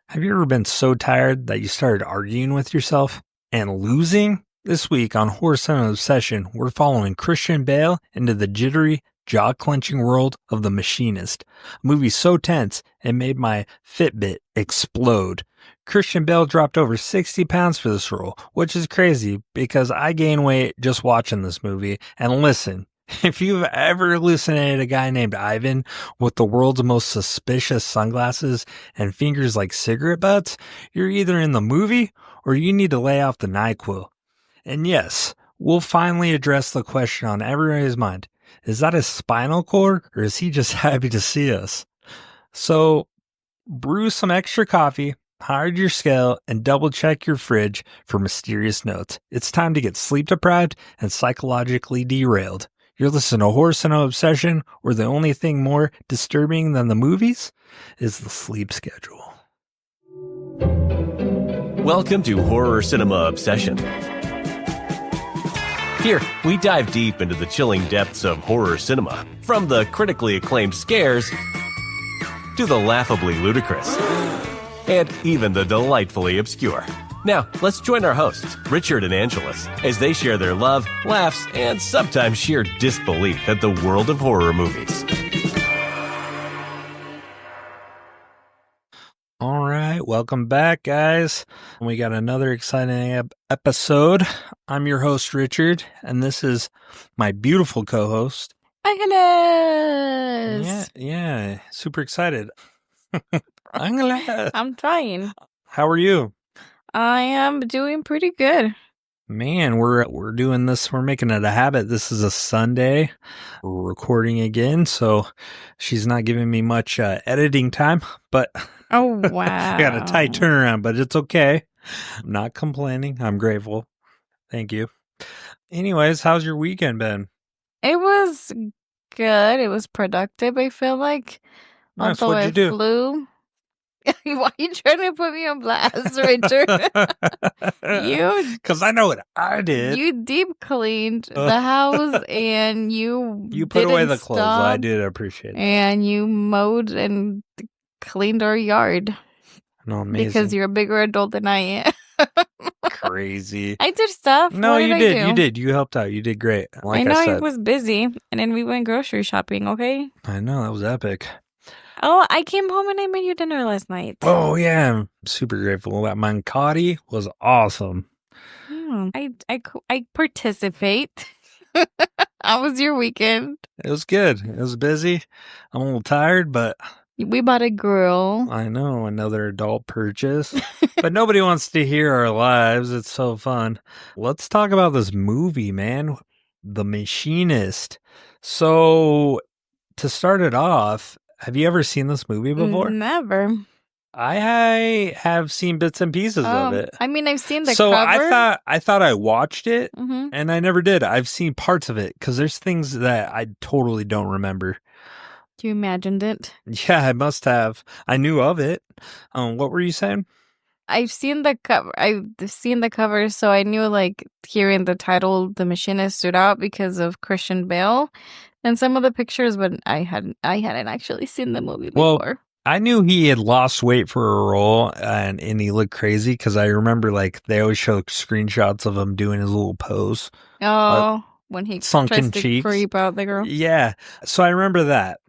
Have you ever been so tired that you started arguing with yourself and losing? This week on Horror Cinema Obsession, we're following Christian Bale into the jittery, jaw-clenching world of The Machinist, a movie so tense it made my Fitbit explode. Christian Bale dropped over 60 pounds for this role, which is crazy because I gained weight just watching this movie. And listen, if you've ever hallucinated a guy named Ivan with the world's most suspicious sunglasses and fingers like cigarette butts, you're either in the movie or you need to lay off the NyQuil. And yes, we'll finally address the question on everybody's mind. Is that his spinal cord or is he just happy to see us? So, brew some extra coffee, hide your scale, and double check your fridge for mysterious notes. It's time to get sleep deprived and psychologically derailed. You're listening to Horror Cinema Obsession, where the only thing more disturbing than the movies is the sleep schedule. Welcome to Horror Cinema Obsession. Here, we dive deep into the chilling depths of horror cinema, from the critically acclaimed scares to the laughably ludicrous, and even the delightfully obscure. Now, let's join our hosts, Richard and Angelus, as they share their love, laughs, and sometimes sheer disbelief at the world of horror movies. All right, welcome back, guys. We got another exciting episode. I'm your host, Richard, and this is my beautiful co-host, Angelus. Yeah, super excited. Angelus. I'm trying. How are you? I am doing pretty good. Man, we're doing this. We're making it a habit. This is a Sunday. We're recording again, so she's not giving me much editing time, but Oh, wow. I got a tight turnaround, but it's okay. I'm not complaining. I'm grateful. Thank you. Anyways, how's your weekend been? It was good. It was productive, I feel like. Nice. Although What'd you do? flew. Why are you trying to put me on blast, Richard? Because I know what I did. You deep cleaned the house and you put away didn't the clothes. stop, I did appreciate it. and you mowed and cleaned our yard. No, amazing. Because you're a bigger adult than I am. Crazy. I did stuff. No, What you I did. do? You did. You helped out. You did great. Like I know I said. I was busy, and then we went grocery shopping, okay? I know. That was epic. Oh, I came home and I made you dinner last night. Oh, yeah. I'm super grateful. That mancati was awesome. I participate. How was your weekend? It was good. It was busy. I'm a little tired, but We bought a grill. I know, another adult purchase. But nobody wants to hear our lives. It's so fun. Let's talk about this movie, man. The Machinist. So, to start it off, have you ever seen this movie before? Never. I have seen bits and pieces of it. I mean, I've seen the So cover. I thought I watched it, Mhm. and I never did. I've seen parts of it because there's things that I totally don't remember. You imagined it. Yeah, I must have. I knew of it. What were you saying? I've seen the cover. So I knew, like, hearing the title, The Machinist, stood out because of Christian Bale and some of the pictures, but I hadn't actually seen the movie Well, before. I knew he had lost weight for a role, and he looked crazy because I remember, like, they always show screenshots of him doing his little pose. Oh, when he sunken tries to cheeks. creep out the girl. Yeah, so I remember that.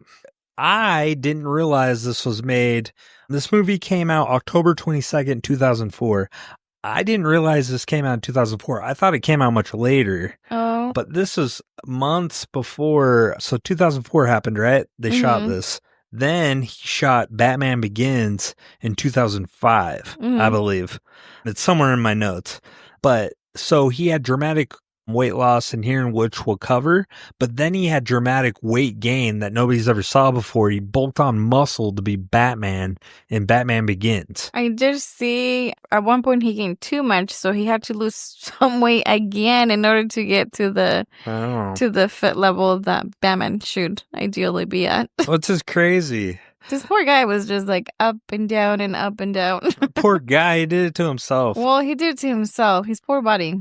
I didn't realize this was made. This movie came out October 22nd, 2004. I didn't realize this came out in 2004. I thought it came out much later. Oh. But this is months before. So 2004 happened, right? They shot this. Then he shot Batman Begins in 2005, I believe. It's somewhere in my notes. But so he had dramatic weight loss in here, which we'll cover, but then he had dramatic weight gain that nobody's ever saw before. He bulked on muscle to be Batman in Batman Begins. I did see at one point he gained too much, so he had to lose some weight again in order to get to the fit level that Batman should ideally be at. What's this crazy? This poor guy was just like up and down and up and down. Poor guy, he did it to himself. Well, he did it to himself. His poor body.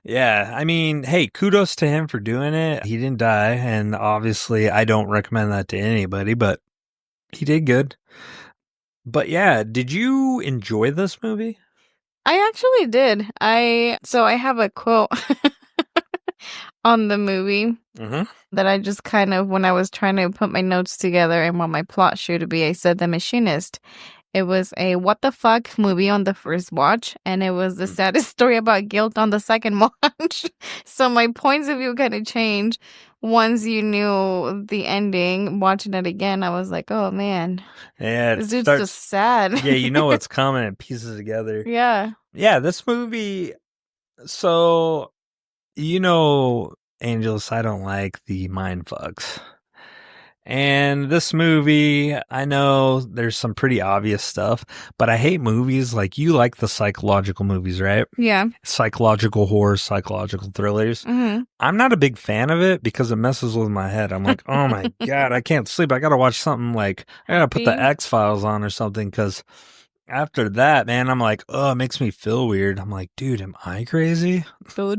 Yeah, I mean, hey, kudos to him for doing it. He didn't die, and obviously I don't recommend that to anybody, but he did good. But yeah, did you enjoy this movie? I actually did. I have a quote on the movie Mm-hmm. that I just kind of, when I was trying to put my notes together and what my plot should be, I said The Machinist. It was a what the fuck movie on the first watch, and it was the saddest story about guilt on the second watch. So my points of view kind of changed once you knew the ending. Watching it again, I was like, oh man, Yeah, it this dude's starts. just sad. Yeah, you know what's coming and pieces together. Yeah. Yeah, this movie. So, Angelus, I don't like the mind fucks. And this movie, I know there's some pretty obvious stuff, but I hate movies like you like the psychological movies, right? Yeah. Psychological horror, psychological thrillers. Mm-hmm. I'm not a big fan of it because it messes with my head. I'm like, oh my God, I can't sleep. I got to watch something like, I got to put the X-Files on or something because after that, man, I'm like, oh, it makes me feel weird. I'm like, dude, am I crazy? Am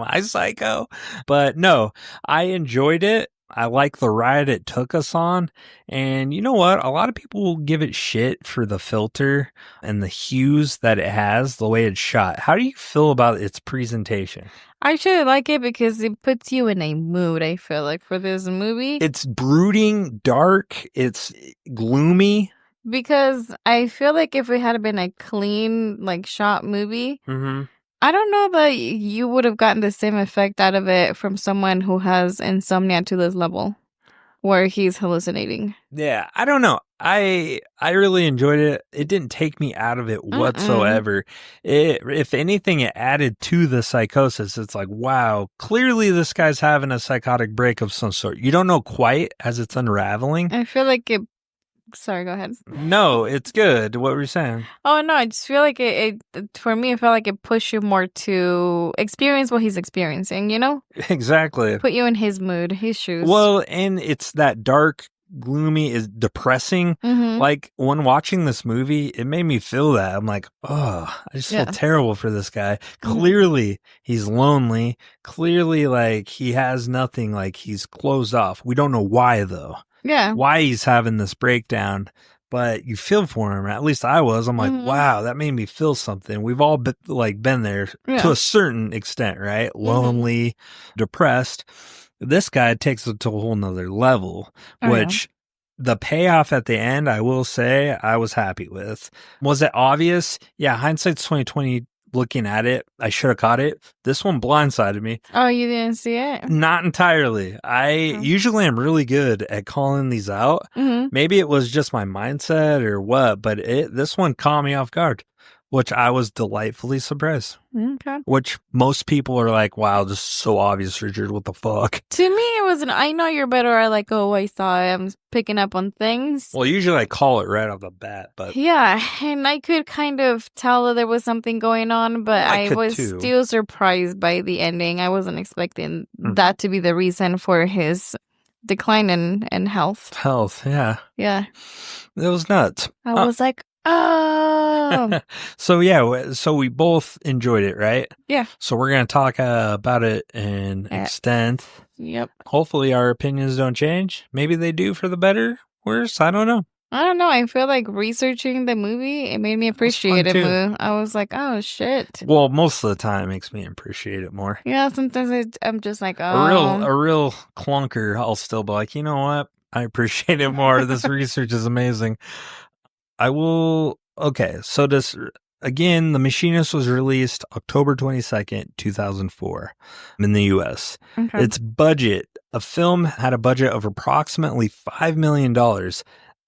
I psycho? But no, I enjoyed it. I like the ride it took us on. And you know what? A lot of people will give it shit for the filter and the hues that it has, the way it's shot. How do you feel about its presentation? I actually like it because it puts you in a mood, I feel like, for this movie. It's brooding, dark, it's gloomy. Because I feel like if it had been a clean, like, shot movie, Mm-hmm. I don't know that you would have gotten the same effect out of it from someone who has insomnia to this level, where he's hallucinating. Yeah, I don't know. I really enjoyed it. It didn't take me out of it whatsoever. If anything, it added to the psychosis. It's like, wow, clearly this guy's having a psychotic break of some sort. You don't know quite as it's unraveling. I feel like it. Sorry, go ahead. No, it's good. What were you saying? Oh, no, I just feel like it for me, it felt like it pushed you more to experience what he's experiencing, you know? Exactly. Put you in his mood, his shoes. Well, and it's that dark, gloomy, is depressing. Mm-hmm. Like, when watching this movie, it made me feel that. I'm like, oh, I just feel terrible for this guy. Clearly, he's lonely. Clearly, like, he has nothing. Like, he's closed off. We don't know why, though. Yeah. Why he's having this breakdown, but you feel for him. At least I was. I'm like, wow, that made me feel something. We've all been there to a certain extent, right? Lonely, depressed. This guy takes it to a whole nother level, which the payoff at the end, I will say, I was happy with. Was it obvious? Yeah, hindsight's 2020. Looking at it, I should have caught it. This one blindsided me. Oh, you didn't see it? Not entirely. I usually am really good at calling these out. Mm-hmm. Maybe it was just my mindset or what, but this one caught me off guard, which I was delightfully surprised. Okay. Which most people are like, wow, this is so obvious, Richard. What the fuck? To me, it was I know you're better at like, oh, I saw it. I'm picking up on things. Well, usually I call it right off the bat, but yeah, and I could kind of tell that there was something going on, but I was still surprised by the ending. I wasn't expecting that to be the reason for his decline in health. Yeah. Yeah. It was nuts. I was like, oh. So we both enjoyed it, right? Yeah. So we're going to talk about it in extent. Yep. Hopefully our opinions don't change. Maybe they do for the better, worse. I don't know. I feel like researching the movie, it made me appreciate it more. I was like, oh, shit. Well, most of the time it makes me appreciate it more. Yeah, sometimes I'm just like, oh. A real clunker, I'll still be like, you know what? I appreciate it more. This research is amazing. Okay, so again, The Machinist was released October 22nd, 2004 in the U.S. Okay. Its budget, a film had a budget of approximately $5 million.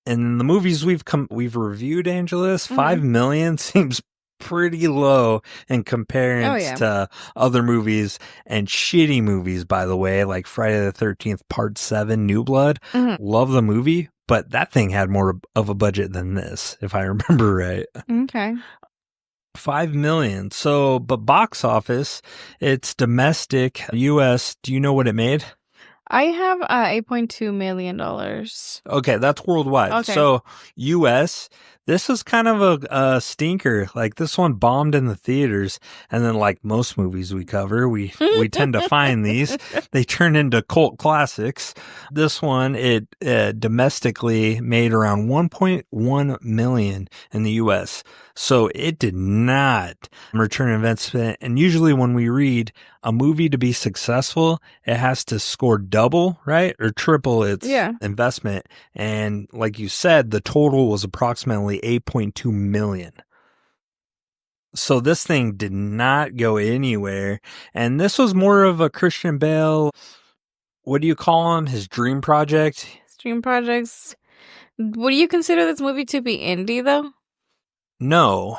In the movies we've reviewed, Angelus, $5 million seems pretty low in comparison to other movies and shitty movies, by the way, like Friday the 13th Part 7, New Blood. Love the movie, but that thing had more of a budget than this, if I remember right. Okay. $5 million. So, but box office, it's domestic, U.S. Do you know what it made? I have $8.2 million. Okay, that's worldwide. Okay. So, US, this is kind of a stinker. Like, this one bombed in the theaters, and then, like most movies we cover, we tend to find these. They turn into cult classics. This one, it domestically made around 1.1 million in the US. So it did not return investment. And usually when we read a movie to be successful, it has to score double, right? Or triple its investment. And like you said, the total was approximately 8.2 million. So this thing did not go anywhere. And this was more of a Christian Bale, what do you call him? His dream project? Dream projects. Would you consider this movie to be indie, though? No.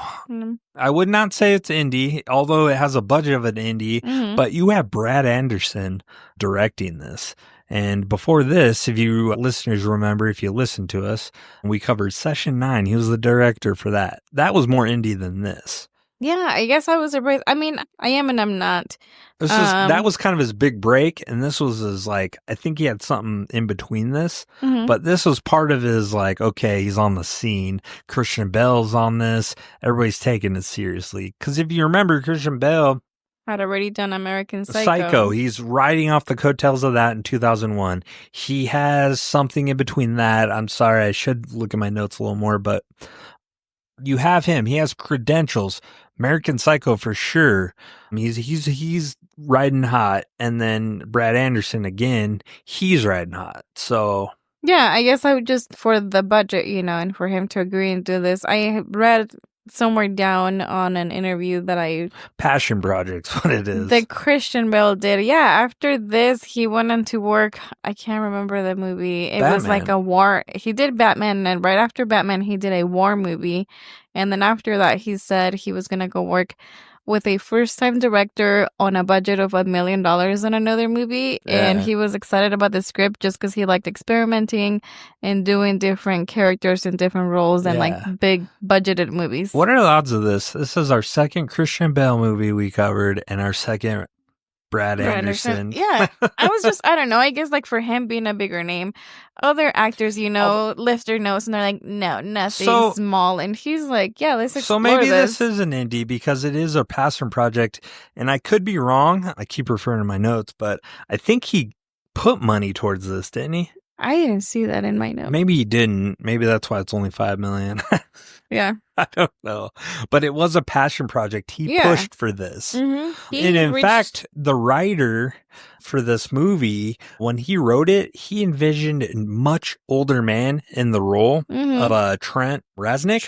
I would not say it's indie, although it has a budget of an indie, but you have Brad Anderson directing this. And before this, if you listeners remember, if you listened to us, we covered Session 9. He was the director for that. That was more indie than this. Yeah, I guess I was surprised. I mean, I am and I'm not. That was kind of his big break, and this was his, like, I think he had something in between this, but this was part of his, like, okay, he's on the scene. Christian Bale's on this. Everybody's taking it seriously. Because if you remember, Christian Bale had already done American Psycho. He's riding off the coattails of that in 2001. He has something in between that. I'm sorry, I should look at my notes a little more, but you have him. He has credentials. American Psycho for sure. He's riding hot, and then Brad Anderson again, he's riding hot. So yeah, I guess I would just for the budget, and for him to agree and do this. I read somewhere down on an interview that passion project's what it is. The Christian Bale did. Yeah, after this he went into work. I can't remember the movie. It was like a war. He did Batman, and right after Batman he did a war movie. And then after that he said he was gonna go work with a first-time director on a budget of $1 million on another movie. Yeah. And he was excited about the script just because he liked experimenting and doing different characters in different roles and like big budgeted movies. What are the odds of this? This is our second Christian Bale movie we covered and our second Brad Anderson. Yeah. I don't know. I guess like for him being a bigger name, other actors, lift their nose and they're like, no, nothing small. And he's like, yeah, let's explore this. So maybe this is an indie because it is a passion project. And I could be wrong. I keep referring to my notes, but I think he put money towards this, didn't he? I didn't see that in my notes. Maybe he didn't. Maybe that's why it's only $5 million. Yeah. I don't know. But it was a passion project. He pushed for this. And in fact, the writer for this movie, when he wrote it, he envisioned a much older man in the role of Trent Reznik.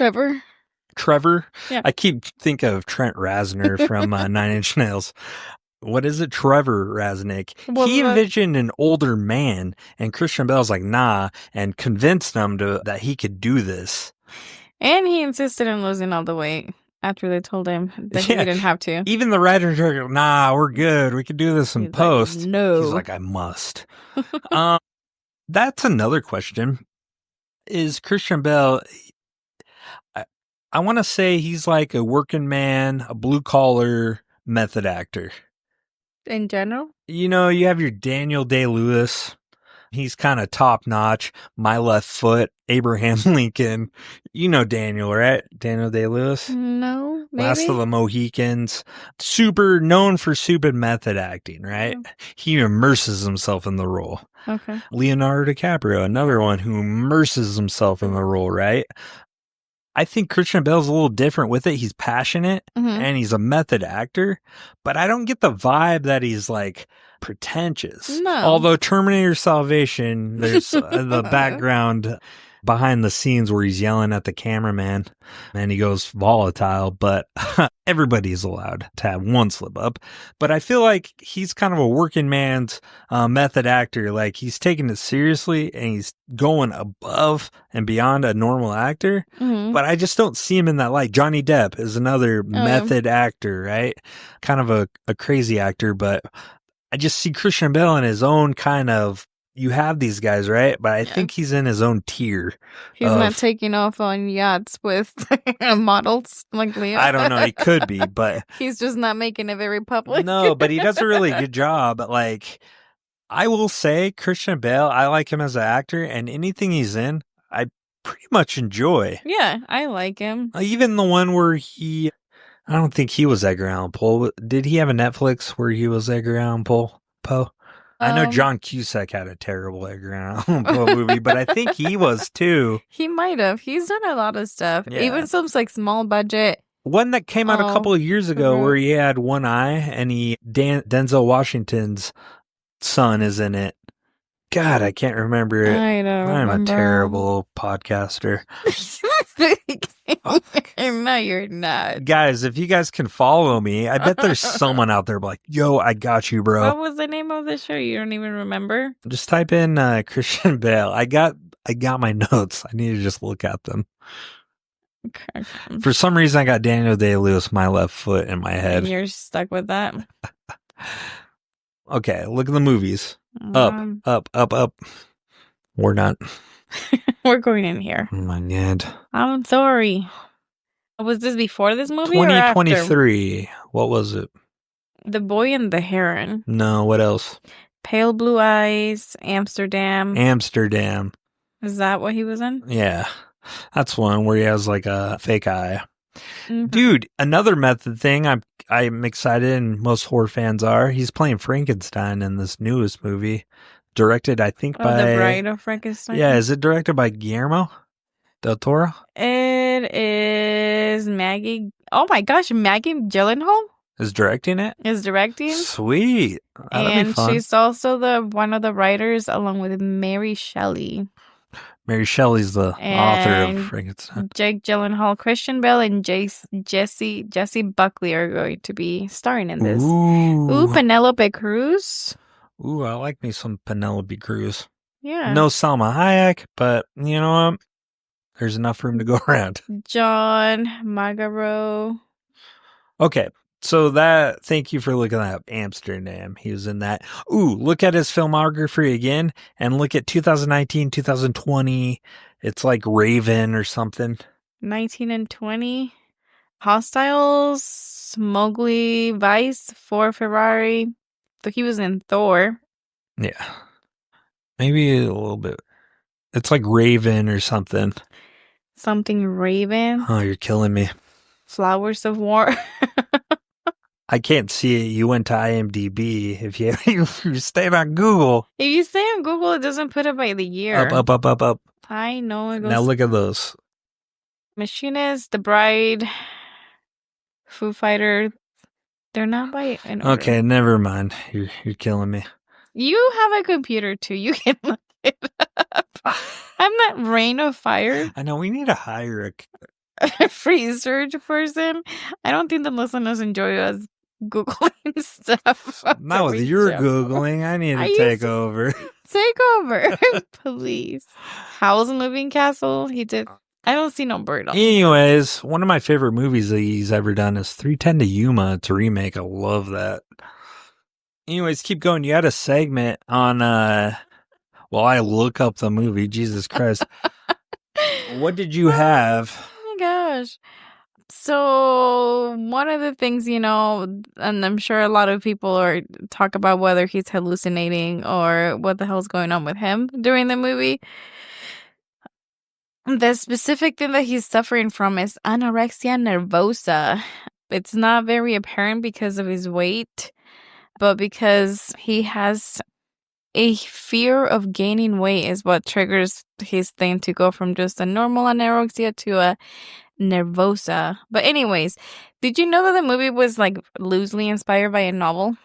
Trevor. Yeah. I keep thinking of Trent Reznor from 9 Inch Nails. What is it? Trevor Reznik. He envisioned an older man, and Christian Bale's like, nah, and convinced him that he could do this. And he insisted on losing all the weight after they told him that he didn't have to. Even the writers are like, nah, we're good. We could do this in post. Like, no. He's like, I must. That's another question. Is Christian Bale... I want to say he's like a working man, a blue-collar method actor. In general? You have your Daniel Day-Lewis. He's kind of top-notch. My Left Foot, Abraham Lincoln. You know Daniel, right? Daniel Day-Lewis? No, maybe. Last of the Mohicans. Known for super method acting, right? He immerses himself in the role. Okay. Leonardo DiCaprio, another one who immerses himself in the role, right? I think Christian Bale's a little different with it. He's passionate and he's a method actor, but I don't get the vibe that he's like pretentious. No. Although Terminator Salvation, there's the background behind the scenes where he's yelling at the cameraman and he goes volatile, but everybody's allowed to have one slip up. But I feel like he's kind of a working man's method actor. Like he's taking it seriously and he's going above and beyond a normal actor. But I just don't see him in that light. Johnny Depp is another method actor, right? Kind of a crazy actor, but I just see Christian Bale in his own kind of, you have these guys, right? But I think he's in his own tier. He's not taking off on yachts with models like Leo. I don't know. He could be, but... He's just not making it very public. No, but he does a really good job. Like, I will say Christian Bale, I like him as an actor, and anything he's in, I pretty much enjoy. Yeah, I like him. Even the one where I don't think he was Edgar Allan Poe. Did he have a Netflix where he was Edgar Allan Poe? I know John Cusack had a terrible Edgar Allan Poe movie, but I think he was too. He might have. He's done a lot of stuff. Yeah. Even some like small budget. One that came out a couple of years ago where he had one eye and Denzel Washington's son is in it. God, I can't remember it. I don't I'm remember. a terrible podcaster. No, you're not. Guys, if you guys can follow me, I bet there's someone out there like, yo, I got you, bro. What was the name of the show? You don't even remember? Just type in Christian Bale. I got my notes. I need to just look at them. Okay. For some reason, I got Daniel Day-Lewis, My Left Foot, in my head. You're stuck with that. Okay, look at the movies. Up. We're not. We're going in here. Oh my God. I'm sorry. Was this before this movie or after? 2023. What was it? The Boy and the Heron. No, what else? Pale Blue Eyes, Amsterdam. Is that what he was in? Yeah. That's one where he has like a fake eye. Mm-hmm. Dude, another method thing I'm excited, and most horror fans are. He's playing Frankenstein in this newest movie, directed, I think, by The Bride of Frankenstein. Yeah, is it directed by Guillermo del Toro? It is Maggie. Oh my gosh, Maggie Gyllenhaal Is directing it? is directing. Sweet. That'll be And fun. she's also one of the writers, along with Mary Shelley. Mary Shelley's the author And of Frankenstein. Jake Gyllenhaal, Christian Bale, and Jesse Buckley are going to be starring in this. Ooh, Penelope Cruz. Ooh, I like me some Penelope Cruz. Yeah. No Salma Hayek, but you know what? There's enough room to go around. John Magaro. Okay, so thank you for looking at Amsterdam. He was in that. Ooh, look at his filmography again, and look at 2019, 2020. It's like Raven or something. 19 and 20. Hostiles, Mowgli, Vice, Ford Ferrari. So he was in Thor. Yeah. Maybe a little bit. It's like Raven or something. Something Raven. Oh, you're killing me. Flowers of War. I can't see it. You went to IMDb. If you stayed on Google. If you stay on Google, it doesn't put it by the year. Up. I know it goes. Now look at those. Machinist, The Bride, Foo Fighter. They're not by an order. Okay, never mind. You're killing me. You have a computer too. You can look it up. I'm that Rain of Fire. I know we need to hire research person. I don't think the listeners enjoy us Googling stuff. Not with your Googling. I need to take over. Take over, please. Howl's Moving Castle. He did. I don't see no bird on. Anyways, one of my favorite movies that he's ever done is 3:10 to Yuma. It's a remake. I love that. Anyways, keep going. You had a segment on, well, I look up the movie. Jesus Christ. What did you have? Oh my gosh. So one of the things, and I'm sure a lot of people talk about whether he's hallucinating or what the hell's going on with him during the movie. The specific thing that he's suffering from is anorexia nervosa. It's not very apparent because of his weight, but because he has a fear of gaining weight is what triggers his thing to go from just a normal anorexia to a nervosa. But anyways, did you know that the movie was like loosely inspired by a novel?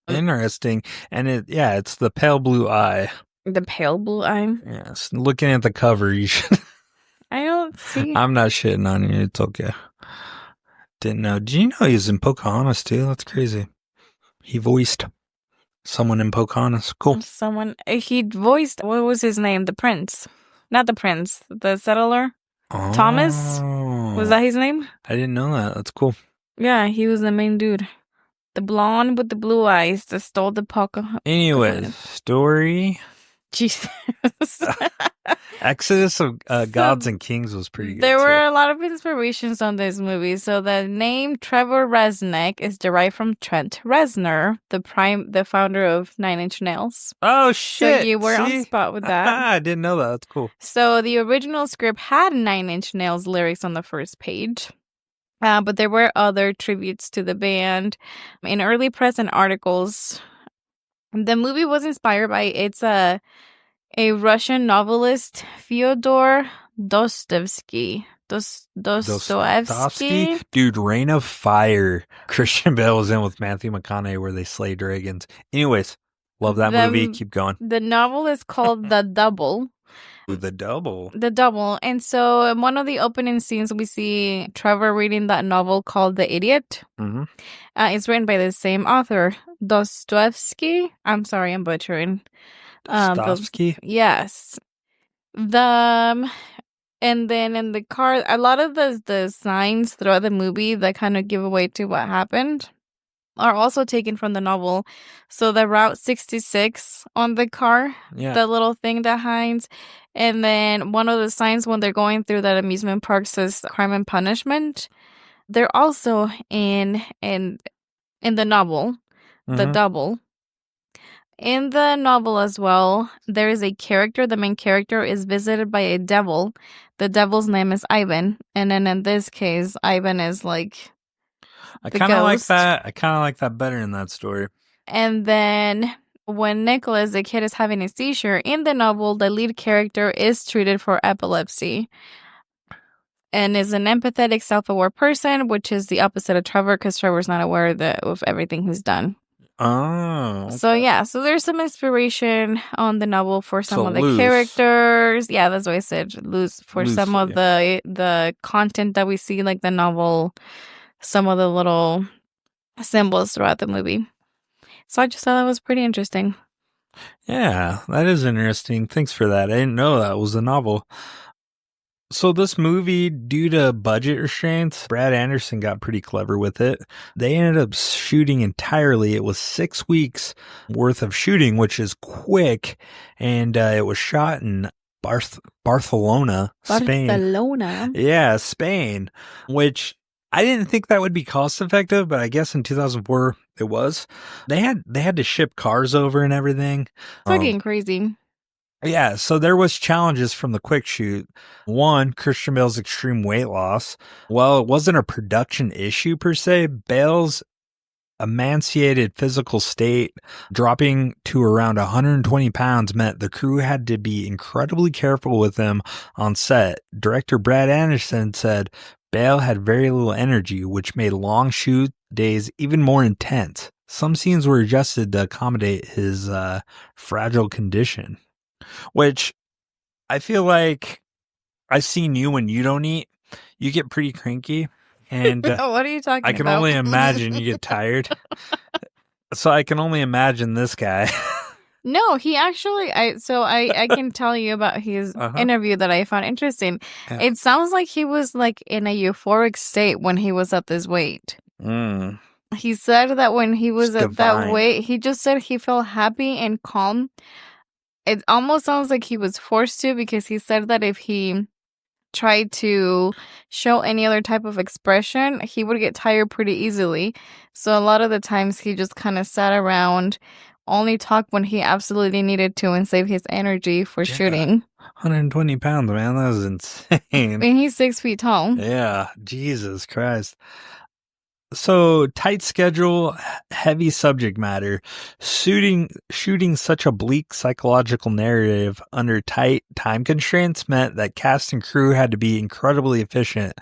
Interesting. And it's The Pale Blue Eye. The Pale Blue Eye? Yes. Looking at the cover, you should. I don't see. I'm not shitting on you. It's okay. Didn't know. Did you know he was in Pocahontas too? That's crazy. He voiced someone in Pocahontas. Cool. He voiced, what was his name? The prince. Not the prince. The settler. Oh. Thomas? Was that his name? I didn't know that. That's cool. Yeah, he was the main dude. The blonde with the blue eyes that stole the Pocahontas. Anyways, story. Jesus. Exodus of So Gods and Kings was pretty good. There too. were a lot of inspirations on this movie. So the name Trevor Reznik is derived from Trent Reznor, the founder of Nine Inch Nails. Oh So shit! you were on See? spot with that. I didn't know that. That's cool. So the original script had Nine Inch Nails lyrics on the first page. But there were other tributes to the band. In early press and articles, the movie was inspired by a Russian novelist, Fyodor Dostoevsky. Dostoevsky? Dude, Reign of Fire. Christian Bale was in with Matthew McConaughey where they slay dragons. Anyways, love that movie. Keep going. The novel is called The Double. The Double. The Double. And so in one of the opening scenes, we see Trevor reading that novel called The Idiot. Mm-hmm. It's written by the same author, Dostoevsky. I'm sorry, I'm butchering. Dostoevsky? Yes. And then in the car, a lot of the signs throughout the movie that kind of give away to what happened are also taken from the novel. So the Route 66 on the car, the little thing that hangs, and then one of the signs when they're going through that amusement park says Crime and Punishment. They're also in the novel, The Double. In the novel as well, there is a character. The main character is visited by a devil. The devil's name is Ivan. And then in this case, Ivan is like I kind of like that. I kind of like that better in that story. And then when Nicholas, the kid, is having a seizure, in the novel, the lead character is treated for epilepsy and is an empathetic, self-aware person, which is the opposite of Trevor because Trevor's not aware of everything he's done. Oh. Okay. So yeah, so there's some inspiration on the novel for some of the characters. Yeah, that's what I said. For some of the content that we see, like the novel, some of the little symbols throughout the movie. So I just thought that was pretty interesting. Yeah, that is interesting. Thanks for that. I didn't know that was a novel. So this movie, due to budget restraints, Brad Anderson got pretty clever with it. They ended up shooting entirely. It was 6 weeks worth of shooting, which is quick. And it was shot in Barcelona, Spain. Barcelona? Yeah, Spain, which I didn't think that would be cost effective, but I guess in 2004 it was. They had to ship cars over and everything. Fucking crazy. Yeah, so there was challenges from the quick shoot. One, Christian Bale's extreme weight loss. Well, it wasn't a production issue per se. Bale's emaciated physical state, dropping to around 120 pounds, meant the crew had to be incredibly careful with him on set. Director Brad Anderson said Bale had very little energy, which made long shoot days even more intense. Some scenes were adjusted to accommodate his fragile condition. Which I feel like I've seen you when you don't eat. You get pretty cranky. And what are you talking about? I can only imagine you get tired. So I can only imagine this guy. No, he actually, I can tell you about his interview that I found interesting. Yeah. It sounds like he was like in a euphoric state when he was at this weight. Mm. He said that when he was at that weight, he just said he felt happy and calm. It almost sounds like he was forced to, because he said that if he tried to show any other type of expression, he would get tired pretty easily. So a lot of the times he just kind of sat around, only talked when he absolutely needed to and save his energy for shooting. 120 pounds, man. That was insane. And he's 6 feet tall. Yeah. Jesus Christ. So tight schedule, heavy subject matter, shooting such a bleak psychological narrative under tight time constraints meant that cast and crew had to be incredibly efficient.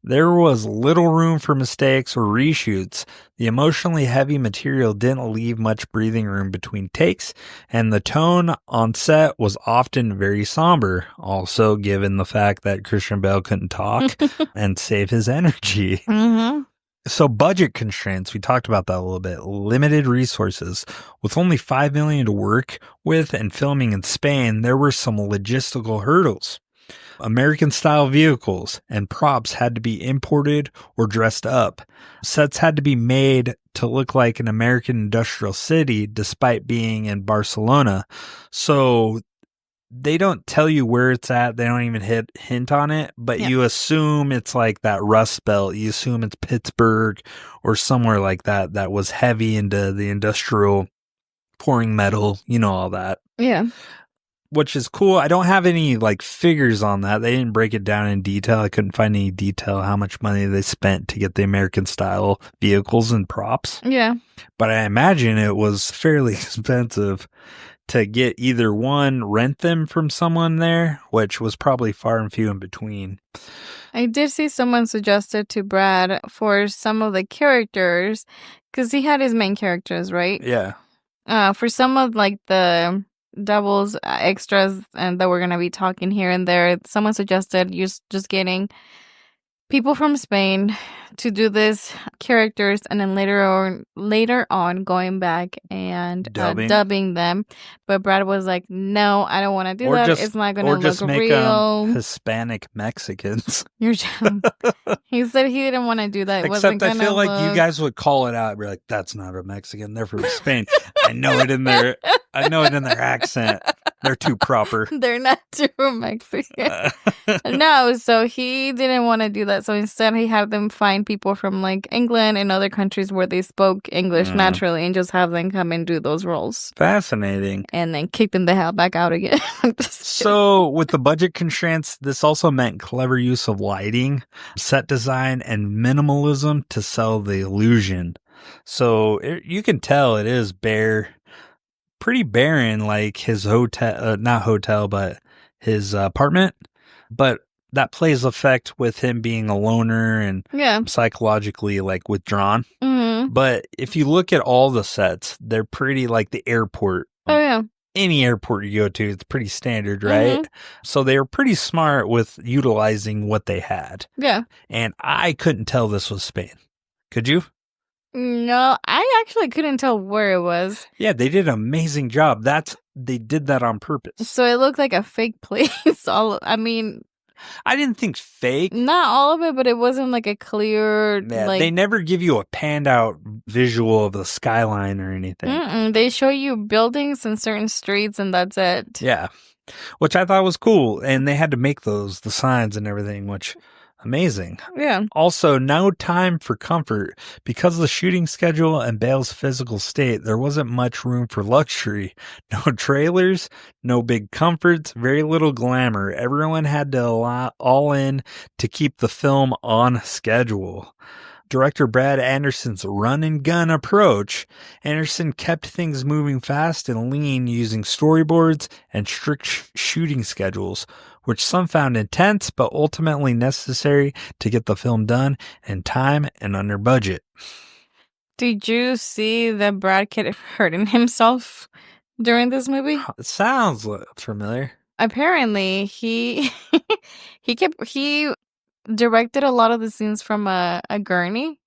There was little room for mistakes or reshoots. The emotionally heavy material didn't leave much breathing room between takes, and the tone on set was often very somber, also given the fact that Christian Bale couldn't talk and save his energy. Mm-hmm. So budget constraints, we talked about that a little bit. Limited resources. With only $5 million to work with and filming in Spain, there were some logistical hurdles. American-style vehicles and props had to be imported or dressed up. Sets had to be made to look like an American industrial city despite being in Barcelona. So they don't tell you where it's at. They don't even hint on it, but you assume it's like that Rust Belt. You assume it's Pittsburgh or somewhere like that that was heavy into the industrial pouring metal, all that. Yeah. Which is cool. I don't have any like figures on that. They didn't break it down in detail. I couldn't find any detail how much money they spent to get the American style vehicles and props. Yeah. But I imagine it was fairly expensive to get either one, rent them from someone there, which was probably far and few in between. I did see someone suggested to Brad for some of the characters, because he had his main characters, right? Yeah. For some of like the doubles, extras, and that we're going to be talking here and there, someone suggested just getting people from Spain to do this characters, and then later on going back and dubbing them. But Brad was like, "No, I don't want to do that. It's not going to look just make real." Hispanic Mexicans. He said he didn't want to do that. Except I feel like you guys would call it out and be like, "That's not a Mexican. They're from Spain." I know it in their accent. They're too proper. They're not too Mexican. No, so he didn't want to do that. So instead, he had them find people from like England and other countries where they spoke English naturally, and just have them come and do those roles. Fascinating. And then kick them the hell back out again. So with the budget constraints, this also meant clever use of lighting, set design, and minimalism to sell the illusion. So you can tell it is pretty barren, like his not hotel, but his apartment. But that plays effect with him being a loner and psychologically like withdrawn. Mm-hmm. But if you look at all the sets, they're pretty like the airport. Oh, yeah. Any airport you go to, it's pretty standard, right? Mm-hmm. So they were pretty smart with utilizing what they had. Yeah. And I couldn't tell this was Spain. Could you? No, I actually couldn't tell where it was. Yeah, they did an amazing job. They did that on purpose. So it looked like a fake place. I didn't think fake. Not all of it, but it wasn't like a clear. Yeah, they never give you a panned out visual of the skyline or anything. They show you buildings and certain streets, and that's it. Yeah, which I thought was cool, and they had to make the signs and everything, which. Amazing. Yeah. Also, no time for comfort. Because of the shooting schedule and Bale's physical state, there wasn't much room for luxury. No trailers, no big comforts, very little glamour. Everyone had to allow all in to keep the film on schedule. Director Brad Anderson's run and gun approach, Anderson kept things moving fast and lean using storyboards and strict shooting schedules, which some found intense but ultimately necessary to get the film done in time and under budget. Did you see that Brad kept hurting himself during this movie? It sounds familiar. Apparently, he directed a lot of the scenes from a gurney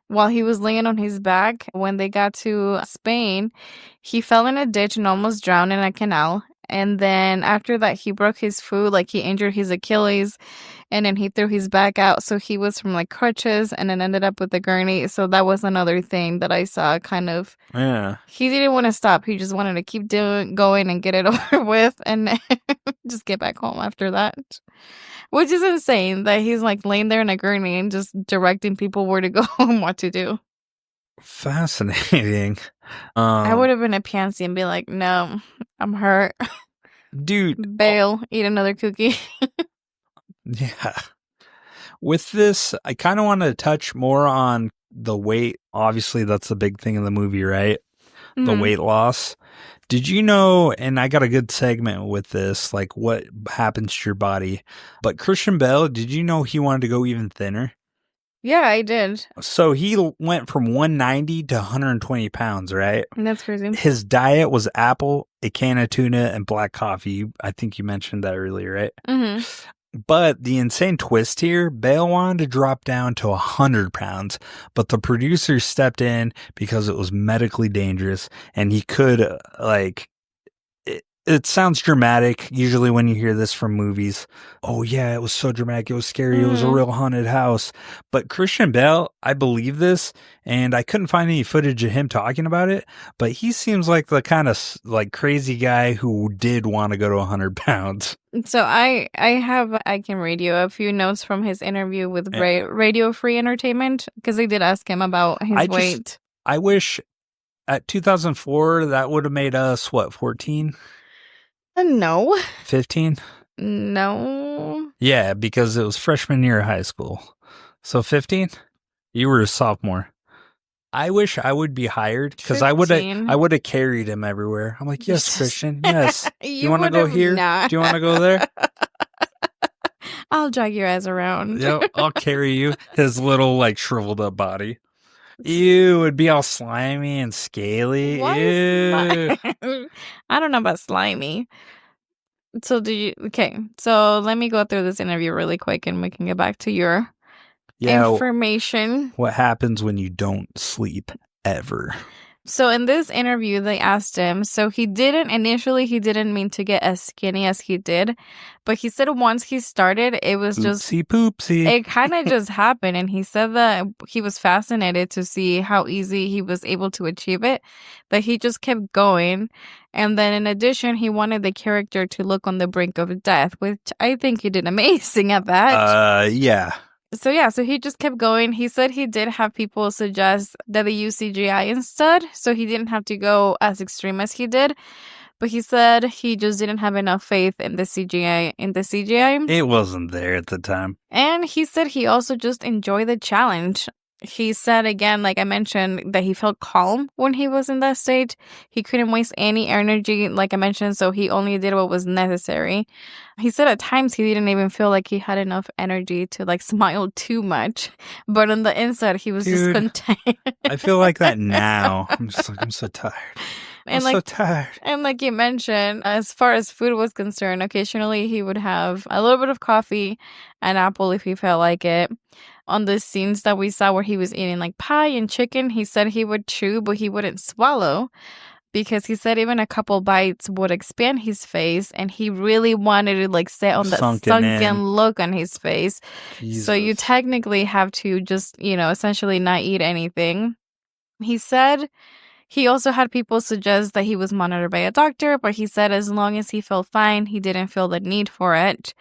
while he was laying on his back. When they got to Spain, he fell in a ditch and almost drowned in a canal. And then after that, he broke his foot, like he injured his Achilles, and then he threw his back out. So he was from like crutches and then ended up with the gurney. So that was another thing that I saw kind of. Yeah. He didn't want to stop. He just wanted to keep going and get it over with and just get back home after that. Which is insane that he's like laying there in a gurney and just directing people where to go and what to do. Fascinating. I would have been a pansy and be like, no, I'm hurt. Dude. Bale, eat another cookie. Yeah. With this, I kind of want to touch more on the weight. Obviously, that's the big thing in the movie, right? Mm-hmm. The weight loss. Did you know, and I got a good segment with this, like what happens to your body, but Christian Bale, did you know he wanted to go even thinner? Yeah, I did. So he went from 190 to 120 pounds, right? That's crazy. His diet was apple, a can of tuna, and black coffee. I think you mentioned that earlier, right? Mm-hmm. But the insane twist here, Bale wanted to drop down to 100 pounds, but the producers stepped in because it was medically dangerous, and he could, It sounds dramatic, usually when you hear this from movies. Oh, yeah, it was so dramatic. It was scary. It was a real haunted house. But Christian Bale, I believe this, and I couldn't find any footage of him talking about it, but he seems like the kind of like crazy guy who did want to go to 100 pounds. So I can read you a few notes from his interview with Radio Free Entertainment, because they did ask him about his weight. I wish at 2004 that would have made us, what, 14? No. 15? No. Yeah, because it was freshman year of high school. So 15? You were a sophomore. I wish I would be hired because I would have carried him everywhere. I'm like, yes, Christian, yes. You want to go here? Not. Do you want to go there? I'll drag your ass around. Yep, I'll carry you. His little like shriveled up body. Ew, it'd be all slimy and scaly. Ew. I don't know about slimy. So so let me go through this interview really quick and we can get back to your information. What happens when you don't sleep ever? So in this interview, they asked him, so he didn't mean to get as skinny as he did, but he said once he started, it was poopsie. It kind of just happened. And he said that he was fascinated to see how easy he was able to achieve it, that he just kept going. And then in addition, he wanted the character to look on the brink of death, which I think he did amazing at that. Yeah. So he just kept going. He said he did have people suggest that they use CGI instead, so he didn't have to go as extreme as he did. But he said he just didn't have enough faith in the CGI. It wasn't there at the time. And he said he also just enjoyed the challenge. He said, again, like I mentioned, that he felt calm when he was in that state. He couldn't waste any energy, like I mentioned, so he only did what was necessary. He said at times he didn't even feel like he had enough energy to like smile too much. But on the inside, he was just content. I feel like that now. I'm just like, I'm so tired. I'm so tired. And like you mentioned, as far as food was concerned, occasionally he would have a little bit of coffee, an apple if he felt like it. On the scenes that we saw where he was eating like pie and chicken, he said he would chew, but he wouldn't swallow, because he said even a couple bites would expand his face, and he really wanted to like sit on that sunken look on his face. Jesus. So you technically have to just, essentially not eat anything. He said he also had people suggest that he was monitored by a doctor, but he said as long as he felt fine, he didn't feel the need for it.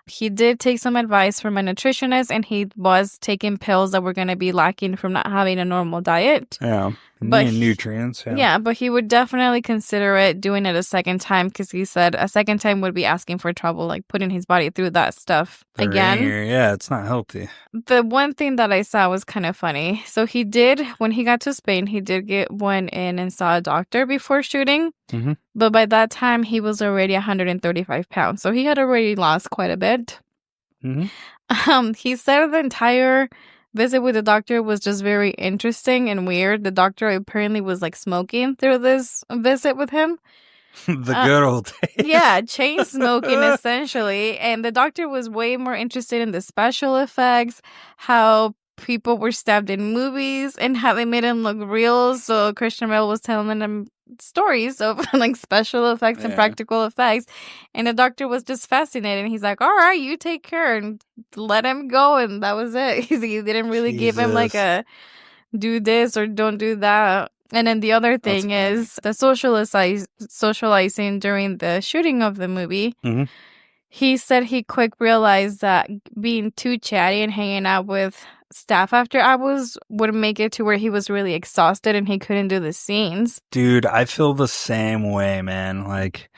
He did take some advice from a nutritionist, and he was taking pills that were going to be lacking from not having a normal diet. Yeah. But nutrients. Yeah, but he would definitely consider doing it a second time, because he said a second time would be asking for trouble, like putting his body through that stuff again. Yeah, it's not healthy. The one thing that I saw was kind of funny. So he did, when he got to Spain, he did went in and saw a doctor before shooting. Mm-hmm. But by that time, he was already 135 pounds. So he had already lost quite a bit. Mm-hmm. He said the entire visit with the doctor was just very interesting and weird. The doctor apparently was like smoking through this visit with him. The good old days. Yeah, chain smoking essentially. And the doctor was way more interested in the special effects, how people were stabbed in movies, and how they made him look real. So Christian Bale was telling them stories of like special effects and practical effects, and the doctor was just fascinated. He's like, all right, you take care, and let him go. And that was it. He didn't really give him like a do this or don't do that. And then the other thing is the socializing during the shooting of the movie. Mm-hmm. He said he quick realized that being too chatty and hanging out with staff after hours would make it to where he was really exhausted and he couldn't do the scenes. Dude, I feel the same way, man. Like,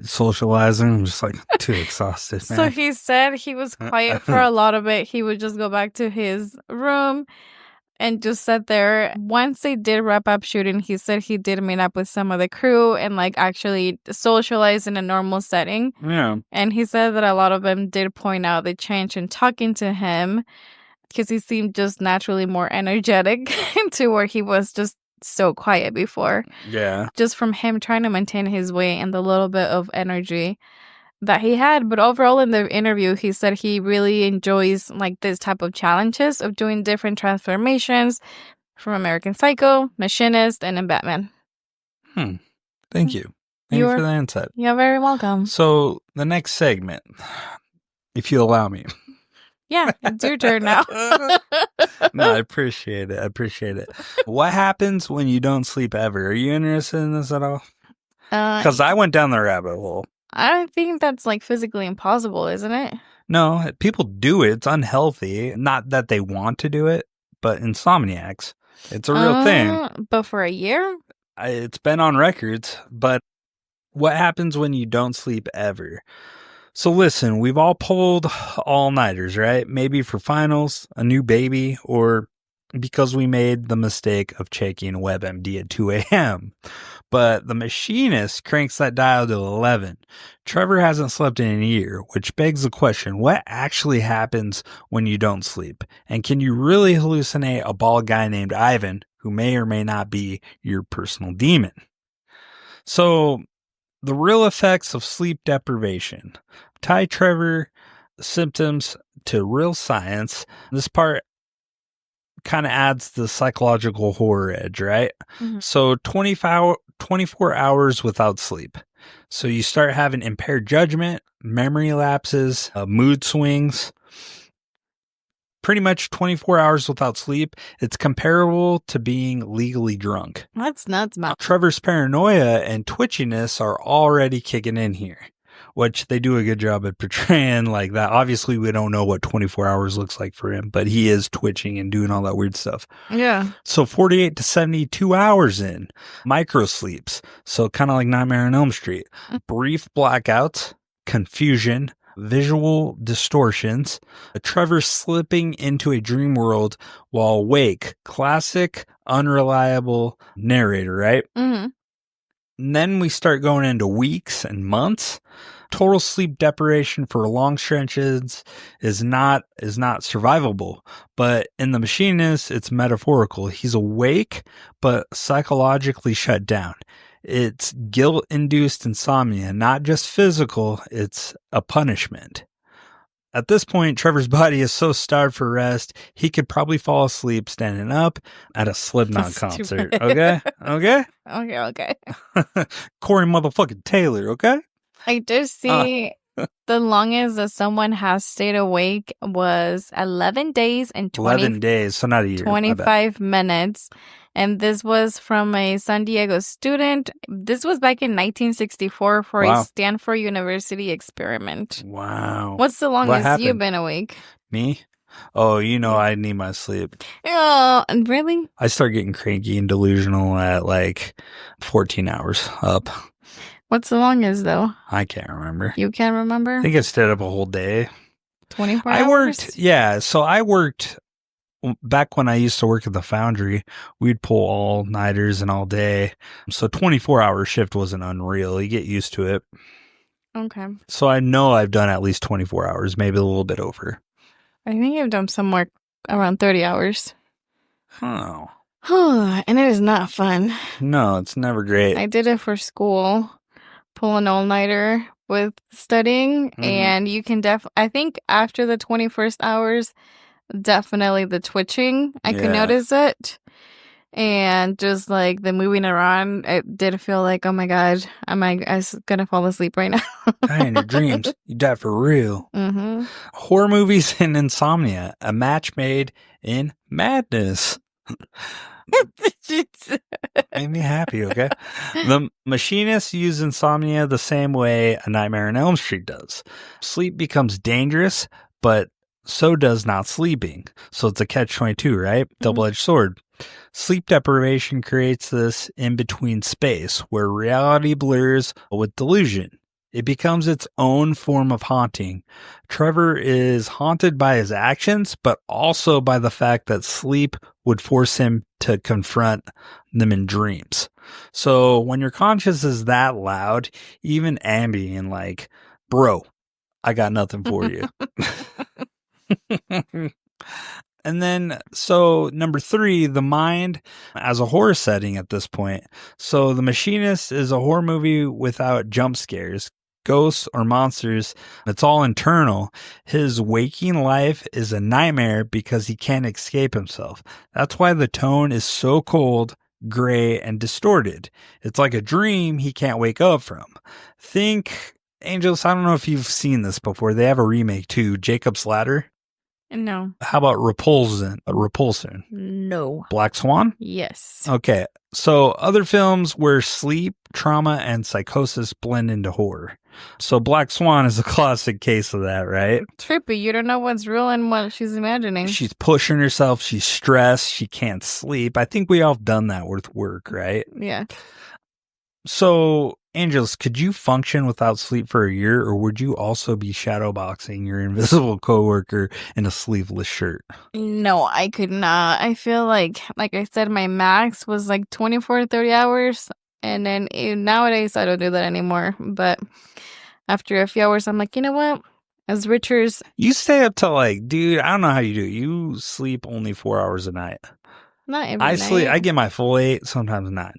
socializing, I'm just like too exhausted, man. So he said he was quiet for a lot of it. He would just go back to his room and just sit there. Once they did wrap up shooting, he said he did meet up with some of the crew and like actually socialize in a normal setting. Yeah. And he said that a lot of them did point out the change in talking to him, because he seemed just naturally more energetic to where he was just so quiet before. Yeah. Just from him trying to maintain his weight and the little bit of energy that he had. But overall in the interview, he said he really enjoys like this type of challenges of doing different transformations from American Psycho, Machinist, and in Batman. Thank you. Thank you for the insight. You're very welcome. So the next segment, if you allow me. Yeah, it's your turn now. No, I appreciate it. What happens when you don't sleep ever? Are you interested in this at all? Because I went down the rabbit hole. I don't think that's like physically impossible, isn't it? No, people do it. It's unhealthy. Not that they want to do it, but insomniacs. It's a real thing. But for a year? It's been on records. But what happens when you don't sleep ever? So listen, we've all pulled all-nighters, right? Maybe for finals, a new baby, or because we made the mistake of checking WebMD at 2 a.m. But the machinist cranks that dial to 11. Trevor hasn't slept in a year, which begs the question, what actually happens when you don't sleep? And can you really hallucinate a bald guy named Ivan, who may or may not be your personal demon? So, the real effects of sleep deprivation. Tie Trevor symptoms to real science. This part kind of adds the psychological horror edge, right? Mm-hmm. So 24 hours without sleep. So you start having impaired judgment, memory lapses, mood swings. Pretty much 24 hours without sleep. It's comparable to being legally drunk. That's nuts, man. Trevor's paranoia and twitchiness are already kicking in here, which they do a good job at portraying like that. Obviously, we don't know what 24 hours looks like for him, but he is twitching and doing all that weird stuff. Yeah. So 48 to 72 hours in, micro sleeps. So kind of like Nightmare on Elm Street. Brief blackouts, confusion, visual distortions, Trevor slipping into a dream world while awake. Classic, unreliable narrator, right? Mm-hmm. And then we start going into weeks and months. Total sleep deprivation for long stretches is not survivable. But in the machinist, it's metaphorical. He's awake, but psychologically shut down. It's guilt-induced insomnia, not just physical. It's a punishment. At this point, Trevor's body is so starved for rest, he could probably fall asleep standing up at a Slipknot concert. Okay? Okay. Corey motherfucking Taylor, okay? I did see the longest that someone has stayed awake was 11 days and 11 days, so not a year. 25 minutes. And this was from a San Diego student. This was back in 1964 for a Stanford University experiment. Wow. What's the longest you've been awake? Me? Oh, I need my sleep. Oh, really? I start getting cranky and delusional at like 14 hours up. What's the longest, though? I can't remember. You can't remember? I think I stayed up a whole day. 24 hours? I worked back when I used to work at the foundry. We'd pull all-nighters and all day. So 24-hour shift wasn't unreal. You get used to it. Okay. So I know I've done at least 24 hours, maybe a little bit over. I think I've done somewhere around 30 hours. Oh. And it is not fun. No, it's never great. I did it for school. Pull an all-nighter with studying, and you can I think after the 21st hours, definitely the twitching, I could notice it, and just like the moving around, it did feel like, oh my god, am I gonna fall asleep right now? Die in your dreams. You die for real. Mm-hmm. Horror movies and insomnia, a match made in madness. Made me happy, okay? The machinists use insomnia the same way A Nightmare on Elm Street does. Sleep becomes dangerous, but so does not sleeping. So it's a catch-22, right? Double-edged sword. Sleep deprivation creates this in-between space where reality blurs with delusion. It becomes its own form of haunting. Trevor is haunted by his actions, but also by the fact that sleep would force him to confront them in dreams. So when your conscience is that loud, even Ambien, like, bro, I got nothing for you. And then, so number 3, the mind as a horror setting at this point. So The Machinist is a horror movie without jump scares, ghosts, or monsters. It's all internal. His waking life is a nightmare because he can't escape himself. That's why the tone is so cold gray, and distorted. It's like a dream he can't wake up from. Think, Angels, I don't know if you've seen this before. They have a remake too, Jacob's Ladder. No. How about Repulsion? No. Black Swan? Yes. Okay. So other films where sleep, trauma, and psychosis blend into horror. So Black Swan is a classic case of that, right? Trippy. You don't know what's real and what she's imagining. She's pushing herself. She's stressed. She can't sleep. I think we all have done that with work, right? Yeah. So, Angeles, could you function without sleep for a year, or would you also be shadowboxing your invisible coworker in a sleeveless shirt? No, I could not. I feel like I said, my max was like 24 to 30 hours. And then nowadays, I don't do that anymore. But after a few hours, I'm like, you know what? As Richards. You stay up till like, dude, I don't know how you do it. You sleep only 4 hours a night. Not every night. I get my full 8, sometimes 9.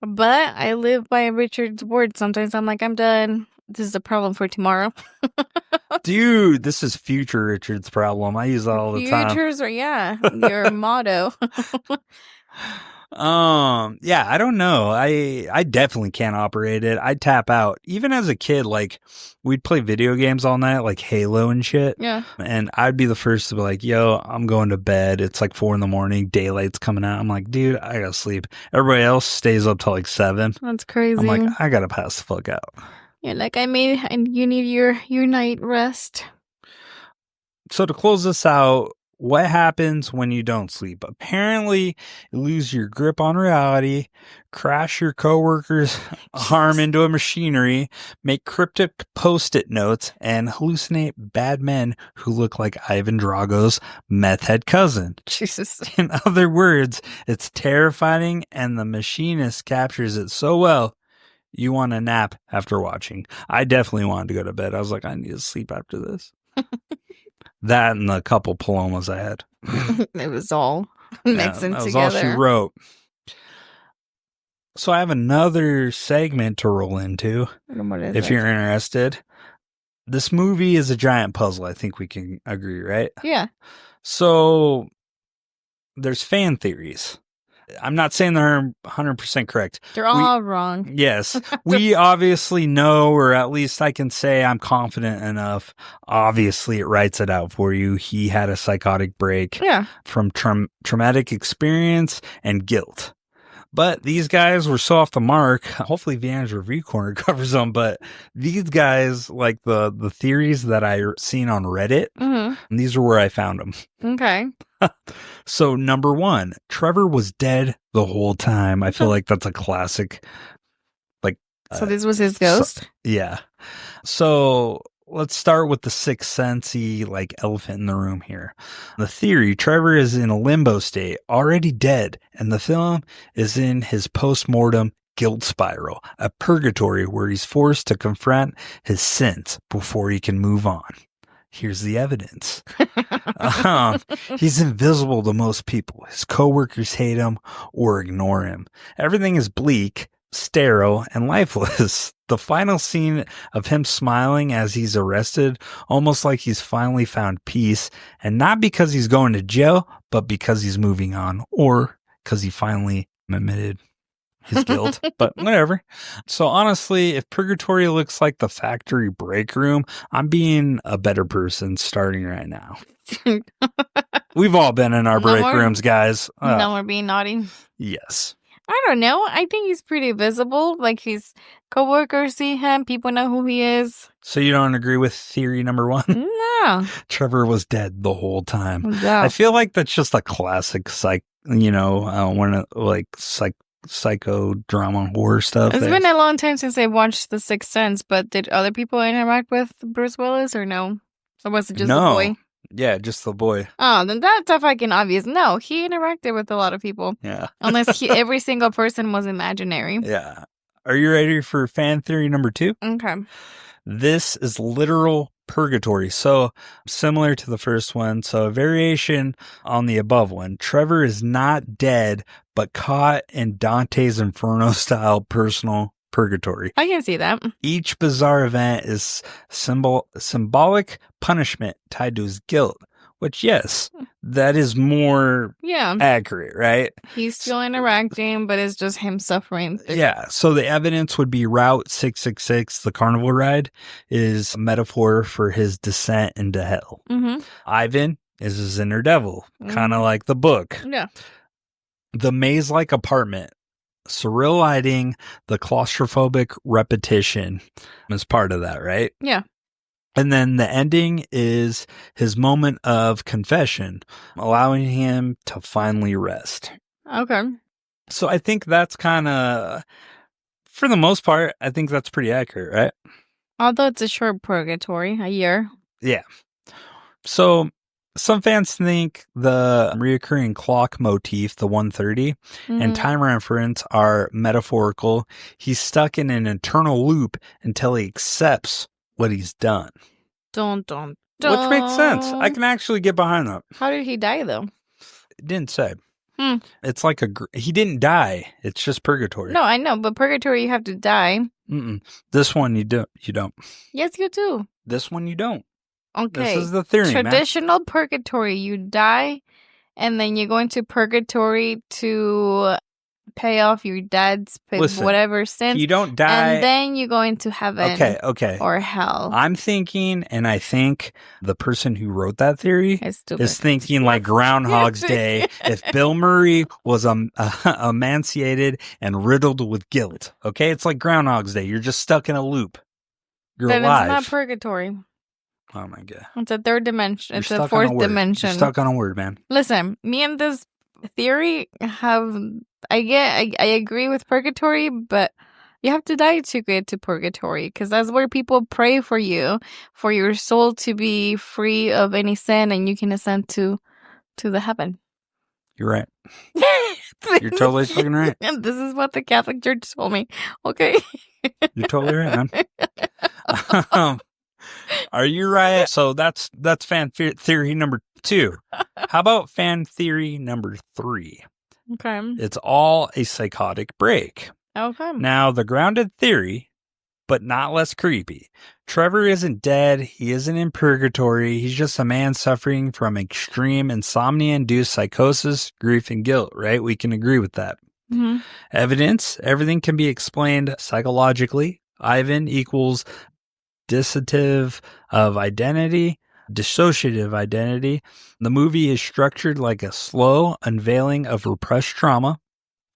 But I live by Richard's word. Sometimes I'm like, I'm done. This is a problem for tomorrow. Dude, this is future Richard's problem. I use that all the time. Futures are, yeah, your motto. Yeah, I don't know. I definitely can't operate it. I tap out. Even as a kid, like, we'd play video games all night, like Halo and shit. Yeah. And I'd be the first to be like, yo, I'm going to bed. It's like 4 a.m, daylight's coming out. I'm like, dude, I gotta sleep. Everybody else stays up till like 7. That's crazy. I'm like, I gotta pass the fuck out. Yeah, like you need your night rest. So to close this out, what happens when you don't sleep? Apparently, you lose your grip on reality, crash your coworker's arm into a machinery, make cryptic post-it notes, and hallucinate bad men who look like Ivan Drago's meth head cousin. Jesus. In other words, it's terrifying, and the Machinist captures it so well, you want a nap after watching. I definitely wanted to go to bed. I was like, I need to sleep after this. That and the couple palomas I had. It was all mixing that was together. all she wrote. So I have another segment to roll into. If you're interested. This movie is a giant puzzle. I think we can agree, right? Yeah. So there's fan theories. I'm not saying they're 100% correct. They're all wrong. Yes. We obviously know, or at least I can say I'm confident enough. Obviously, it writes it out for you. He had a psychotic break from traumatic experience and guilt. But these guys were so off the mark. Hopefully, Viann's Review Corner covers them. But these guys, like the theories that I seen on Reddit, and these are where I found them. Okay. So, number 1, Trevor was dead the whole time. I feel like that's a classic. Like, so this was his ghost? Yeah. So let's start with the sixth sense-y, like, elephant in the room here. The theory, Trevor is in a limbo state, already dead, and the film is in his post-mortem guilt spiral, a purgatory where he's forced to confront his sins before he can move on. Here's the evidence. He's invisible to most people. His coworkers hate him or ignore him. Everything is bleak, sterile, and lifeless. The final scene of him smiling as he's arrested, almost like he's finally found peace, and not because he's going to jail, but because he's moving on, or because he finally admitted his guilt, but whatever. So honestly, if purgatory looks like the factory break room, I'm being a better person starting right now. We've all been in our break rooms, guys. No more being naughty. Yes. I don't know. I think he's pretty visible. Like, his coworkers see him. People know who he is. So you don't agree with theory number 1? No. Trevor was dead the whole time. Yeah. I feel like that's just a classic psychodrama horror stuff. It's been a long time since I watched The Sixth Sense, but did other people interact with Bruce Willis or no? Or was it just the boy? Yeah, just the boy. Oh, then that's a fucking obvious. No, he interacted with a lot of people. Yeah. Unless every single person was imaginary. Yeah. Are you ready for fan theory number 2? Okay. This is literal purgatory. So similar to the first one. So a variation on the above one. Trevor is not dead, but caught in Dante's Inferno style personal purgatory. I can see that. Each bizarre event is symbolic punishment tied to his guilt, which, yes, that is more Yeah. accurate, right? He's still interacting, but it's just him suffering. Yeah. So the evidence would be Route 666, the carnival ride, is a metaphor for his descent into hell. Mm-hmm. Ivan is his inner devil, kind of like the book. Yeah. The maze-like apartment, surreal lighting, the claustrophobic repetition is part of that, right? Yeah. And then the ending is his moment of confession, allowing him to finally rest. Okay. So I think that's kind of, for the most part, I think that's pretty accurate, right? Although it's a short purgatory, a year. Yeah. So some fans think the reoccurring clock motif, the 1:30, and time reference are metaphorical. He's stuck in an eternal loop until he accepts what he's done. Dun, dun, Which makes sense. I dun. can actually get behind that. How did he die, though? It didn't say. Hmm. It's like he didn't die. It's just purgatory. No, I know, but purgatory, you have to die. This one you don't. Yes, you do. This one you don't. Okay. This is the theory, man. Traditional purgatory, you die, and then you go into purgatory to pay off your dad's whatever sins. You don't die. And then you go into heaven. Okay. Or hell. I'm thinking, and I think the person who wrote that theory is thinking like Groundhog's Day. If Bill Murray was emaciated and riddled with guilt, okay, it's like Groundhog's Day. You're just stuck in a loop. You're then alive. It's not purgatory. Oh my god! It's a third dimension. It's You're a fourth dimension. You're stuck on a word, man. Listen, me and this theory have. I agree with purgatory, but you have to die to get to purgatory because that's where people pray for you, for your soul to be free of any sin, and you can ascend to the heaven. You're right. You're totally fucking right. And this is what the Catholic Church told me. Okay. You're totally right, man. Are you right? So that's fan theory number 2. How about fan theory number 3? Okay. It's all a psychotic break. Okay. Now, the grounded theory, but not less creepy. Trevor isn't dead. He isn't in purgatory. He's just a man suffering from extreme insomnia-induced psychosis, grief, and guilt, right? We can agree with that. Mm-hmm. Evidence, everything can be explained psychologically. Ivan equals dissociative identity. The movie is structured like a slow unveiling of repressed trauma.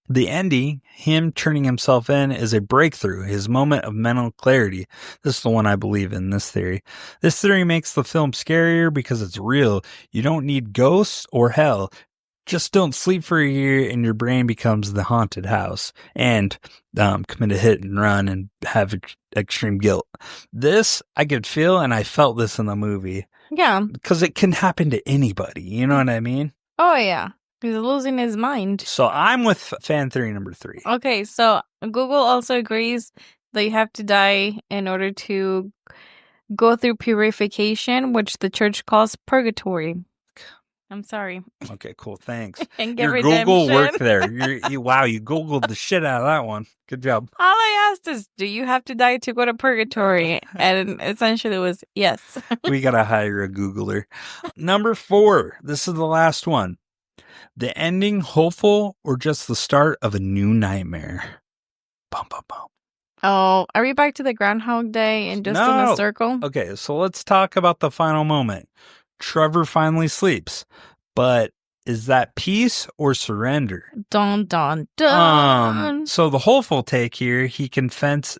The ending, him turning himself in, is a breakthrough, his moment of mental clarity. This is the one I believe in, this theory. This theory makes the film scarier because it's real. You don't need ghosts or hell. Just don't sleep for a year and your brain becomes the haunted house and commit a hit and run and have extreme guilt. This I could feel, and I felt this in the movie. Yeah. Because it can happen to anybody. You know what I mean? Oh, yeah. He's losing his mind. So I'm with fan theory number 3. Okay, so Google also agrees that you have to die in order to go through purification, which the church calls purgatory. I'm sorry. Okay, cool. Thanks. And get Your redemption. Google work there. Wow, you Googled the shit out of that one. Good job. All I asked is, do you have to die to go to purgatory? And essentially it was yes. We got to hire a Googler. Number 4. This is the last one. The ending hopeful or just the start of a new nightmare? Bum, bum, bum. Oh, are we back to the Groundhog Day and just in a circle? Okay, so let's talk about the final moment. Trevor finally sleeps, but is that peace or surrender? Dun, dun, dun. So the hopeful take here, he confesses,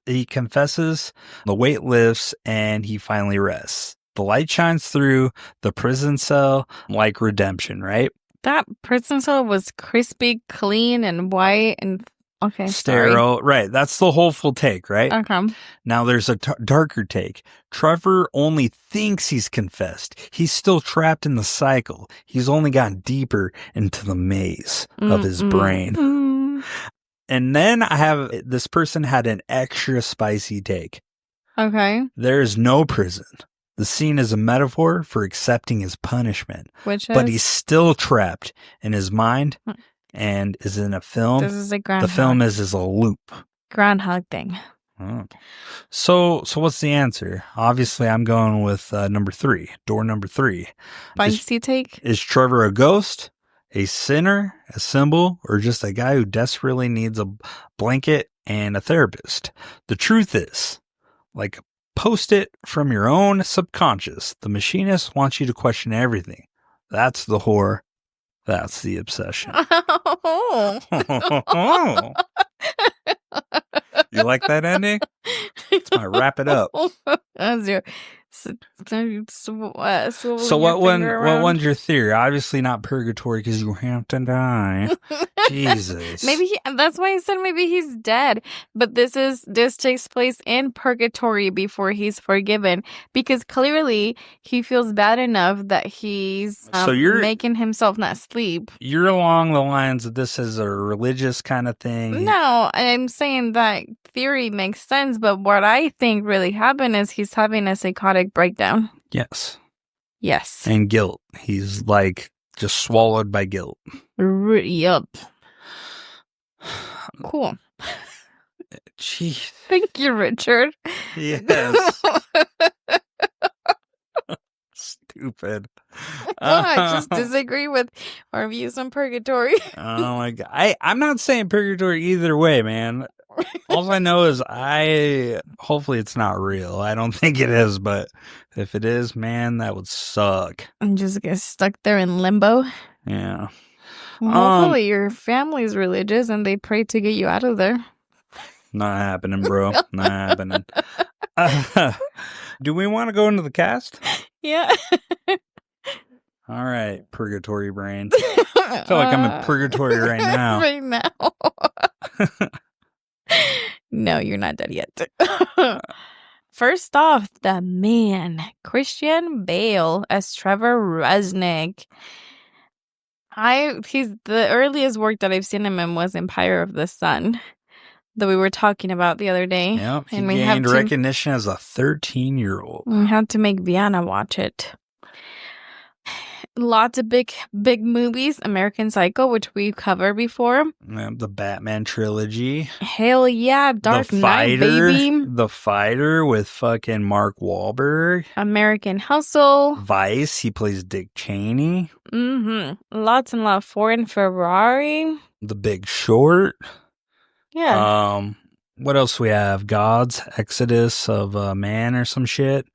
the weight lifts, and he finally rests. The light shines through the prison cell like redemption, right? That prison cell was crispy, clean, and white, and okay, sterile. Sorry. Right, that's the hopeful take, right? Okay. Now there's a darker take. Trevor only thinks he's confessed. He's still trapped in the cycle. He's only gotten deeper into the maze of his brain. And then this person had an extra spicy take. Okay. There is no prison. The scene is a metaphor for accepting his punishment. But he's still trapped in his mind and is in a film. This is a groundhog. The film is a loop. Groundhog thing. Oh. So what's the answer? Obviously, I'm going with number 3, door number 3. Feisty take? Is Trevor a ghost, a sinner, a symbol, or just a guy who desperately needs a blanket and a therapist? The truth is, like, post it from your own subconscious. The machinist wants you to question everything. That's the horror. That's the obsession. Oh. You like that ending? Let's wrap it up. That's your. So what one's your theory? Obviously not purgatory because you have to die. Jesus. Maybe that's why I said maybe he's dead. But this takes place in purgatory before he's forgiven, because clearly he feels bad enough that he's making himself not sleep. You're along the lines of this as a religious kind of thing. No, I'm saying that theory makes sense, but what I think really happened is he's having a psychotic breakdown. Yes. Yes. And guilt. He's like just swallowed by guilt. Yup. Cool. Jeez. Thank you, Richard. Yes. Stupid. I just disagree with our views on purgatory. Oh my God. I'm not saying purgatory either way, man. All I know is hopefully it's not real. I don't think it is, but if it is, man, that would suck. I'm just get stuck there in limbo. Yeah. Well, hopefully your family's religious and they pray to get you out of there. Not happening, bro. Not happening. Do we want to go into the cast? Yeah. All right, purgatory brain. I feel like I'm in purgatory right now. Right now. No, you're not dead yet. First off, the man, Christian Bale as Trevor Reznik. The earliest work that I've seen him in was Empire of the Sun, that we were talking about the other day. Yep, he and gained recognition as a 13-year-old. We had to make Viana watch it. Lots of big movies. American Psycho, which we've covered before. The Batman trilogy. Hell yeah. Dark Knight, baby. The Fighter with fucking Mark Wahlberg. American Hustle. Vice. He plays Dick Cheney. Lots and lots. Ford and Ferrari. The Big Short. Yeah. What else we have? God's Exodus of Man or some shit.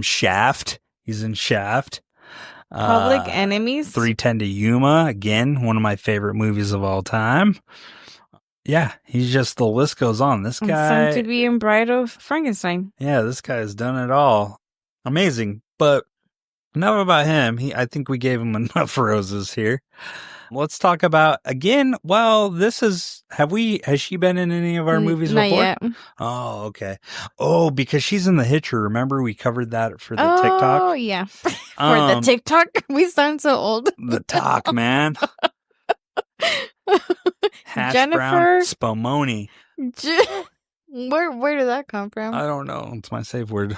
Shaft. He's in Shaft. Public Enemies. 3:10 to Yuma. Again, one of my favorite movies of all time. Yeah, he's just, the list goes on. This guy. Some to be in Bride of Frankenstein. Yeah, this guy's done it all. Amazing. But enough about him. I think we gave him enough roses here. Let's talk about, again, well, has she been in any of our movies Not before? yet. Oh, okay. Oh, because she's in The Hitcher. Remember we covered that for the TikTok? Oh, yeah. For the TikTok? We sound so old. The talk, man. Hash Jennifer brown spumoni. Where did that come from? I don't know. It's my safe word.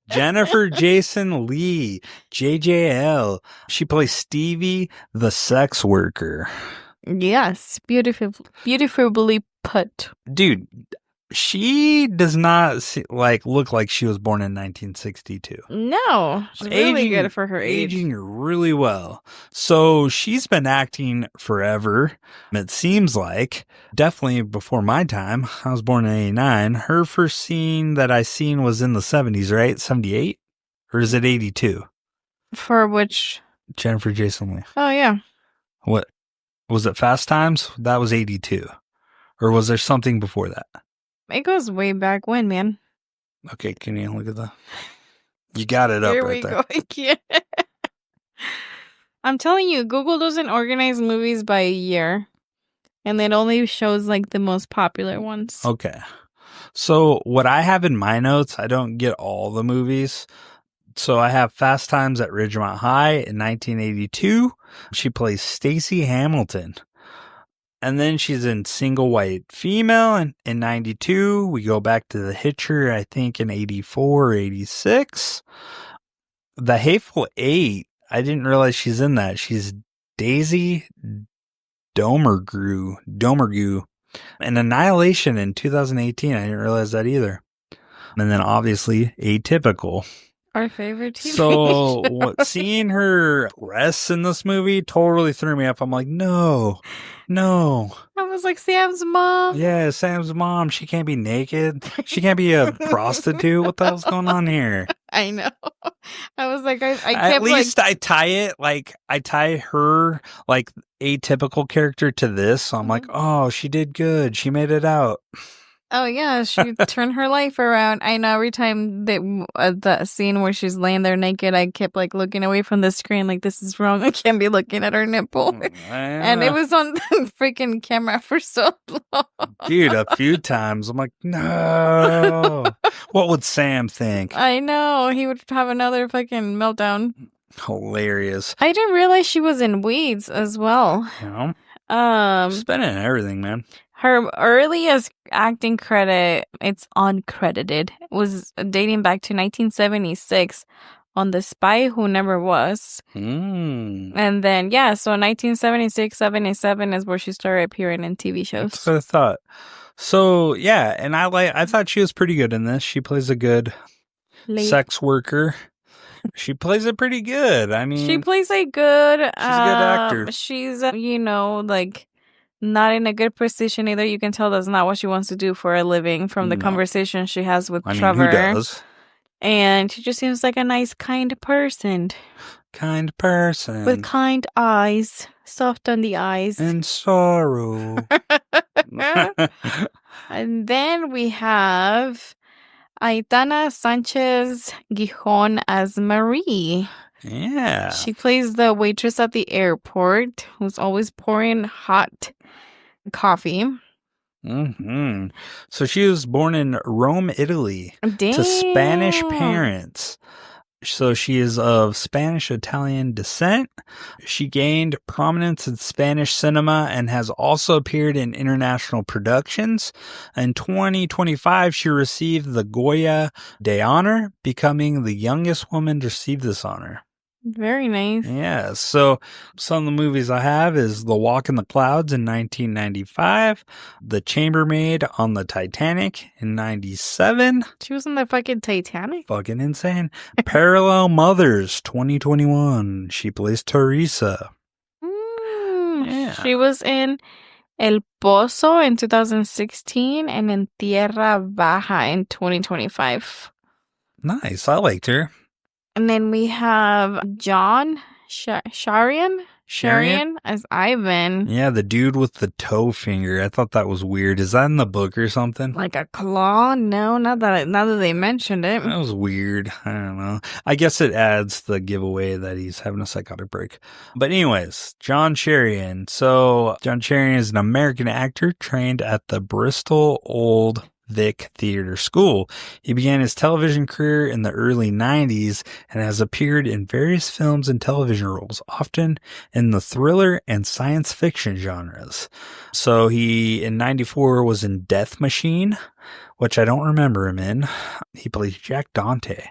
Jennifer Jason Leigh, JJL. She plays Stevie, the sex worker. Yes, beautifully put. Dude, she does not look like she was born in 1962. No, she's really good for her age. Aging really well. So she's been acting forever. It seems like, definitely before my time. I was born in 89. Her first scene that I seen was in the 70s, right? 78? Or is it 82? For which? Jennifer Jason Leigh. Oh, yeah. What? Was it Fast Times? That was 82. Or was there something before that? It goes way back when, man. Okay, can you look at that? You got it up Here right we there. go again. I'm telling you, Google doesn't organize movies by a year. And it only shows like the most popular ones. Okay. So what I have in my notes, I don't get all the movies. So I have Fast Times at Ridgemont High in 1982. She plays Stacey Hamilton. And then she's in Single White Female in 92. We go back to The Hitcher, I think, in 84 or 86. The Hateful Eight, I didn't realize she's in that. She's Daisy Domergue. And Annihilation in 2018. I didn't realize that either. And then obviously Atypical. Our favorite TV So seeing her breasts in this movie totally threw me off. I'm like, no. I was like, Sam's mom. Yeah, Sam's mom. She can't be naked. She can't be a prostitute. What the hell's going on here? I know. I was like, I kept At least I tie her like atypical character to this. So I'm like, oh, she did good. She made it out. Oh yeah, she turned her life around. I know every time the scene where she's laying there naked, I kept like looking away from the screen, like this is wrong. I can't be looking at her nipple, and it was on the freaking camera for so long. Dude, a few times I'm like, no. What would Sam think? I know he would have another fucking meltdown. Hilarious. I didn't realize she was in Weeds as well. You know, she's been in everything, man. Her earliest acting credit, it's uncredited, was dating back to 1976 on The Spy Who Never Was. And then, yeah, so 1976, 77 is where she started appearing in TV shows. That's what I thought. So, yeah, and I thought she was pretty good in this. She plays a good sex worker. She plays it pretty good. I mean, she plays a good, she's a good actor. She's, like, not in a good position either. You can tell that's not what she wants to do for a living from the conversation she has with Trevor. Who does? And she just seems like a nice, kind person. Kind person. With kind eyes. Soft on the eyes. And sorrow. And then we have Aitana Sanchez Gijon as Marie. Yeah. She plays the waitress at the airport who's always pouring hot coffee. So she was born in Rome, Italy, to Spanish parents. So she is of Spanish-Italian descent. She gained prominence in Spanish cinema and has also appeared in international productions. In 2025, she received the Goya de Honor, becoming the youngest woman to receive this honor. Very nice. Yeah, so some of the movies I have is The Walk in the Clouds in 1995, The Chambermaid on the Titanic in 97. She was in the fucking Titanic? Fucking insane. Parallel Mothers 2021. She plays Teresa. Yeah. She was in El Pozo in 2016 and in Tierra Baja in 2025. Nice, I liked her. And then we have John Sharian as Ivan. Yeah, the dude with the toe finger. I thought that was weird. Is that in the book or something? Like a claw? No, not that they mentioned it. That was weird. I don't know. I guess it adds the giveaway that he's having a psychotic break. But anyways, John Sharian. So John Sharian is an American actor trained at the Bristol Old Vic Theater School. He began his television career in the early 90s and has appeared in various films and television roles, often in the thriller and science fiction genres. So he, in 94, was in Death Machine, which I don't remember him in. He plays Jack Dante.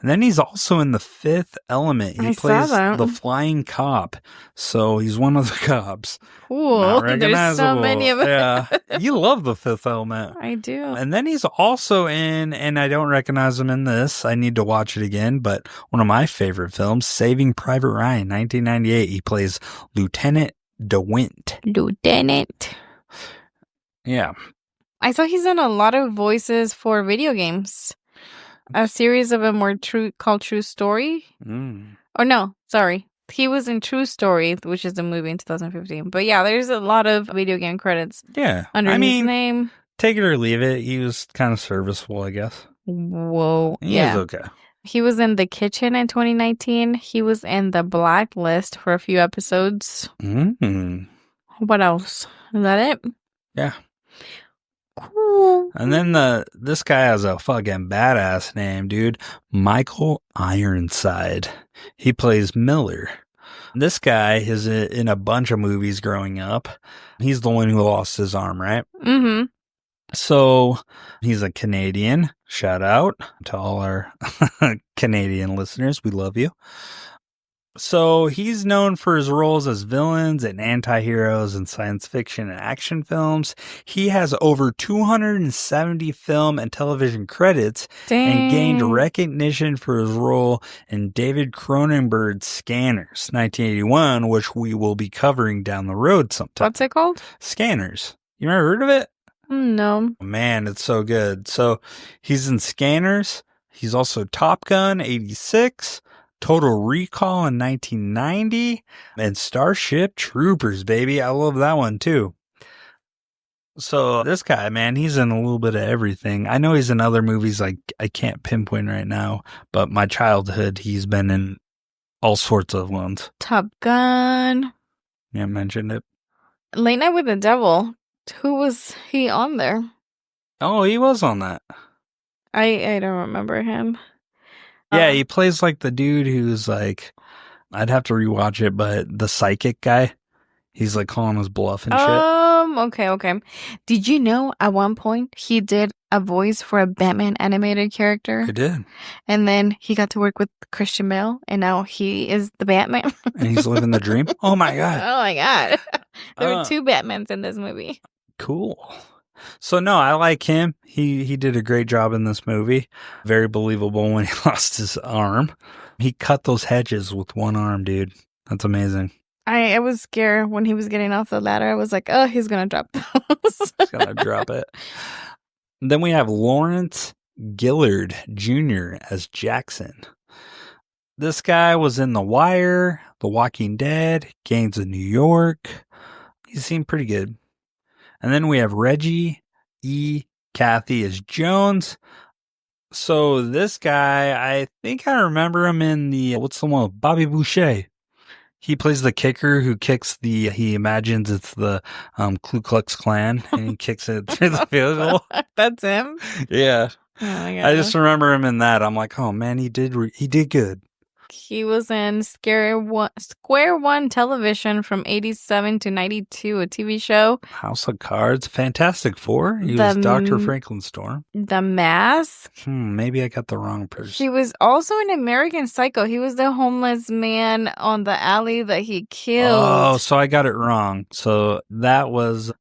And then he's also in The Fifth Element. He plays the flying cop. So he's one of the cops. Cool. There's so many of them. Yeah. You love The Fifth Element. I do. And then he's also in, and I don't recognize him in this, I need to watch it again, but one of my favorite films, Saving Private Ryan, 1998. He plays Lieutenant DeWint. Lieutenant. Yeah. I saw he's done a lot of voices for video games. A series of them were called True Story. Or no, sorry. He was in True Story, which is a movie in 2015. But yeah, there's a lot of video game credits. Yeah. Under his name. Take it or leave it. He was kind of serviceable, I guess. Whoa. He was okay. He was in The Kitchen in 2019. He was in The Blacklist for a few episodes. What else? Is that it? Yeah. Cool. And then this guy has a fucking badass name, dude. Michael Ironside. He plays Miller. This guy is in a bunch of movies growing up. He's the one who lost his arm, right? Mm-hmm. So he's a Canadian. Shout out to all our Canadian listeners. We love you. So he's known for his roles as villains and anti-heroes in science fiction and action films. He has over 270 film and television credits and gained Dang. recognition for his role in David Cronenberg's Scanners, 1981, which we will be covering down the road sometime. What's it called? Scanners. You ever heard of it? No. Man, it's so good. So he's in Scanners. He's also Top Gun 86, Total Recall in 1990, and Starship Troopers, baby. I love that one too. So this guy, man, he's in a little bit of everything. I know he's in other movies like I can't pinpoint right now, but my childhood, he's been in all sorts of ones. Top Gun. Yeah, I mentioned it. Late Night with the Devil. Who was he on there? Oh, he was on that. I don't remember him. Yeah, he plays like the dude who's like, I'd have to rewatch it, but the psychic guy, he's like calling his bluff and shit. Okay. Did you know at one point he did a voice for a Batman animated character? I did. And then he got to work with Christian Bale, and now he is the Batman. And he's living the dream. Oh my God. Oh my God. There were two Batmans in this movie. Cool. So no, I like him. He did a great job in this movie. Very believable when he lost his arm. He cut those hedges with one arm, dude. That's amazing. I was scared when he was getting off the ladder. I was like, oh, he's going to drop those. He's going to drop it. Then we have Lawrence Gillard Jr. as Jackson. This guy was in The Wire, The Walking Dead, Gangs of New York. He seemed pretty good. And then we have Reggie E. Cathy as Jones. So this guy, I think I remember him in the, what's the one with Bobby Boucher? He plays the kicker who kicks he imagines it's the Ku Klux Klan and he kicks it through the field goal. That's him? Yeah. Oh my God. I just remember him in that. I'm like, oh man, he did good. He was in Square One television from 87 to 92, a TV show. House of Cards, Fantastic Four. He was Dr. Franklin Storm. The Mask. Maybe I got the wrong person. He was also in American Psycho. He was the homeless man on the alley that he killed. Oh, so I got it wrong. So that was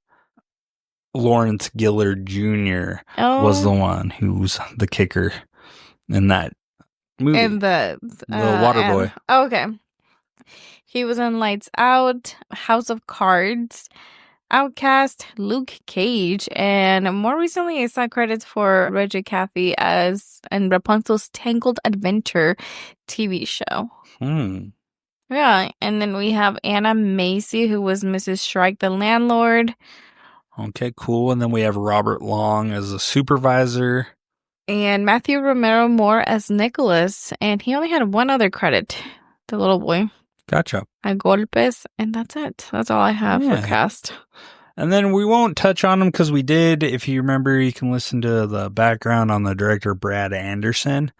Lawrence Gillard Jr. was the one who's the kicker in that movie. And the water boy. Okay. He was in Lights Out, House of Cards, Outcast, Luke Cage, and more recently I saw credits for Reggie Cathy as in Rapunzel's Tangled Adventure TV show. Yeah, and then we have Anna Macy, who was Mrs. Shrike, the landlord. Okay, cool. And then we have Robert Long as a supervisor. And Matthew Romero Moore as Nicholas. And he only had one other credit, the little boy. Gotcha. A golpes, and that's it. That's all I have for cast. And then we won't touch on them because we did. If you remember, you can listen to the background on the director Brad Anderson.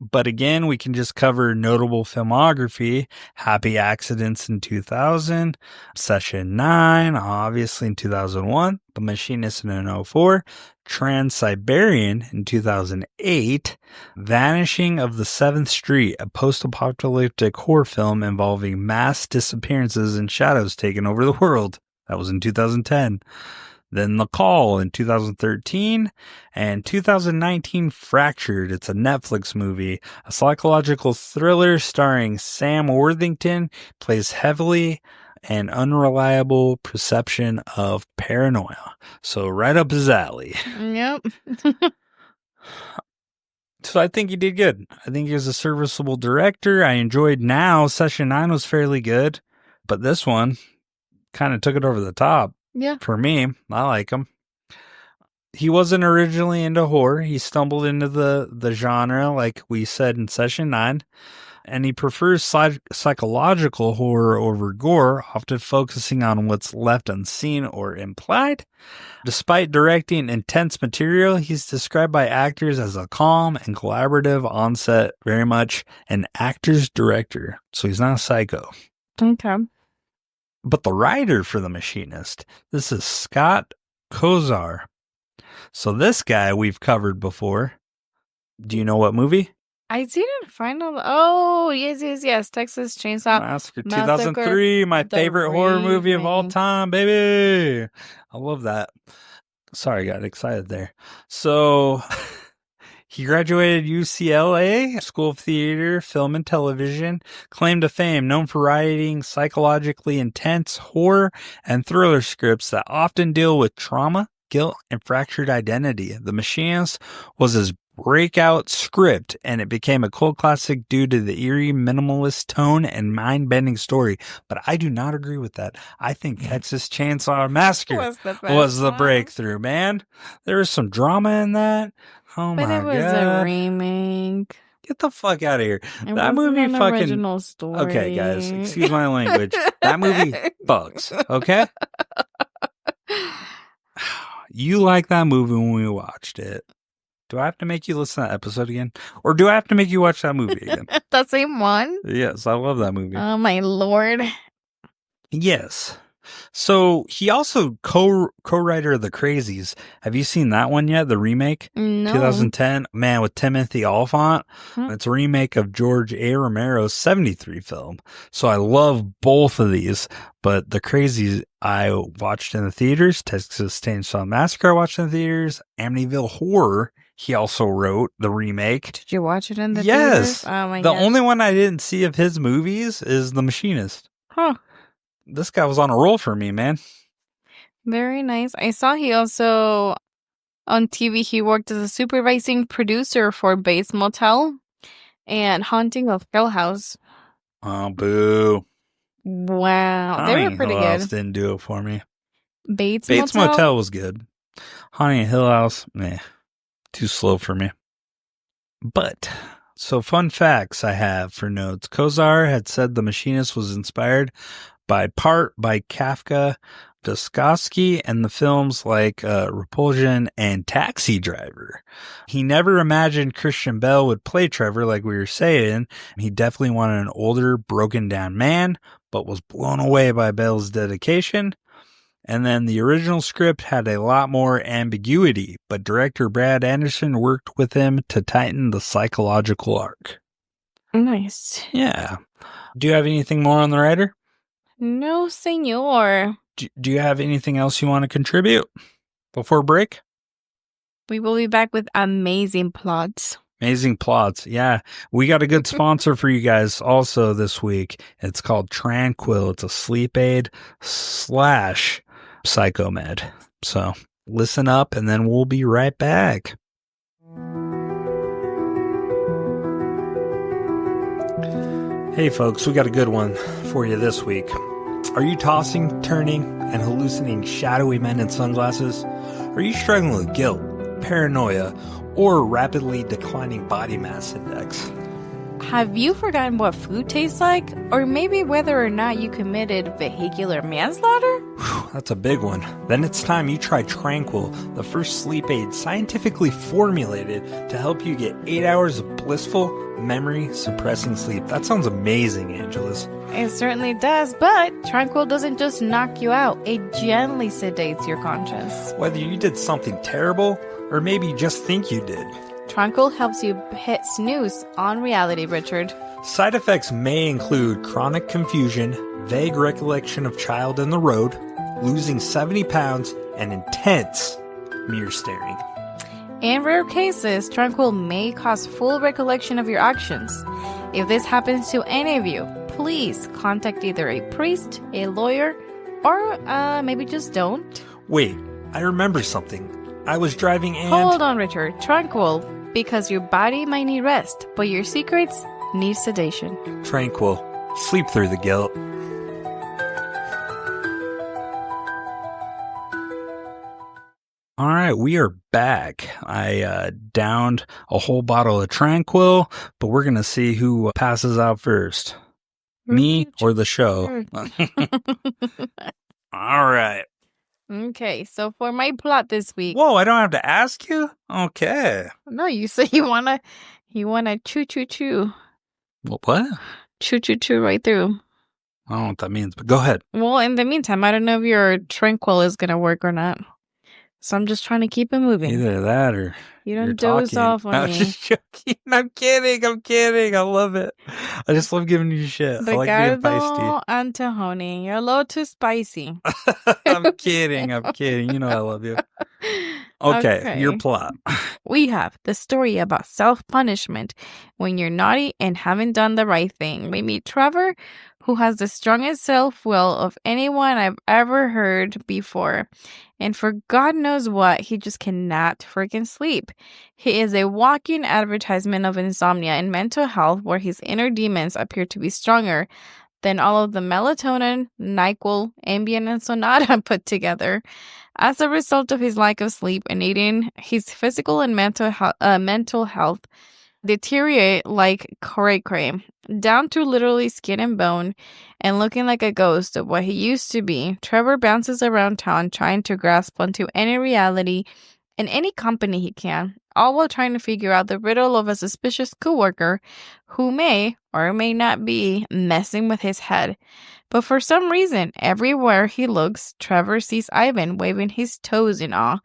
But again, we can just cover notable filmography. Happy Accidents in 2000, Session 9, obviously in 2001, The Machinist in 2004, Trans-Siberian in 2008, Vanishing of the 7th Street, a post-apocalyptic horror film involving mass disappearances and shadows taking over the world. That was in 2010. Then The Call in 2013, and 2019 Fractured. It's a Netflix movie, a psychological thriller starring Sam Worthington, plays heavily and unreliable perception of paranoia. So right up his alley. Yep. So I think he did good. I think he was a serviceable director. I enjoyed Now. Session 9 was fairly good, but this one kind of took it over the top. Yeah. For me, I like him. He wasn't originally into horror. He stumbled into the genre, like we said in Session 9, and he prefers psychological horror over gore, often focusing on what's left unseen or implied. Despite directing intense material, he's described by actors as a calm and collaborative on set, very much an actor's director. So he's not a psycho. Okay. But the writer for The Machinist, this is Scott Kozar. So this guy we've covered before. Do you know what movie? I didn't find all. Oh, yes. Texas Chainsaw Massacre Massacre, 2003, my the favorite horror movie of all remake. time, baby. I love that. Sorry, I got excited there. So he graduated UCLA, School of Theater, Film and Television, claim to fame, known for writing psychologically intense horror and thriller scripts that often deal with trauma, guilt, and fractured identity. The Machinist was his breakout script, and it became a cult classic due to the eerie minimalist tone and mind-bending story. But I do not agree with that. I think Texas Chainsaw Massacre was the breakthrough, man. There was some drama in that. Oh but my it was god! a remake. Get the fuck out of here! It That wasn't movie an fucking. original story. Okay, guys, excuse my language. That movie fucks. Okay. You like that movie when we watched it. Do I have to make you listen to that episode again? Or do I have to make you watch that movie again? The same one? Yes, I love that movie. Oh, my lord. Yes. So he also co-writer of The Crazies. Have you seen that one yet? The remake? No. 2010? Man, with Timothy Olyphant. Hmm. It's a remake of George A. Romero's 73 film. So I love both of these. But The Crazies I watched in the theaters. Texas Chainsaw Massacre I watched in the theaters. Amityville Horror. He also wrote the remake. Did you watch it in the Yes. theaters? Oh my The god. only one I didn't see of his movies is The Machinist. Huh. This guy was on a roll for me, man. Very nice. I saw he also, on TV, he worked as a supervising producer for Bates Motel and Haunting of Hill House. Oh, boo. Wow. They were pretty Hill House good. didn't do it for me. Bates Motel was good. Haunting of Hill House, meh. Too slow for me. But, so fun facts I have for notes. Kozar had said The Machinist was inspired by Kafka, Dostoevsky, and the films like Repulsion and Taxi Driver. He never imagined Christian Bale would play Trevor, like we were saying. He definitely wanted an older, broken down man, but was blown away by Bale's dedication. And then the original script had a lot more ambiguity, but director Brad Anderson worked with him to tighten the psychological arc. Nice. Yeah. Do you have anything more on the writer? No, senor. Do you have anything else you want to contribute before break? We will be back with amazing plots. Amazing plots. Yeah. We got a good sponsor for you guys also this week. It's called Tranquil. It's a sleep aid / psychomed. So listen up and then we'll be right back. Hey folks, we got a good one for you this week. Are you tossing, turning, and hallucinating shadowy men in sunglasses? Are you struggling with guilt, paranoia, or rapidly declining body mass index? Have you forgotten what food tastes like? Or maybe whether or not you committed vehicular manslaughter? Whew, that's a big one. Then it's time you try Tranquil, the first sleep aid scientifically formulated to help you get 8 hours of blissful, memory-suppressing sleep. That sounds amazing, Angeles. It certainly does, but Tranquil doesn't just knock you out. It gently sedates your conscience. Whether you did something terrible, or maybe you just think you did. Tranquil helps you hit snooze on reality, Richard. Side effects may include chronic confusion, vague recollection of child in the road, losing 70 pounds, and intense mirror staring. In rare cases, Tranquil may cause full recollection of your actions. If this happens to any of you, please contact either a priest, a lawyer, or maybe just don't. Wait, I remember something. I was driving and... Hold on, Richard. Tranquil, because your body might need rest, but your secrets need sedation. Tranquil. Sleep through the guilt. All right, we are back. I downed a whole bottle of Tranquil, but we're going to see who passes out first. Me or the show? All right. Okay, so for my plot this week. Whoa, I don't have to ask you? Okay. No, you say you wanna choo. What? Choo right through. I don't know what that means, but go ahead. Well, in the meantime, I don't know if your Tranquil is gonna work or not. So I'm just trying to keep it moving. Either that or You don't You're doze talking. off on I'm me. just joking. I'm kidding. I love it. I just love giving you shit. I like being feisty. Ricardo Antahoni, you're a little too spicy. I'm kidding. You know I love you. Okay, your plot. We have the story about self-punishment when you're naughty and haven't done the right thing. We meet Trevor, who has the strongest self-will of anyone I've ever heard before. And for God knows what, he just cannot freaking sleep. He is a walking advertisement of insomnia and mental health, where his inner demons appear to be stronger than all of the melatonin, NyQuil, Ambien, and Sonata put together. As a result of his lack of sleep and eating, his physical and mental health deteriorate like cray-cray, down to literally skin and bone, and looking like a ghost of what he used to be. Trevor bounces around town trying to grasp onto any reality and any company he can, all while trying to figure out the riddle of a suspicious coworker who may or may not be messing with his head. But for some reason, everywhere he looks, Trevor sees Ivan waving his toes in awe.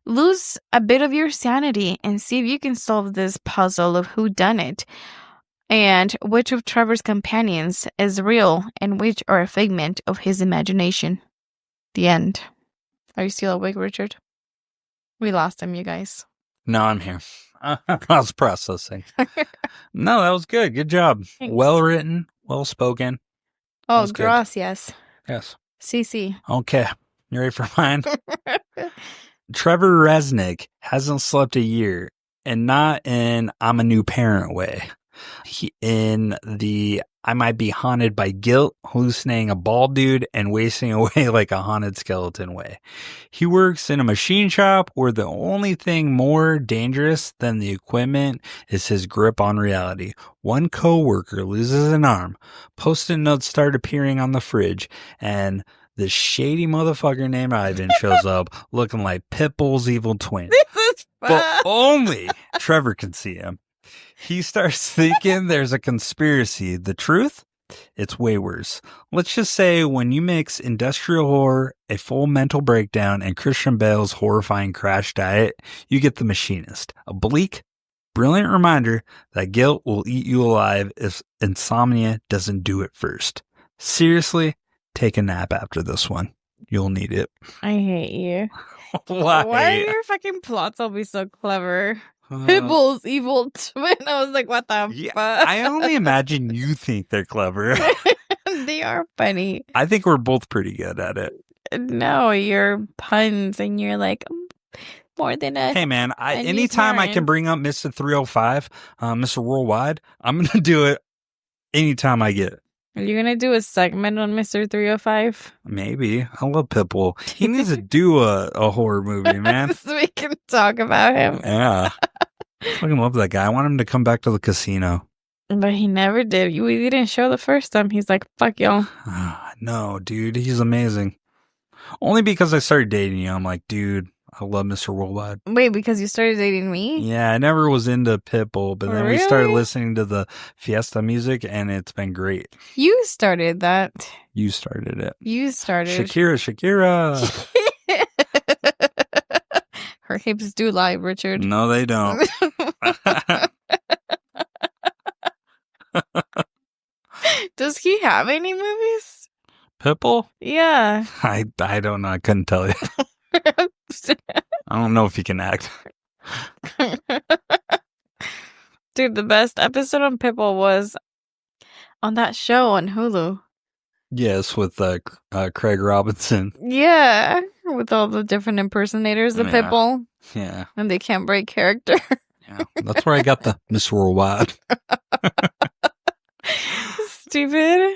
Lose a bit of your sanity and see if you can solve this puzzle of who done it, and which of Trevor's companions is real and which are a figment of his imagination. The end. Are you still awake, Richard? We lost him, you guys. No, I'm here. I was processing. No, that was good. Good job. Thanks. Well written, well spoken. Oh, gracias. Yes. CC. Okay. You ready for mine? Trevor Reznik hasn't slept a year, and not in I'm a new parent way. In the I might be haunted by guilt, hallucinating a bald dude, and wasting away like a haunted skeleton way. He works in a machine shop where the only thing more dangerous than the equipment is his grip on reality. One coworker loses an arm, Post-it notes start appearing on the fridge, and this shady motherfucker named Ivan shows up looking like Pitbull's evil twin. But only Trevor can see him. He starts thinking there's a conspiracy. The truth? It's way worse. Let's just say when you mix industrial horror, a full mental breakdown, and Christian Bale's horrifying crash diet, you get The Machinist. A bleak, brilliant reminder that guilt will eat you alive if insomnia doesn't do it first. Seriously, take a nap after this one. You'll need it. I hate you. Why? Why are your fucking plots always so clever? Pitbull's evil twin. I was like, what the fuck? I only imagine you think they're clever. They are funny. I think we're both pretty good at it. No, your puns and you're like more than a. Hey man, anytime I can bring up Mr. 305, Mr. Worldwide, I'm gonna do it anytime I get it. Are you gonna do a segment on Mr. 305? Maybe. I love Pitbull. He needs to do a horror movie, man. So we can talk about him. Yeah. I fucking love that guy. I want him to come back to the casino. But he never did. We didn't show the first time. He's like, fuck y'all. No, dude. He's amazing. Only because I started dating you. I'm like, dude, I love Mr. Worldwide. Wait, because you started dating me? Yeah, I never was into Pitbull, but then we started listening to the Fiesta music, and it's been great. You started that. You started it. You started. Shakira. Her hips do lie, Richard. No, they don't. Does he have any movies? Pitbull? Yeah. I don't know. I couldn't tell you. I don't know if he can act. Dude, the best episode on Pitbull was on that show on Hulu. Yes, with Craig Robinson. Yeah, with all the different impersonators of Pitbull. Yeah. And they can't break character. Yeah, that's where I got the Miss Worldwide. Stupid.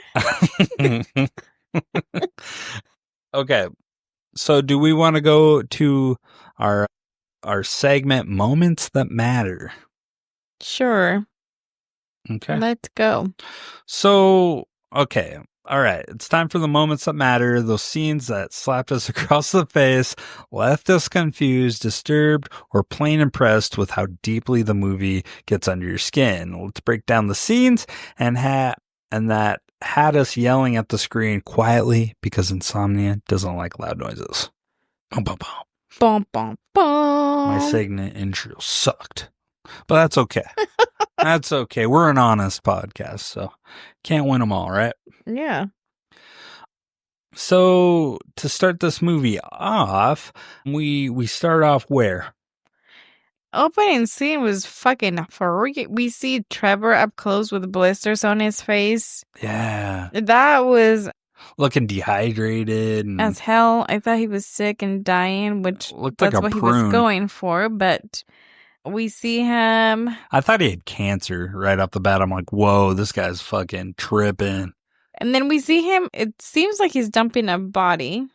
Okay. So do we want to go to our segment Moments That Matter? Sure. Okay. Let's go. So, okay. All right. It's time for the moments that matter. Those scenes that slapped us across the face, left us confused, disturbed, or plain impressed with how deeply the movie gets under your skin. Let's break down the scenes and that had us yelling at the screen quietly because insomnia doesn't like loud noises. Bum, bum, bum. My segment intro sucked. But that's okay. That's okay. We're an honest podcast, so can't win them all, right? Yeah. So to start this movie off, we start off where? Opening scene was fucking freaky. We see Trevor up close with blisters on his face. Yeah. That was Looking dehydrated and as hell. I thought he was sick and dying, which looked that's like a what he was prune. going for, but we see him. I thought he had cancer right off the bat. I'm like, whoa, this guy's fucking tripping. And then we see him. It seems like he's dumping a body.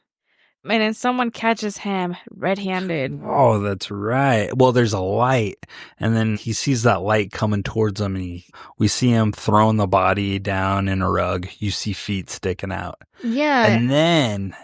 And then someone catches him red-handed. Oh, that's right. Well, there's a light, and then he sees that light coming towards him, and we see him throwing the body down in a rug. You see feet sticking out. Yeah. And then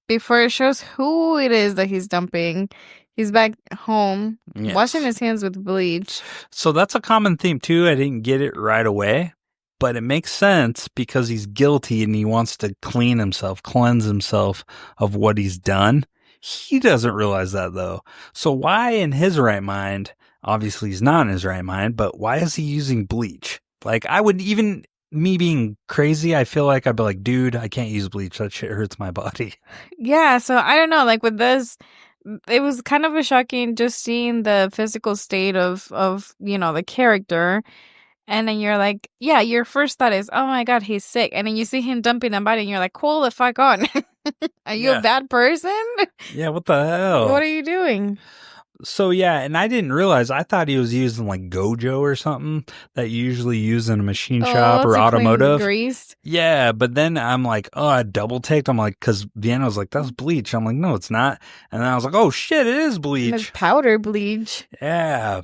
before it shows who it is that he's dumping, he's back home, washing his hands with bleach. So that's a common theme, too. I didn't get it right away. But it makes sense because he's guilty and he wants to cleanse himself of what he's done. He doesn't realize that, though. So why in his right mind, obviously he's not in his right mind, but why is he using bleach? Like, I would even, me being crazy, I feel like I'd be like, dude, I can't use bleach. That shit hurts my body. Yeah, so I don't know. Like with this, it was kind of a shocking just seeing the physical state of the character. And then you're like, yeah, your first thought is, oh my God, he's sick. And then you see him dumping a body and you're like, cool the fuck on. Are you a bad person? Yeah, what the hell? What are you doing? So, yeah, and I didn't realize, I thought he was using like Gojo or something that you usually use in a machine shop or automotive. Grease. Yeah, but then I'm like, oh, I double taked. I'm like, because Vienna was like, that's bleach. I'm like, no, it's not. And then I was like, oh shit, it is bleach. It's powder bleach. Yeah.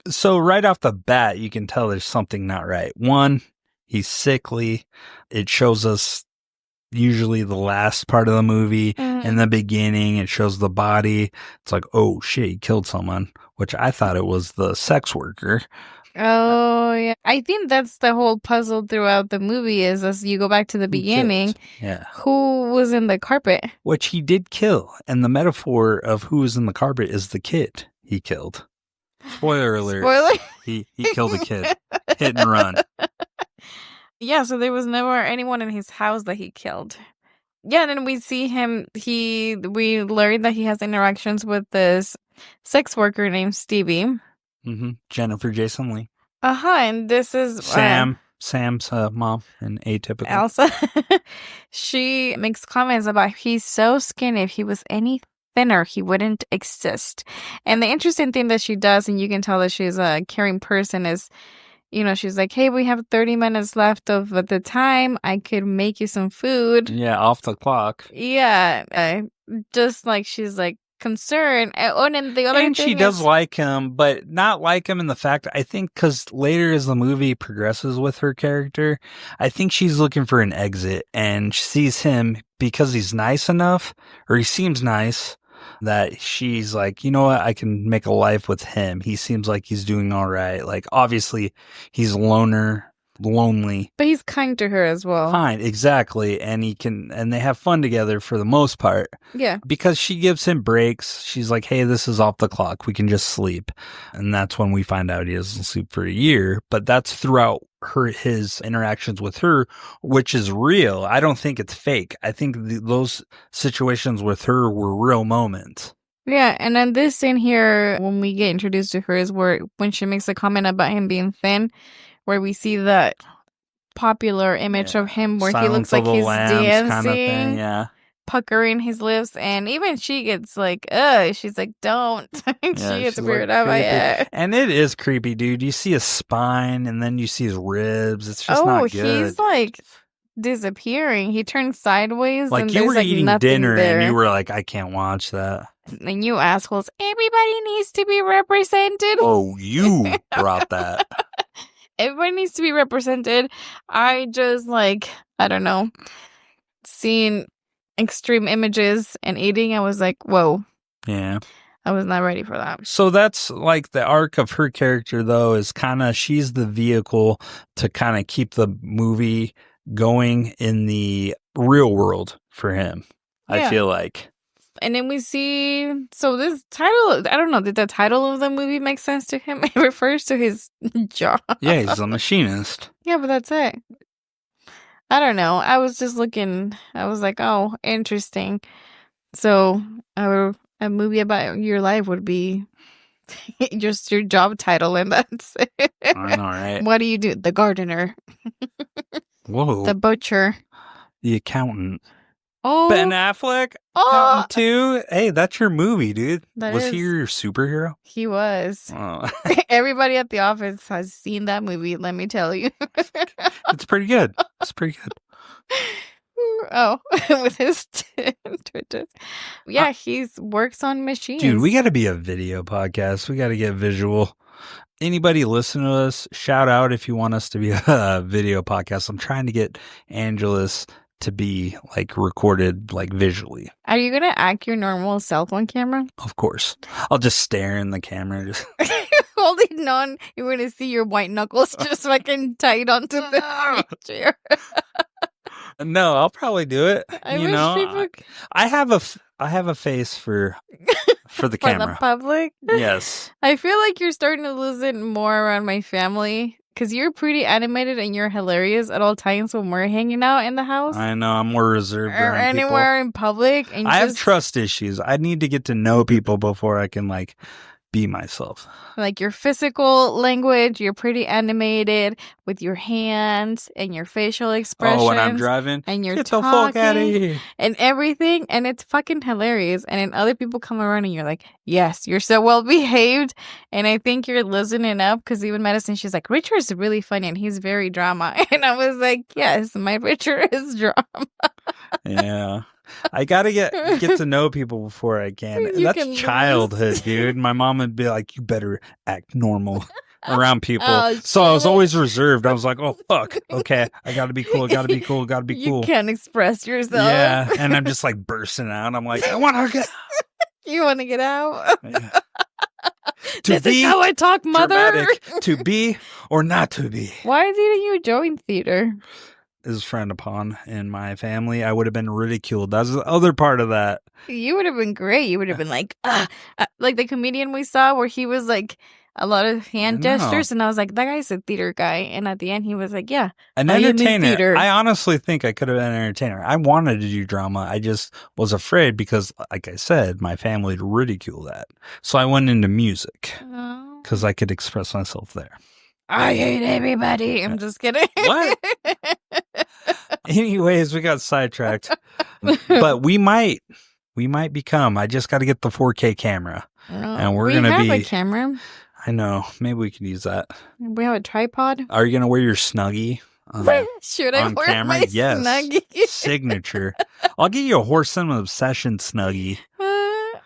So right off the bat, you can tell there's something not right. One, he's sickly. It shows us usually the last part of the movie. In the beginning, it shows the body. It's like, oh shit, he killed someone, which I thought it was the sex worker. Oh, yeah. I think that's the whole puzzle throughout the movie is as you go back to the beginning. Yeah. Who was in the carpet? Which he did kill. And the metaphor of who was in the carpet is the kid he killed. Spoiler alert. Spoiler? He killed a kid. Hit and run. Yeah, so there was never anyone in his house that he killed. Yeah, and then we see him, we learn that he has interactions with this sex worker named Stevie. Mm-hmm. Jennifer Jason Leigh. And this is... Sam's mom and Atypical. Elsa. She makes comments about he's so skinny. If he was any thinner, he wouldn't exist. And the interesting thing that she does, and you can tell that she's a caring person, is, she's like, hey, we have 30 minutes left of the time. I could make you some food. Yeah, off the clock. Yeah. Just like she's like concerned. And then the other and thing she does like him, but not like him in the fact, I think, because later as the movie progresses with her character, I think she's looking for an exit and she sees him because he's nice enough, or he seems nice, that she's like, you know what, I can make a life with him. He seems like he's doing all right. Like, obviously, he's lonely. But he's kind to her as well. Kind, exactly. And they have fun together for the most part. Yeah. Because she gives him breaks. She's like, hey, this is off the clock. We can just sleep. And that's when we find out he doesn't sleep for a year. But that's throughout his interactions with her, which is real. I don't think it's fake. I think those situations with her were real moments. Yeah, and then this scene here, when we get introduced to her, is when she makes a comment about him being thin, where we see that popular image of him where Silence he looks like he's dancing, kind of thing, yeah. puckering his lips, and even she gets like, she's like, don't. She gets weirded out by it. And it is creepy, dude. You see his spine, and then you see his ribs. It's just not good. He's like disappearing. He turns sideways. Like, and you were eating dinner, there. and you were like, I can't watch that. And you assholes, everybody needs to be represented. Oh, you brought that. Everybody needs to be represented. I just I don't know, seeing extreme images and eating, I was like, whoa. Yeah. I was not ready for that. So that's like the arc of her character, though, is kind of, she's the vehicle to kind of keep the movie going in the real world for him. Yeah. I feel like. And then we see, so this title, I don't know, did the title of the movie make sense to him? It refers to his job. Yeah, he's a machinist. Yeah, but that's it. I don't know. I was just looking, I was like, oh, interesting. So a movie about your life would be just your job title, and that's it. I know, right? What do you do? The gardener. Whoa. The butcher. The accountant. Oh. Ben Affleck? Oh. Accountant 2? Hey, that's your movie, dude. Was he is. your superhero? He was. Oh. Everybody at the office has seen that movie, let me tell you. It's pretty good. It's pretty good. Oh, with his Twitter. Yeah, he works on machines. Dude, we got to be a video podcast. We got to get visual. Anybody listen to us, shout out if you want us to be a video podcast. I'm trying to get Angelus to be like recorded like visually. Are you going to act your normal cell phone camera? Of course. I'll just stare in the camera. Just holding on. You're going to see your white knuckles just fucking tight onto the chair. No, I'll probably do it. I wish people... I have a face for the camera. For the public? Yes. I feel like you're starting to lose it more around my family because you're pretty animated and you're hilarious at all times when we're hanging out in the house. I know. I'm more reserved or around anywhere people. In public. And I have trust issues. I need to get to know people before I can like be myself. Like your physical language, you're pretty animated with your hands and your facial expressions. Oh, when I'm driving, and you're get talking the fuck out of here and everything, and it's fucking hilarious. And then other people come around and you're like, yes, you're so well behaved. And I think you're listening up because even Madison, she's like, Richard's really funny and he's very drama. And I was like, yes, my Richard is drama. Yeah. I gotta get to know people before I can. That's childhood, dude. My mom would be like, "You better act normal around people." So I was always reserved. I was like, "Oh fuck, okay, I gotta be cool. Gotta be cool. Gotta be cool." You can't express yourself. Yeah, and I'm just like bursting out. I'm like, "I want to get." You want to get out? Yeah. This is how I talk, mother. Dramatic, to be or not to be. Why didn't you join theater? Is frowned upon in my family. I would have been ridiculed. That's the other part of that. You would have been great. You would have been like the comedian we saw where he was like a lot of hand gestures, and I was like, that guy's a theater guy. And at the end, he was like, yeah, an entertainer. I honestly think I could have been an entertainer. I wanted to do drama. I just was afraid because, like I said, my family would ridicule that. So I went into music because I could express myself there. I hate everybody. I'm just kidding. What? Anyways, we got sidetracked. But we might become. I just got to get the 4K camera. And we're going to be. We have a camera. I know. Maybe we can use that. We have a tripod. Are you going to wear your Snuggie? Should I wear camera? My Snuggie? Signature. I'll get you a Horse Cinema Obsession Snuggie.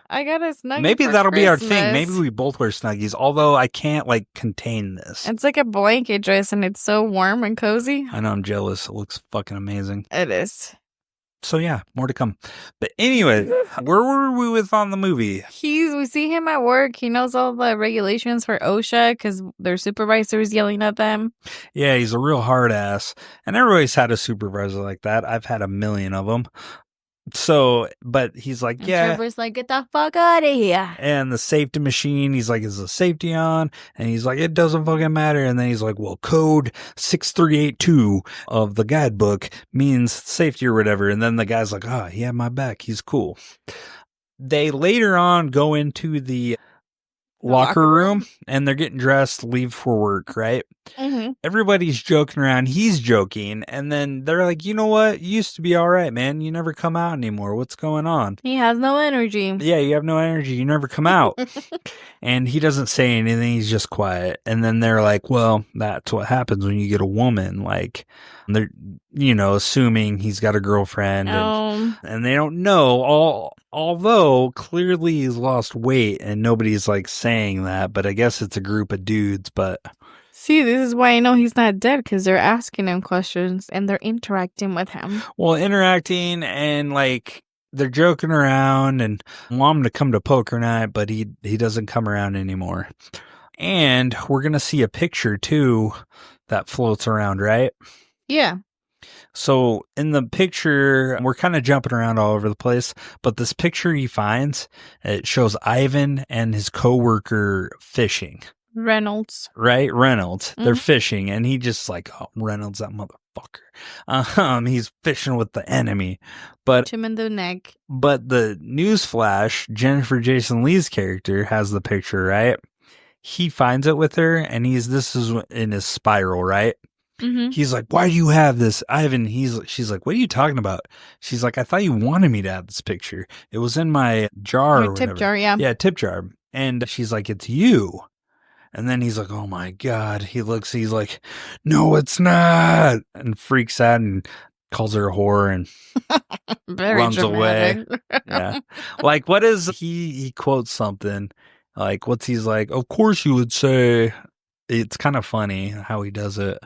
I got a Snuggie. Maybe that'll Christmas. be our thing. Maybe we both wear Snuggies, although I can't like contain this. It's like a blanket dress and it's so warm and cozy. I know, I'm jealous. It looks fucking amazing. It is. So yeah, more to come. But anyway, where were we with on the movie? We see him at work. He knows all the regulations for OSHA because their supervisor's yelling at them. Yeah, he's a real hard ass. And everybody's had a supervisor like that. I've had a million of them. So, but he's like, and yeah. Trevor's like, get the fuck out of here. And the safety machine, he's like, is the safety on? And he's like, it doesn't fucking matter. And then he's like, well, code 6382 of the guidebook means safety or whatever. And then the guy's like, oh, he had my back. He's cool. They later on go into the locker room and they're getting dressed, leave for work, right? Mm-hmm. Everybody's joking around. He's joking. And then they're like, you know what? You used to be all right, man. You never come out anymore. What's going on? He has no energy. Yeah, you have no energy. You never come out. And he doesn't say anything. He's just quiet. And then they're like, well, that's what happens when you get a woman. Like, they're, assuming he's got a girlfriend. And they don't know. Although clearly he's lost weight and nobody's like saying that. But I guess it's a group of dudes. But see, this is why I know he's not dead, because they're asking him questions and they're interacting with him. Well, interacting and like they're joking around and want him to come to poker night, but he doesn't come around anymore. And we're going to see a picture too that floats around, right? Yeah. So in the picture, we're kind of jumping around all over the place, but this picture he finds, it shows Ivan and his coworker fishing. Reynolds. Right? Reynolds. They're Mhm. fishing, and he just like, oh, Reynolds, that motherfucker. He's fishing with the enemy. But Him in the neck. But the newsflash, Jennifer Jason Leigh's character has the picture, right? He finds it with her, and this is in his spiral, right? Mm-hmm. He's like, why do you have this? Ivan, she's like, what are you talking about? She's like, I thought you wanted me to have this picture. It was in my jar. Your tip jar, yeah. Yeah, tip jar. And she's like, it's you. And then he's like, oh my God. He's like, no, it's not. And freaks out and calls her a whore and runs away. Yeah. Like, what is he quotes something like, he's like, of course you would say. It's kind of funny how he does it.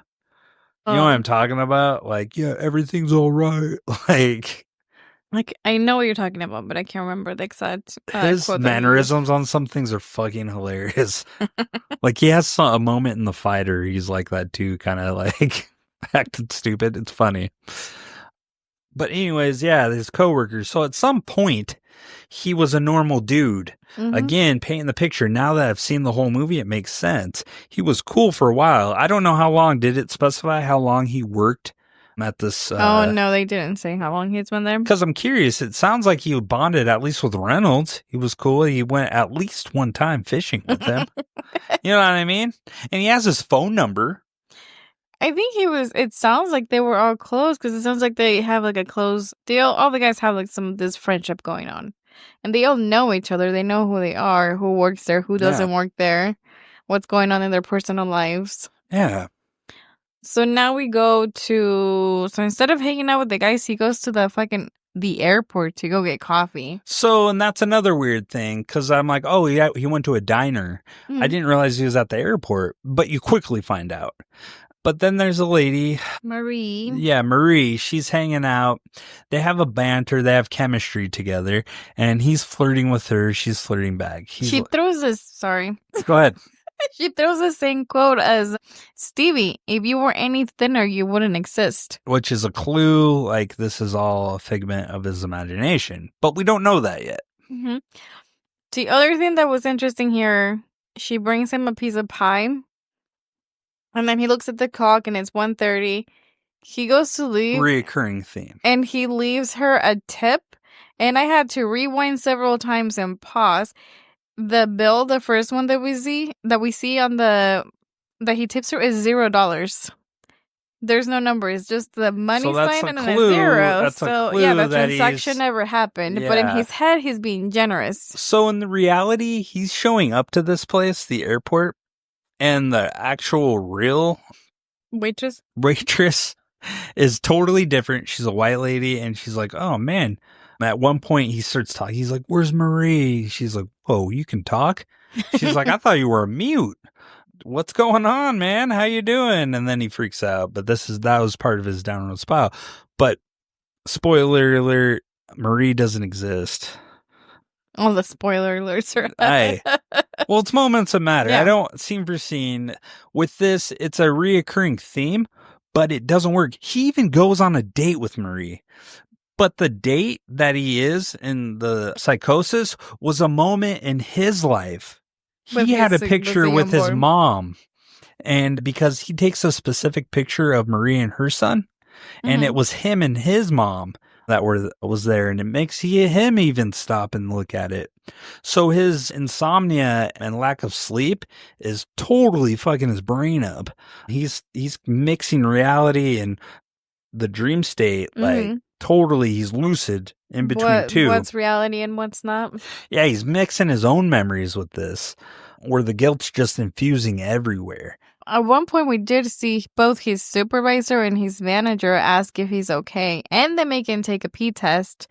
You know what I'm talking about? Like, yeah, everything's all right. Like, I know what you're talking about, but I can't remember the exact his quote mannerisms on some things are fucking hilarious. Like, he has a moment in The Fighter. He's like that too, kind of like acting stupid. It's funny. But anyways, yeah, his coworkers. So at some point, he was a normal dude. Mm-hmm. Again, painting the picture. Now that I've seen the whole movie, it makes sense. He was cool for a while. I don't know how long. Did it specify how long he worked at this? Oh, no, they didn't say how long he's been there. Because I'm curious. It sounds like he bonded at least with Reynolds. He was cool. He went at least one time fishing with him. You know what I mean? And he has his phone number. I think it sounds like they were all close because it sounds like they have like a close deal. All the guys have like this friendship going on. And they all know each other. They know who they are, who works there, who doesn't work there, what's going on in their personal lives. Yeah. So now we go so instead of hanging out with the guys, he goes to the airport to go get coffee. So, and that's another weird thing because I'm like, oh, yeah, he went to a diner. I didn't realize he was at the airport, but you quickly find out. But then there's a lady. Marie. Yeah, Marie. She's hanging out. They have a banter. They have chemistry together. And he's flirting with her. She's flirting back. She throws this. Sorry. Go ahead. She throws the same quote as, Stevie, if you were any thinner, you wouldn't exist. Which is a clue. Like, this is all a figment of his imagination. But we don't know that yet. Mm-hmm. The other thing that was interesting here, she brings him a piece of pie. And then he looks at the clock and it's 1:30. He goes to leave. Reoccurring theme. And he leaves her a tip. And I had to rewind several times and pause. The bill, the first one that we see on that he tips her is $0. There's no number. It's just the money sign and a zero. That's a clue the transaction never happened. Yeah. But in his head, he's being generous. So in the reality, he's showing up to this place, the airport. And the actual real waitress is totally different. She's a white lady, and she's like, oh, man. At one point, he starts talking. He's like, where's Marie? She's like, whoa, you can talk? She's like, I thought you were a mute. What's going on, man? How you doing? And then he freaks out. But that was part of his downward spiral. But spoiler alert, Marie doesn't exist. All the spoiler alerts are. Well, it's moments that matter. Yeah. I don't seem foreseen. With this, it's a reoccurring theme, but it doesn't work. He even goes on a date with Marie. But the date that he is in the psychosis was a moment in his life. He had a picture with his mom. And because he takes a specific picture of Marie and her son, and it was him and his mom that was there, and it makes him even stop and look at it. So his insomnia and lack of sleep is totally fucking his brain up. He's mixing reality and the dream state, like totally. He's lucid in between two. What's reality and what's not? Yeah, he's mixing his own memories with this, where the guilt's just infusing everywhere. At one point, we did see both his supervisor and his manager ask if he's okay, and they make him take a pee test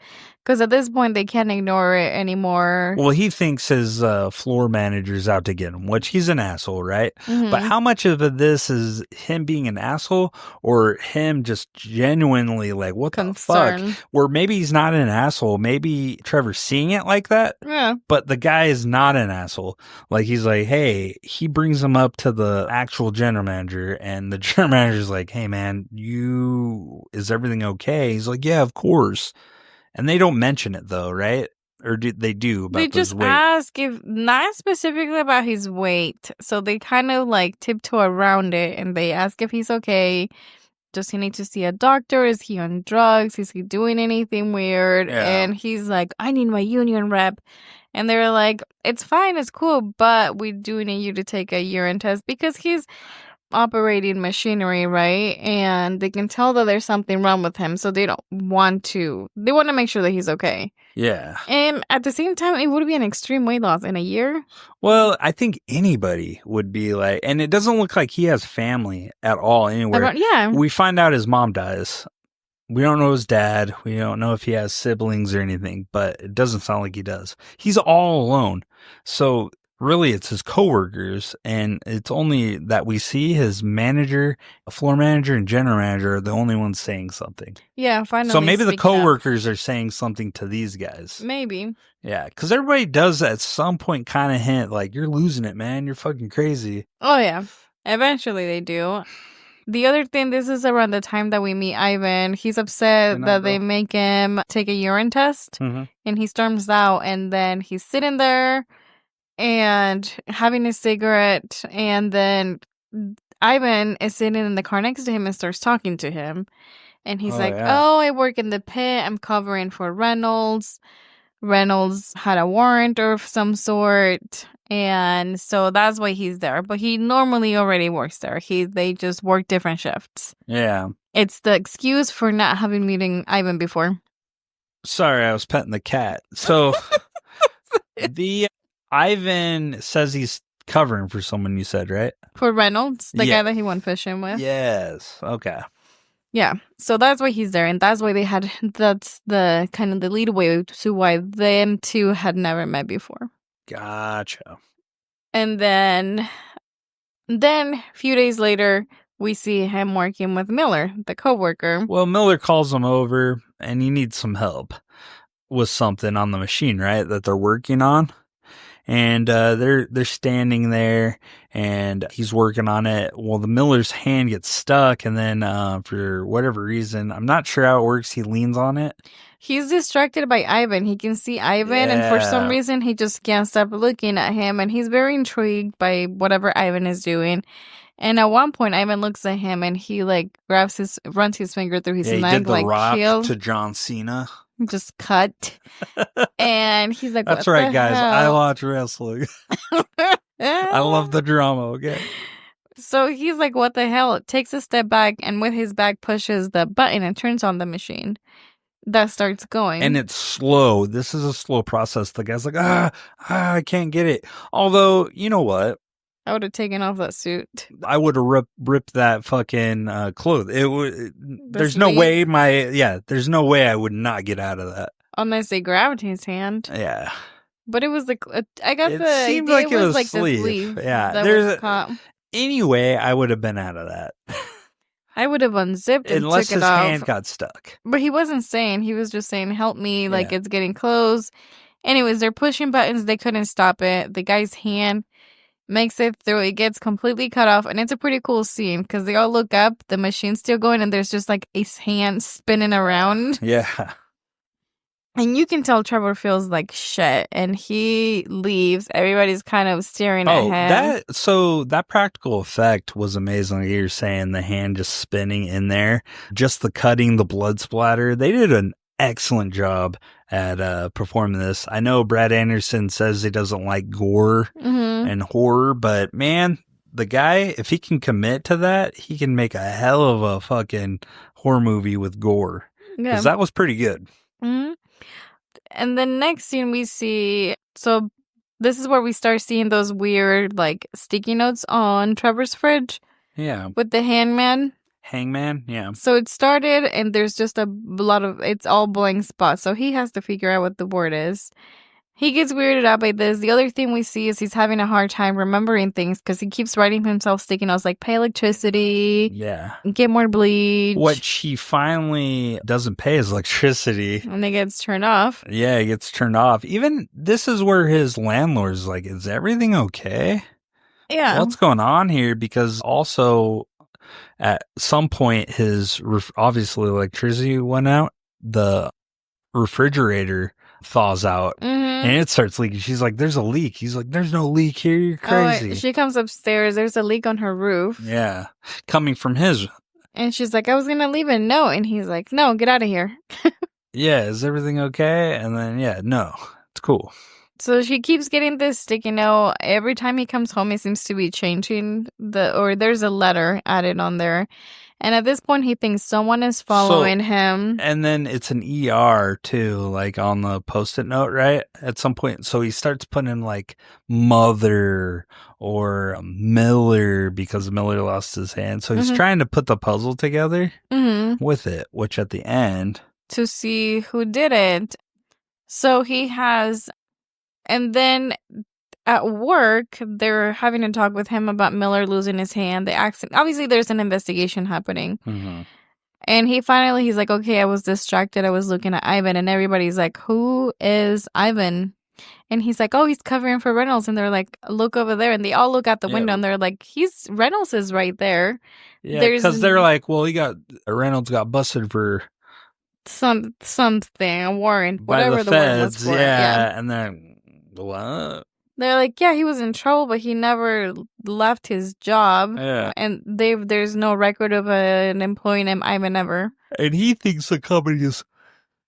Because at this point, they can't ignore it anymore. Well, he thinks his floor manager's out to get him, which he's an asshole, right? But how much of this is him being an asshole or him just genuinely like, what the fuck? Or maybe he's not an asshole. Maybe Trevor's seeing it like that. Yeah. But the guy is not an asshole. Like, he's like, hey, he brings him up to the actual general manager, and the general manager's like, hey, man, is everything okay? He's like, yeah, of course. And they don't mention it though, right? Or do they do about they just his weight? ask if not specifically about his weight. So they kind of like tiptoe around it and they ask if he's okay. Does he need to see a doctor? Is he on drugs? Is he doing anything weird? Yeah. And he's like, I need my union rep. And they're like, it's fine, it's cool, but we do need you to take a urine test because he's operating machinery, right? And they can tell that there's something wrong with him, so they want to make sure that he's okay. Yeah. And at the same time, it would be an extreme weight loss in a year. Well, I think anybody would be like, and it doesn't look like he has family at all anywhere. Yeah. We find out his mom dies. We don't know his dad. We don't know if he has siblings or anything, but it doesn't sound like he does. He's all alone. So really, it's his coworkers, and it's only that we see his manager, floor manager, and general manager are the only ones saying something. Yeah, finally. So maybe the coworkers are saying something to these guys. Maybe. Yeah, because everybody does at some point kind of hint, like, you're losing it, man. You're fucking crazy. Oh, yeah. Eventually they do. The other thing, this is around the time that we meet Ivan. He's upset that they make him take a urine test, and he storms out, and then he's sitting there and having a cigarette, and then Ivan is sitting in the car next to him and starts talking to him. And he's I work in the pit. I'm covering for Reynolds. Reynolds had a warrant of some sort, and so that's why he's there. But he normally already works there. They just work different shifts. Yeah. It's the excuse for not having meeting Ivan before. Sorry, I was petting the cat. So the Ivan says he's covering for someone, you said, right? For Reynolds, the guy that he went fishing with. Yes. Okay. Yeah. So that's why he's there. And that's why that's the kind of the lead way to why them two had never met before. Gotcha. And then a few days later, we see him working with Miller, the coworker. Well, Miller calls him over and he needs some help with something on the machine, right? That they're working on. And they're standing there, and he's working on it. Well, the Miller's hand gets stuck, and then for whatever reason, I'm not sure how it works, he leans on it. He's distracted by Ivan. He can see Ivan, and for some reason, he just can't stop looking at him, and he's very intrigued by whatever Ivan is doing. And at one point, Ivan looks at him, and he like runs his finger through his neck, he did the like Rock to John Cena. Just cut. And he's like, that's right, guys. Hell? I watch wrestling. I love the drama, okay? So he's like, what the hell? Takes a step back and with his back pushes the button and turns on the machine. That starts going. And it's slow. This is a slow process. The guy's like, I can't get it. Although, you know what? I would have taken off that suit. I would have ripped that fucking clothes. There's no way there's no way I would not get out of that. Unless they grabbed his hand. Yeah. But it was I got the idea like it was like the sleeve. Yeah. That was caught. Anyway, I would have been out of that. I would have unzipped and unless took it off. Unless his hand got stuck. But he wasn't saying. He was just saying, help me. Like, it's getting close. Anyways, they're pushing buttons. They couldn't stop it. The guy's hand makes it through. It gets completely cut off. And it's a pretty cool scene because they all look up. The machine's still going. And there's just like a hand spinning around. Yeah. And you can tell Trevor feels like shit, and he leaves. Everybody's kind of staring at him. That practical effect was amazing. Like you're saying, the hand just spinning in there, just the cutting, the blood splatter. They did an excellent job at performing this. I know Brad Anderson says he doesn't like gore and horror, but man, the guy, if he can commit to that, he can make a hell of a fucking horror movie with gore. Yeah, because that was pretty good. Mm-hmm. And the next scene we see, so this is where we start seeing those weird, like, sticky notes on Trevor's fridge. Yeah. With the hangman. Hangman, yeah. So it started, and there's just a lot of, it's all blank spots. So he has to figure out what the word is. He gets weirded out by this. The other thing we see is he's having a hard time remembering things because he keeps writing himself sticky notes like pay electricity, Yeah. get more bleach. What she finally doesn't pay is electricity. And it gets turned off. Yeah, it gets turned off. Even this is where his landlord's like, is everything okay? Yeah. What's going on here? Because also at some point his obviously electricity went out. The refrigerator thaws out and it starts leaking. She's like, there's a leak. He's like, there's no leak here. You're crazy. She comes upstairs. There's a leak on her roof. Yeah. Coming from his. And she's like, I was going to leave a note. And he's like, no, get out of here. Yeah. Is everything okay? And then, yeah, no, it's cool. So she keeps getting this sticky note. Every time he comes home, he seems to be changing or there's a letter added on there. And at this point, he thinks someone is following him. And then it's an ER too, like on the post-it note, right? At some point. So he starts putting like Mother or Miller because Miller lost his hand. So he's trying to put the puzzle together with it, which at the end. To see who did it. So he has, and then at work, they're having a talk with him about Miller losing his hand. The accident. Obviously, there's an investigation happening. And he's like, okay, I was distracted. I was looking at Ivan. And everybody's like, who is Ivan? And he's like, oh, he's covering for Reynolds. And they're like, look over there. And they all look out the window and they're like, Reynolds is right there. Yeah, because they're like, well, Reynolds got busted for something, a warrant, by whatever the the word feds. was for. Yeah. And then, what? They're like, yeah, he was in trouble, but he never left his job. Yeah. And there's no record of an employee named Ivan ever. And he thinks the company is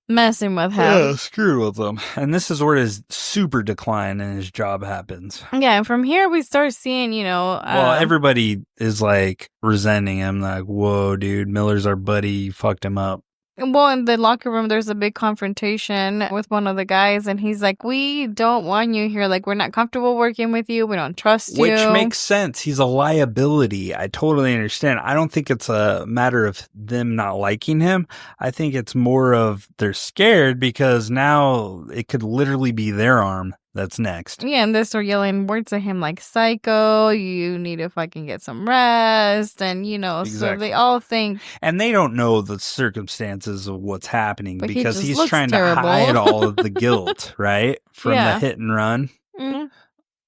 messing with him. Yeah, screw with him. And this is where his super decline in his job happens. Yeah, and from here we start seeing, well, everybody is like resenting him, like, whoa, dude, Miller's our buddy, you fucked him up. Well, in the locker room, there's a big confrontation with one of the guys, and he's like, we don't want you here. Like, we're not comfortable working with you. We don't trust you. Which makes sense. He's a liability. I totally understand. I don't think it's a matter of them not liking him. I think it's more of they're scared because now it could literally be their arm that's next. Yeah, and they start yelling words at him like, psycho, you need to fucking get some rest. And, Exactly. So they all think. And they don't know the circumstances of what's happening because he's trying terrible. to hide all of the guilt, right? From the hit and run. Mm-hmm.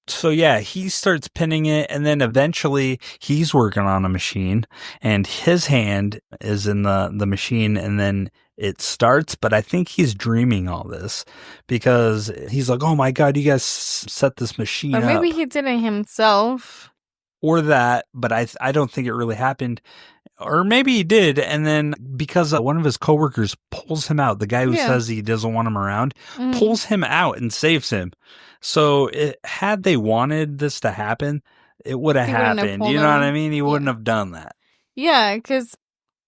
So, yeah, he starts pinning it. And then eventually he's working on a machine and his hand is in the machine. And then it starts, but I think he's dreaming all this because he's like, oh my God, you guys set this machine up. Or maybe he did it himself. Or that, but I don't think it really happened. Or maybe he did, and then because one of his coworkers pulls him out, the guy who says he doesn't want him around, pulls him out and saves him. So had they wanted this to happen, it would have happened. You know what I mean? He wouldn't have done that. Yeah, because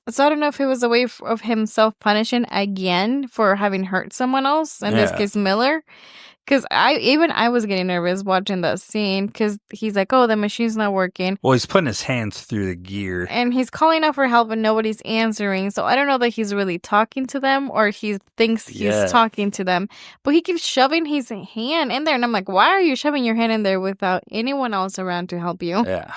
so I don't know if it was a way of him self-punishing again for having hurt someone else, in this case Miller. Because I was getting nervous watching that scene because he's like, oh, the machine's not working. Well, he's putting his hands through the gear. And he's calling out for help and nobody's answering. So I don't know that he's really talking to them or he thinks he's talking to them. But he keeps shoving his hand in there. And I'm like, why are you shoving your hand in there without anyone else around to help you? Yeah.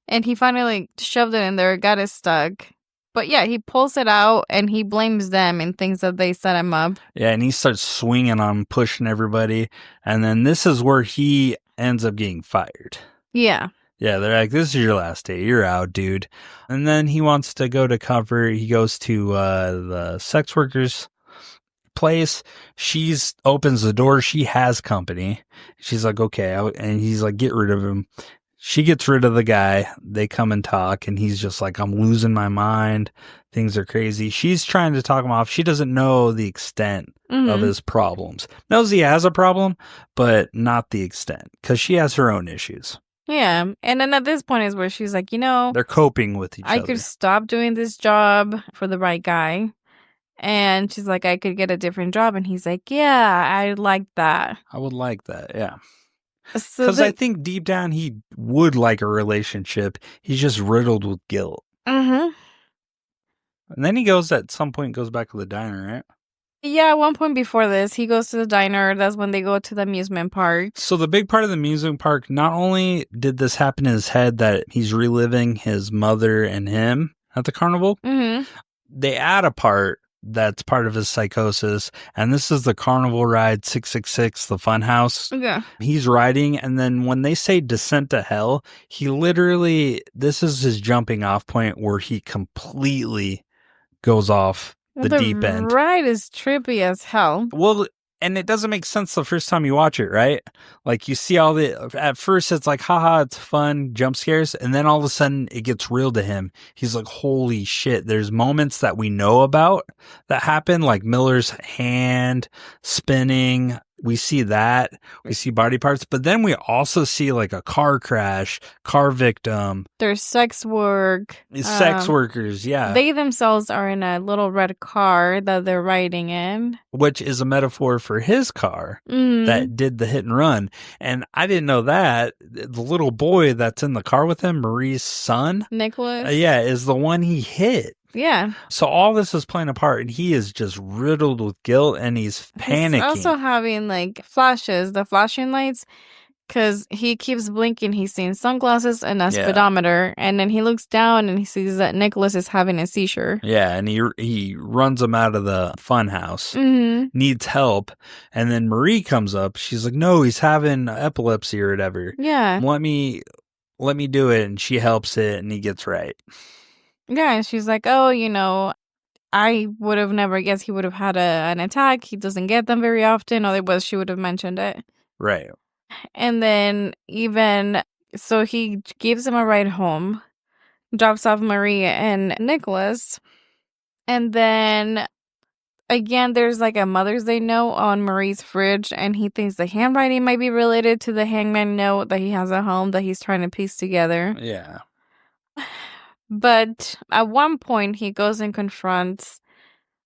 And he finally shoved it in there, got it stuck. But yeah, he pulls it out and he blames them and thinks that they set him up. Yeah, and he starts swinging on pushing everybody. And then this is where he ends up getting fired. Yeah. Yeah, they're like, this is your last day. You're out, dude. And then he wants to go to cover. He goes to the sex workers' place. She's opens the door. She has company. She's like, okay. And he's like, get rid of him. She gets rid of the guy. They come and talk, and he's just like, I'm losing my mind. Things are crazy. She's trying to talk him off. She doesn't know the extent of his problems. Knows he has a problem, but not the extent, because she has her own issues. Yeah. And then at this point is where she's like, they're coping with each other. I could stop doing this job for the right guy. And she's like, I could get a different job. And he's like, yeah, I like that. I would like that, yeah. Because I think deep down he would like a relationship. He's just riddled with guilt. Mm-hmm. And then he goes at some point, goes back to the diner, right? Yeah, at one point before this, he goes to the diner. That's when they go to the amusement park. So the big part of the amusement park, not only did this happen in his head that he's reliving his mother and him at the carnival, they add a part that's part of his psychosis, and this is the carnival ride 666, the fun house. Yeah. He's riding, and then when they say descent to hell, he literally, this is his jumping off point where he completely goes off the deep end. The ride is trippy as hell. Well, and it doesn't make sense the first time you watch it, right? Like you see at first it's like, haha, it's fun, jump scares. And then all of a sudden it gets real to him. He's like, holy shit. There's moments that we know about that happen, like Miller's hand spinning. We see that. We see body parts. But then we also see like a car crash, car victim. There's sex work. Sex workers, yeah. They themselves are in a little red car that they're riding in. Which is a metaphor for his car that did the hit and run. And I didn't know that. The little boy that's in the car with him, Marie's son. Nicholas. Yeah, is the one he hit. Yeah. So all this is playing a part, and he is just riddled with guilt, and he's panicking. He's also having like flashes, the flashing lights, because he keeps blinking. He's seeing sunglasses and a speedometer, and then he looks down and he sees that Nicholas is having a seizure. Yeah, and he runs him out of the fun house, needs help, and then Marie comes up. She's like, "No, he's having epilepsy or whatever. Yeah, let me do it," and she helps it, and he gets right. Yeah, and she's like, "Oh, I would have never guessed he would have had an attack. He doesn't get them very often. Otherwise, she would have mentioned it." Right. And then so he gives him a ride home, drops off Marie and Nicholas. And then again, there's like a Mother's Day note on Marie's fridge, and he thinks the handwriting might be related to the hangman note that he has at home that he's trying to piece together. Yeah. But at one point, he goes and confronts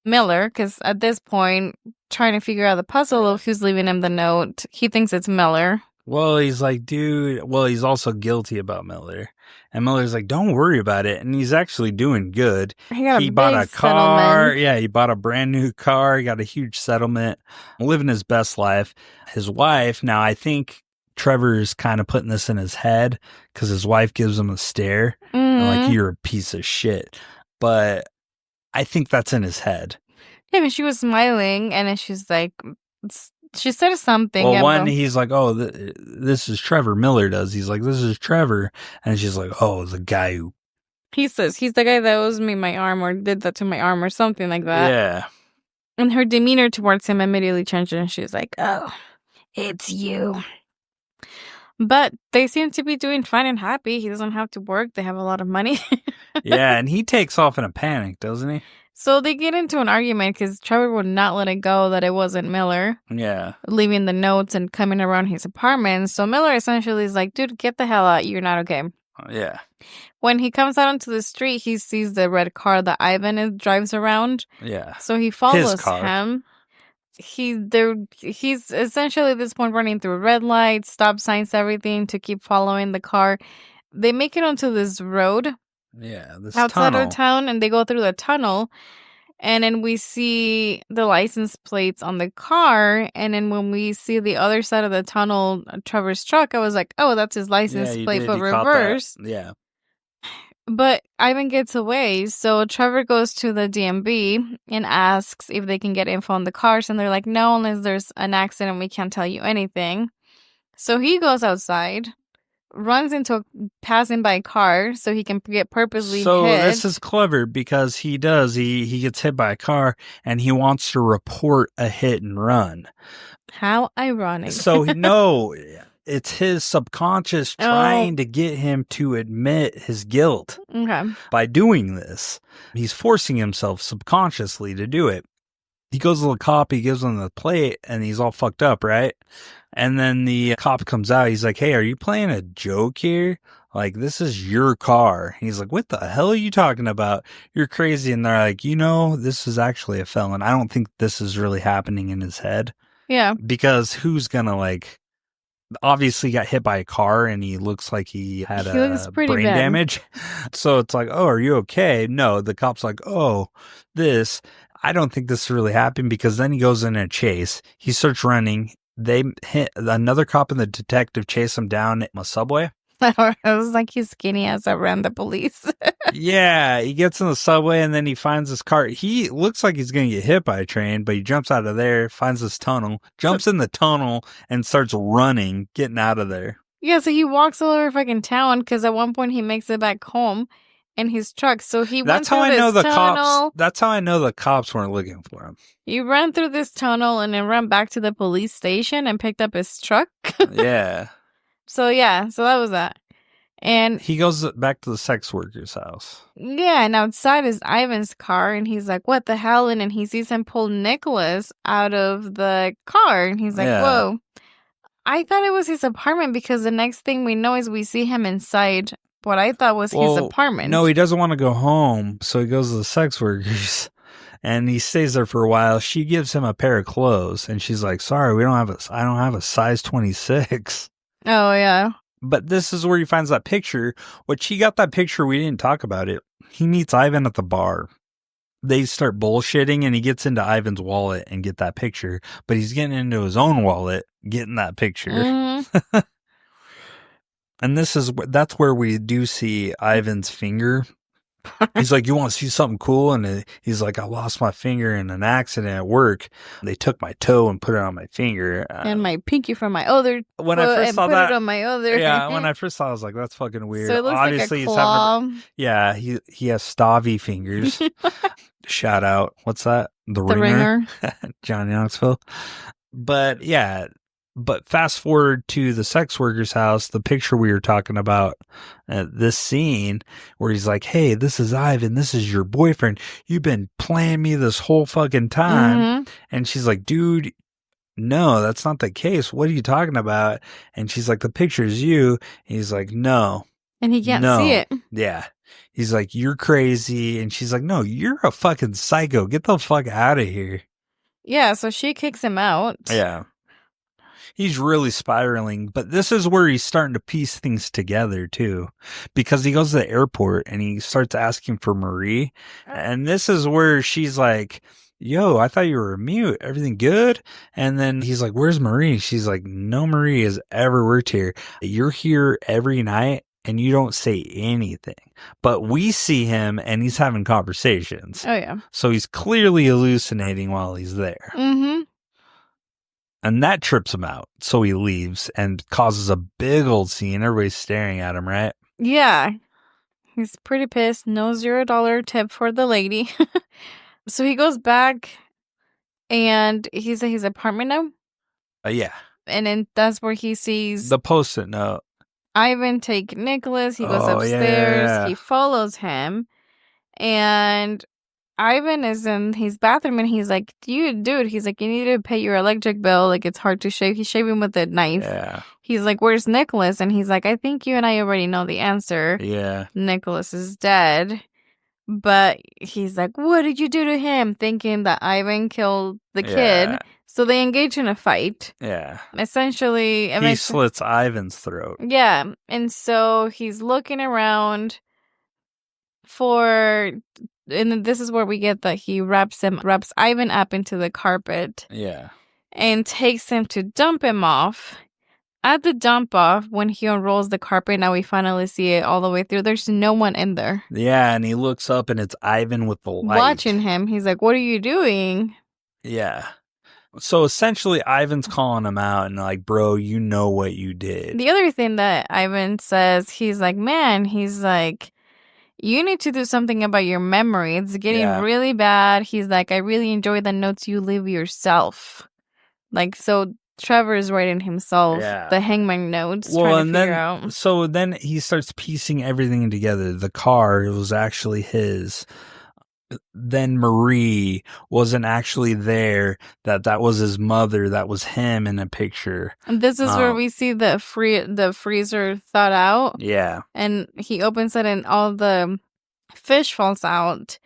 Miller, because at this point, trying to figure out the puzzle of who's leaving him the note, he thinks it's Miller. Well, he's like, dude, he's also guilty about Miller. And Miller's like, don't worry about it. And he's actually doing good. He bought a car. Settlement. Yeah, he bought a brand new car. He got a huge settlement, living his best life. His wife, now I think Trevor's kind of putting this in his head because his wife gives him a stare. Like, you're a piece of shit. But I think that's in his head. Yeah, I mean, she was smiling, and then she's like, she said something. Well, he's like, oh, this is Trevor. Miller does. He's like, this is Trevor. And she's like, oh, the guy who. He says, he's the guy that owes me my arm or did that to my arm or something like that. Yeah. And her demeanor towards him immediately changes, and she's like, oh, it's you. But they seem to be doing fine and happy. He doesn't have to work. They have a lot of money. Yeah, and he takes off in a panic, doesn't he? So they get into an argument because Trevor would not let it go that it wasn't Miller. Yeah. Leaving the notes and coming around his apartment. So Miller essentially is like, dude, get the hell out. You're not okay. Yeah. When he comes out onto the street, he sees the red car that Ivan drives around. Yeah. So he follows him. He's essentially at this point running through red lights, stop signs, everything to keep following the car. They make it onto this road. Yeah, this outside tunnel. of town, and they go through the tunnel, and then we see the license plates on the car, and then when we see the other side of the tunnel, Trevor's truck, I was like, oh, that's his license plate, but reverse. Yeah. But Ivan gets away, so Trevor goes to the DMV and asks if they can get info on the cars, and they're like, no, unless there's an accident, we can't tell you anything. So he goes outside, runs into a passing by car so he can get purposely hit. So this is clever because he gets hit by a car and he wants to report a hit and run. How ironic. So no, it's his subconscious trying to get him to admit his guilt. Okay. By doing this, he's forcing himself subconsciously to do it. He goes to the cop, he gives him the plate, and he's all fucked up, right? And then the cop comes out. He's like, hey, are you playing a joke here? Like, this is your car. He's like, what the hell are you talking about? You're crazy. And they're like, this is actually a felon. I don't think this is really happening in his head. Yeah. Because who's going to, obviously got hit by a car and he looks like he had He looks pretty brain bad. damage. So it's like, oh, are you okay? No, the cop's like, oh, I don't think this really happened, because then he goes in a chase. He starts running. They hit another cop and the detective chase him down a subway. It was like he's skinny as around the police. Yeah, he gets in the subway and then he finds his car. He looks like he's going to get hit by a train, but he jumps out of there, finds this tunnel, jumps in the tunnel, and starts running, getting out of there. Yeah, so he walks all over fucking town because at one point he makes it back home in his truck. So he went through this tunnel. That's how I know the cops weren't looking for him. He ran through this tunnel and then ran back to the police station and picked up his truck. Yeah. So that was that. And he goes back to the sex worker's house. Yeah, and outside is Ivan's car, and he's like, what the hell? And then he sees him pull Nicholas out of the car, and he's like, whoa. I thought it was his apartment, because the next thing we know is we see him inside what I thought was his apartment. No, he doesn't want to go home, so he goes to the sex workers. And he stays there for a while. She gives him a pair of clothes, and she's like, sorry, I don't have a size 26. Oh, yeah. But this is where he finds that picture. What she got that picture, we didn't talk about it. He meets Ivan at the bar. They start bullshitting, and he gets into Ivan's wallet and get that picture. But he's getting into his own wallet, getting that picture. Mm-hmm. And that's where we do see Ivan's finger. He's like, you want to see something cool? And he's like, I lost my finger in an accident at work. They took my toe and put it on my finger. And my pinky from my other when I first saw that, it on my other. Yeah, when I first saw it, I was like, that's fucking weird. So it looks obviously, like a claw. He has Stavy fingers. Shout out. What's that? The Ringer. Johnny Knoxville. But yeah. But fast forward to the sex worker's house, the picture we were talking about, this scene where he's like, hey, this is Ivan. This is your boyfriend. You've been playing me this whole fucking time. Mm-hmm. And she's like, dude, no, that's not the case. What are you talking about? And she's like, the picture is you. And he's like, no. And he can't see it. Yeah. He's like, you're crazy. And she's like, no, you're a fucking psycho. Get the fuck out of here. Yeah. So she kicks him out. Yeah. He's really spiraling, but this is where he's starting to piece things together too, because he goes to the airport and he starts asking for Marie. And this is where she's like, yo, I thought you were mute. Everything good? And then he's like, where's Marie? She's like, no Marie has ever worked here. You're here every night and you don't say anything, but we see him and he's having conversations. Oh yeah. So he's clearly hallucinating while he's there. Mm-hmm. And that trips him out. So he leaves and causes a big old scene. Everybody's staring at him, right? Yeah. He's pretty pissed. No $0 tip for the lady. So he goes back and he's at his apartment now. Yeah. And then that's where he sees the post-it note. Ivan take Nicholas. He goes upstairs. Yeah. He follows him. And Ivan is in his bathroom and he's like, dude, he's like, you need to pay your electric bill. Like, it's hard to shave. He's shaving with a knife. Yeah. He's like, where's Nicholas? And he's like, I think you and I already know the answer. Yeah. Nicholas is dead. But he's like, what did you do to him? Thinking that Ivan killed the kid. So they engage in a fight. Yeah. Essentially. He slits Ivan's throat. Yeah. And so he's looking around and this is where we get that he wraps Ivan up into the carpet. Yeah. And takes him to dump him off. At the dump off, when he unrolls the carpet, now we finally see it all the way through. There's no one in there. Yeah, and he looks up and it's Ivan with the light. Watching him. He's like, what are you doing? Yeah. So essentially, Ivan's calling him out and like, bro, you know what you did. The other thing that Ivan says, he's like, you need to do something about your memory. It's getting really bad. He's like, I really enjoy the notes you leave yourself. Like, so Trevor is writing himself the hangman notes, trying to figure out. So then he starts piecing everything together. The car, it was actually his. Then Marie wasn't actually there. That was his mother. That was him in a picture. And this is where we see the freezer thawed out. Yeah. And he opens it and all the fish falls out.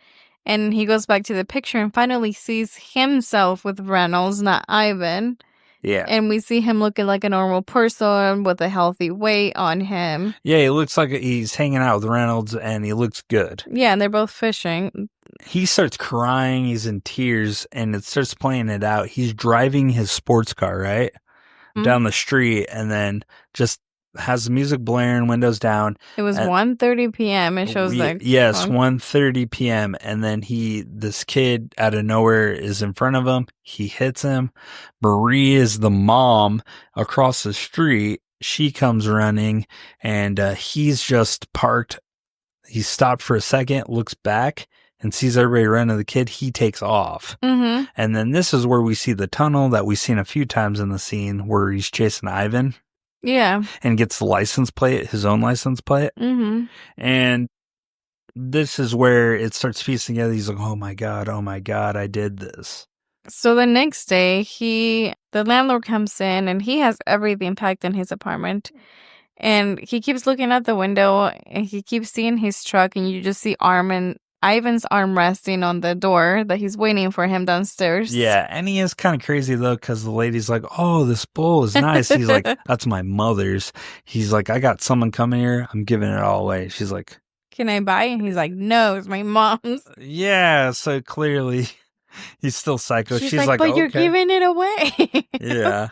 And he goes back to the picture and finally sees himself with Reynolds, not Ivan. Yeah. And we see him looking like a normal person with a healthy weight on him. Yeah, he looks like he's hanging out with Reynolds, and he looks good. Yeah, and they're both fishing. He starts crying, he's in tears, and it starts playing it out. He's driving his sports car, right? Down the street, and then just has the music blaring, windows down. It was 1:30 p.m. It shows like yes, 1:30 p.m. And then this kid out of nowhere is in front of him. He hits him. Marie is the mom across the street. She comes running, and he's just parked. He stopped for a second, looks back, and sees everybody running the kid. He takes off. Mm-hmm. And then this is where we see the tunnel that we've seen a few times in the scene where he's chasing Ivan. Yeah. And gets the license plate, his own license plate. Mm-hmm. And this is where it starts piecing together. He's like, oh my God, I did this. So the next day, the landlord comes in and he has everything packed in his apartment. And he keeps looking out the window and he keeps seeing his truck, and you just see Ivan's arm resting on the door that he's waiting for him downstairs. Yeah, and he is kind of crazy, though, because the lady's like, oh, this bowl is nice. He's like, that's my mother's. He's like, I got someone coming here. I'm giving it all away. She's like, can I buy it? And he's like, no, it's my mom's. Yeah, so clearly he's still psycho. She's like, but you're giving it away. Yeah.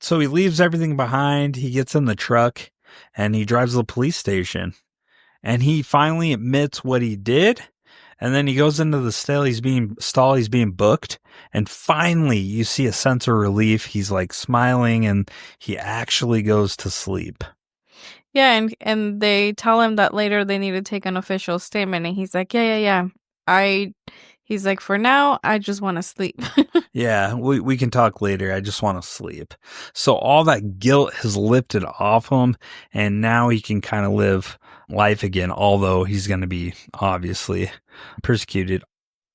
So he leaves everything behind. He gets in the truck and he drives to the police station. And he finally admits what he did. And then he goes into the stall. He's being booked. And finally, you see a sense of relief. He's like smiling, and he actually goes to sleep. Yeah, and they tell him that later they need to take an official statement. And he's like, yeah. He's like, for now, I just want to sleep. Yeah, we can talk later. I just want to sleep. So all that guilt has lifted off him, and now he can kind of live life again, although he's going to be obviously persecuted.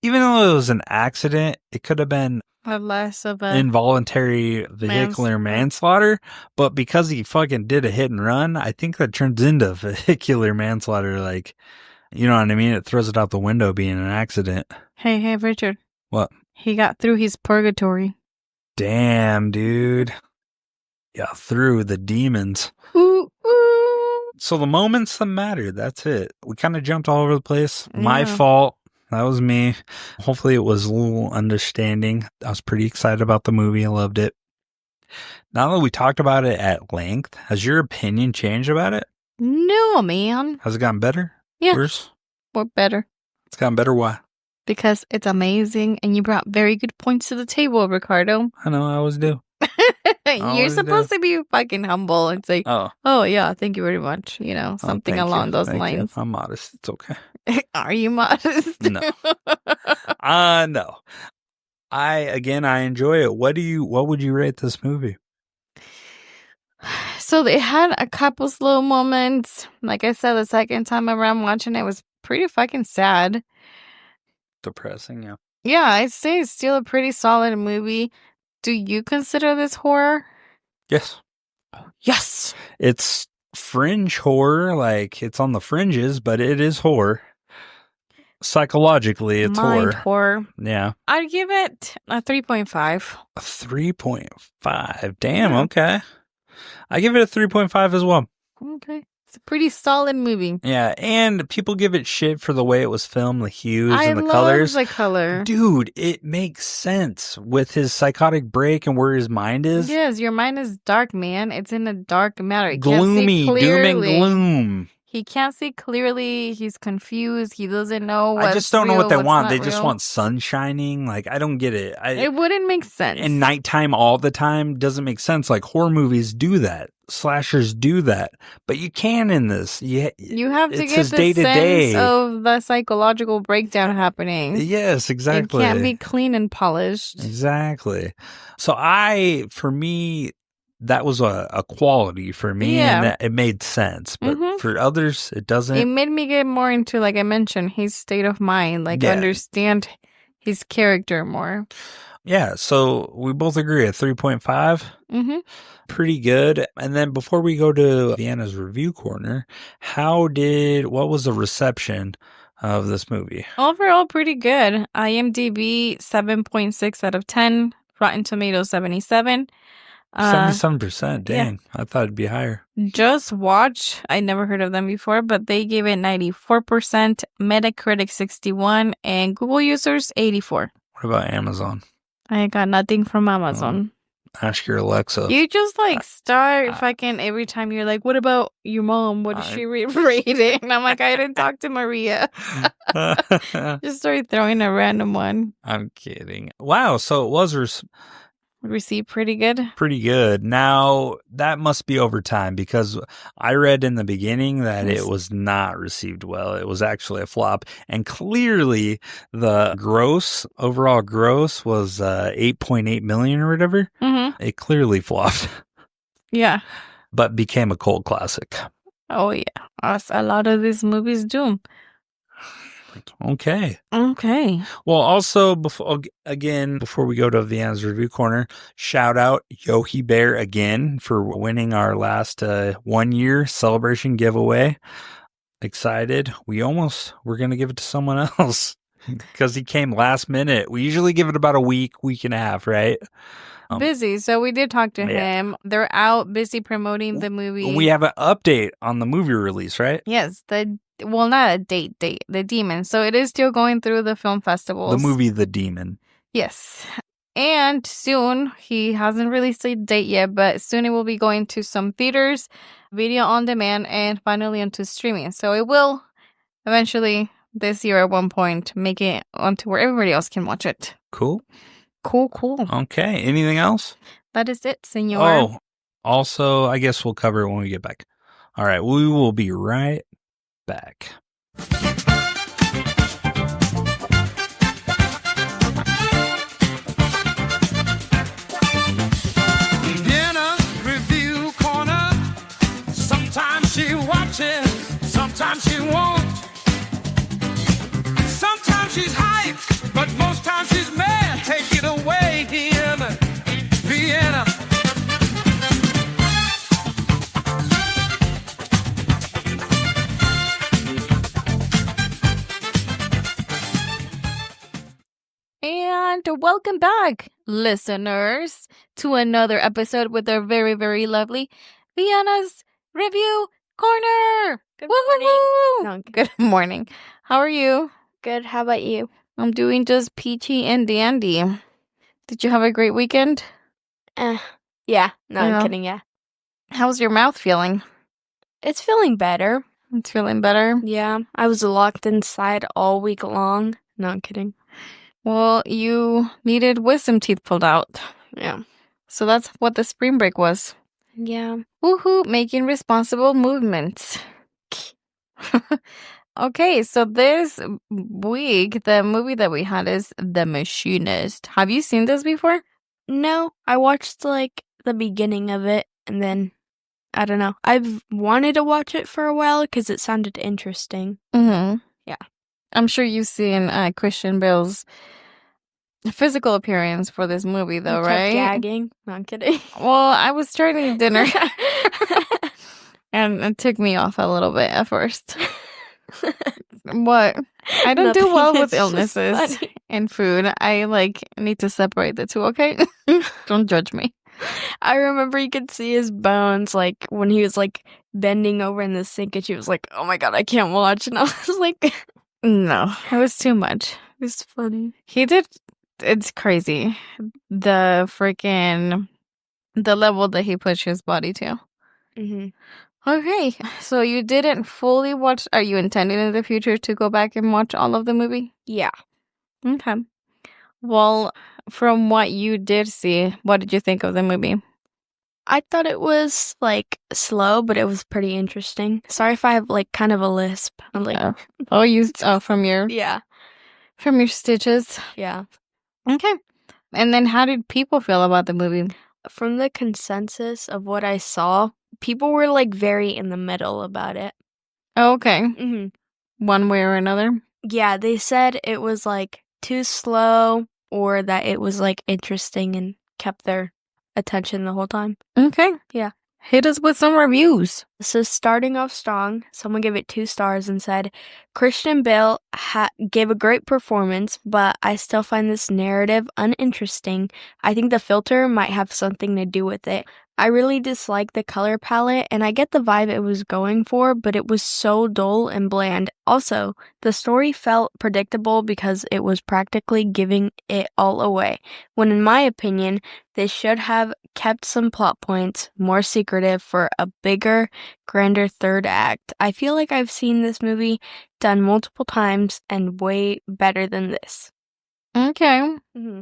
Even though it was an accident, it could have been less of an involuntary vehicular manslaughter, but because he fucking did a hit and run, I think that turns into vehicular manslaughter. Like, you know what I mean? It throws it out the window being an accident. Hey, Richard. What? He got through his purgatory. Damn, dude. Yeah, through the demons. Ooh. So the moments that matter, that's it. We kind of jumped all over the place. Yeah. My fault. That was me. Hopefully it was a little understanding. I was pretty excited about the movie. I loved it. Now that we talked about it at length, has your opinion changed about it? No, man. Has it gotten better? Yeah. Worse? Or better. It's gotten better. Why? Because it's amazing and you brought very good points to the table, Ricardo. I know, I always do. You're supposed to be fucking humble and say, oh yeah, thank you very much. You know, something along those lines. I'm modest. It's okay. Are you modest? No. No. I enjoy it. What would you rate this movie? So they had a couple slow moments. Like I said, the second time around watching it was pretty fucking sad. Depressing, yeah. Yeah, I'd say it's still a pretty solid movie. Do you consider this horror? Yes. Yes. It's fringe horror, like it's on the fringes, but it is horror. Psychologically, it's horror. Yeah. I'd give it a 3.5. A 3.5. Damn, yeah. Okay. I give it a 3.5 as well. Okay. It's a pretty solid movie. Yeah, and people give it shit for the way it was filmed, the hues and the colors. I love the color. Dude, it makes sense with his psychotic break and where his mind is. Yes, your mind is dark, man. It's in a dark matter. Gloomy, doom and gloom. He can't see clearly. He's confused. He doesn't know what's I just don't know real, what they want. They real. just want sun shining. Like, I don't get it. It wouldn't make sense. And nighttime all the time doesn't make sense. Like, horror movies do that. Slashers do that. But you can in this. You have to get the sense of the psychological breakdown happening. Yes, exactly. It can't be clean and polished. Exactly. So for me, that was a quality for me, and that it made sense. But for others, it doesn't. It made me get more into, like I mentioned, his state of mind, understand his character more. Yeah, so we both agree at 3.5. Mm-hmm. Pretty good. And then before we go to Vienna's review corner, what was the reception of this movie? Overall, pretty good. IMDb 7.6 out of 10. Rotten Tomatoes 77. 77%. yeah. Dang. I thought it'd be higher. Just Watch. I never heard of them before, but they gave it 94%, Metacritic 61, and Google users 84. What about Amazon? I got nothing from Amazon. Ask your Alexa. You just like start fucking every time you're like, what about your mom? What did she rate it? And I'm like, I didn't talk to Maria. Just start throwing a random one. I'm kidding. Wow. So it was Received pretty good. pretty good. Now, that must be over time because I read in the beginning that it was not received well. It was actually a flop. And clearly, the overall gross was 8.8 million or whatever. Mm-hmm. It clearly flopped. Yeah. But became a cult classic. Oh, yeah. As a lot of these movies do. Okay. Well, also, before we go to Vienna's Review Corner, shout out Yohi Bear again for winning our last 1 year celebration giveaway. Excited. We're going to give it to someone else because he came last minute. We usually give it about a week and a half, right? Busy. So we did talk to him. They're out busy promoting the movie. We have an update on the movie release, right? Yes. Not a date, The Demon. So it is still going through the film festivals. The movie The Demon. Yes. And soon, he hasn't released a date yet, but soon it will be going to some theaters, video on demand, and finally onto streaming. So it will eventually, this year at one point, make it onto where everybody else can watch it. Cool. Okay. Anything else? That is it, senor. Oh, also, I guess we'll cover it when we get back. All right. We will be right back. Vienna's Review Corner. Sometimes she watches, sometimes she won't. Sometimes she's hyped, but most times she's mad. Take it away, Vienna. And welcome back, listeners, to another episode with our very, very lovely Vienna's Review Corner. Good morning. No, Good morning. How are you? good. How about you? I'm doing just peachy and dandy. Did you have a great weekend? Yeah. No, Yeah. I'm kidding. Yeah. How's your mouth feeling? It's feeling better. It's feeling better. Yeah. I was locked inside all week long. No, I'm kidding. Well, you needed wisdom teeth pulled out. Yeah. So that's what the spring break was. Yeah. Woohoo, making responsible movements. Okay, so this week, the movie that we had is The Machinist. Have you seen this before? No, I watched like the beginning of it and then I don't know. I've wanted to watch it for a while because it sounded interesting. Mm-hmm. Yeah. I'm sure you've seen Christian Bale's physical appearance for this movie, though, I kept right? gagging. No, I'm kidding. Well, I was starting dinner, and it took me off a little bit at first. What? I don't do Nothing, well with it's just illnesses funny. and food. I need to separate the two, okay? Don't judge me. I remember you could see his bones like when he was like bending over in the sink and she was like, oh my god, I can't watch. And I was like, it No, it was too much. was funny. He did. It's crazy. The level that he pushed his body to. Mm-hmm. Okay, so you didn't fully watch. Are you intending in the future to go back and watch all of the movie? Yeah. Okay. Well, from what you did see, what did you think of the movie? I thought it was like slow, but it was pretty interesting. Sorry if I have like kind of a lisp. I'm like, From your yeah, stitches. yeah. Okay. And then how did people feel about the movie? From the consensus of what I saw, people were like very in the middle about it. Oh, okay. Mm-hmm. One way or another? Yeah, they said it was like too slow or that it was like interesting and kept their attention the whole time. Okay. Yeah. Hit us with some reviews. So starting off strong, someone gave it 2 stars and said, Christian Bale gave a great performance, but I still find this narrative uninteresting. I think the filter might have something to do with it. I really dislike the color palette, and I get the vibe it was going for, but it was so dull and bland. Also, the story felt predictable because it was practically giving it all away, when in my opinion, they should have kept some plot points more secretive for a bigger, grander third act. I feel like I've seen this movie done multiple times and way better than this. Okay. Mm-hmm.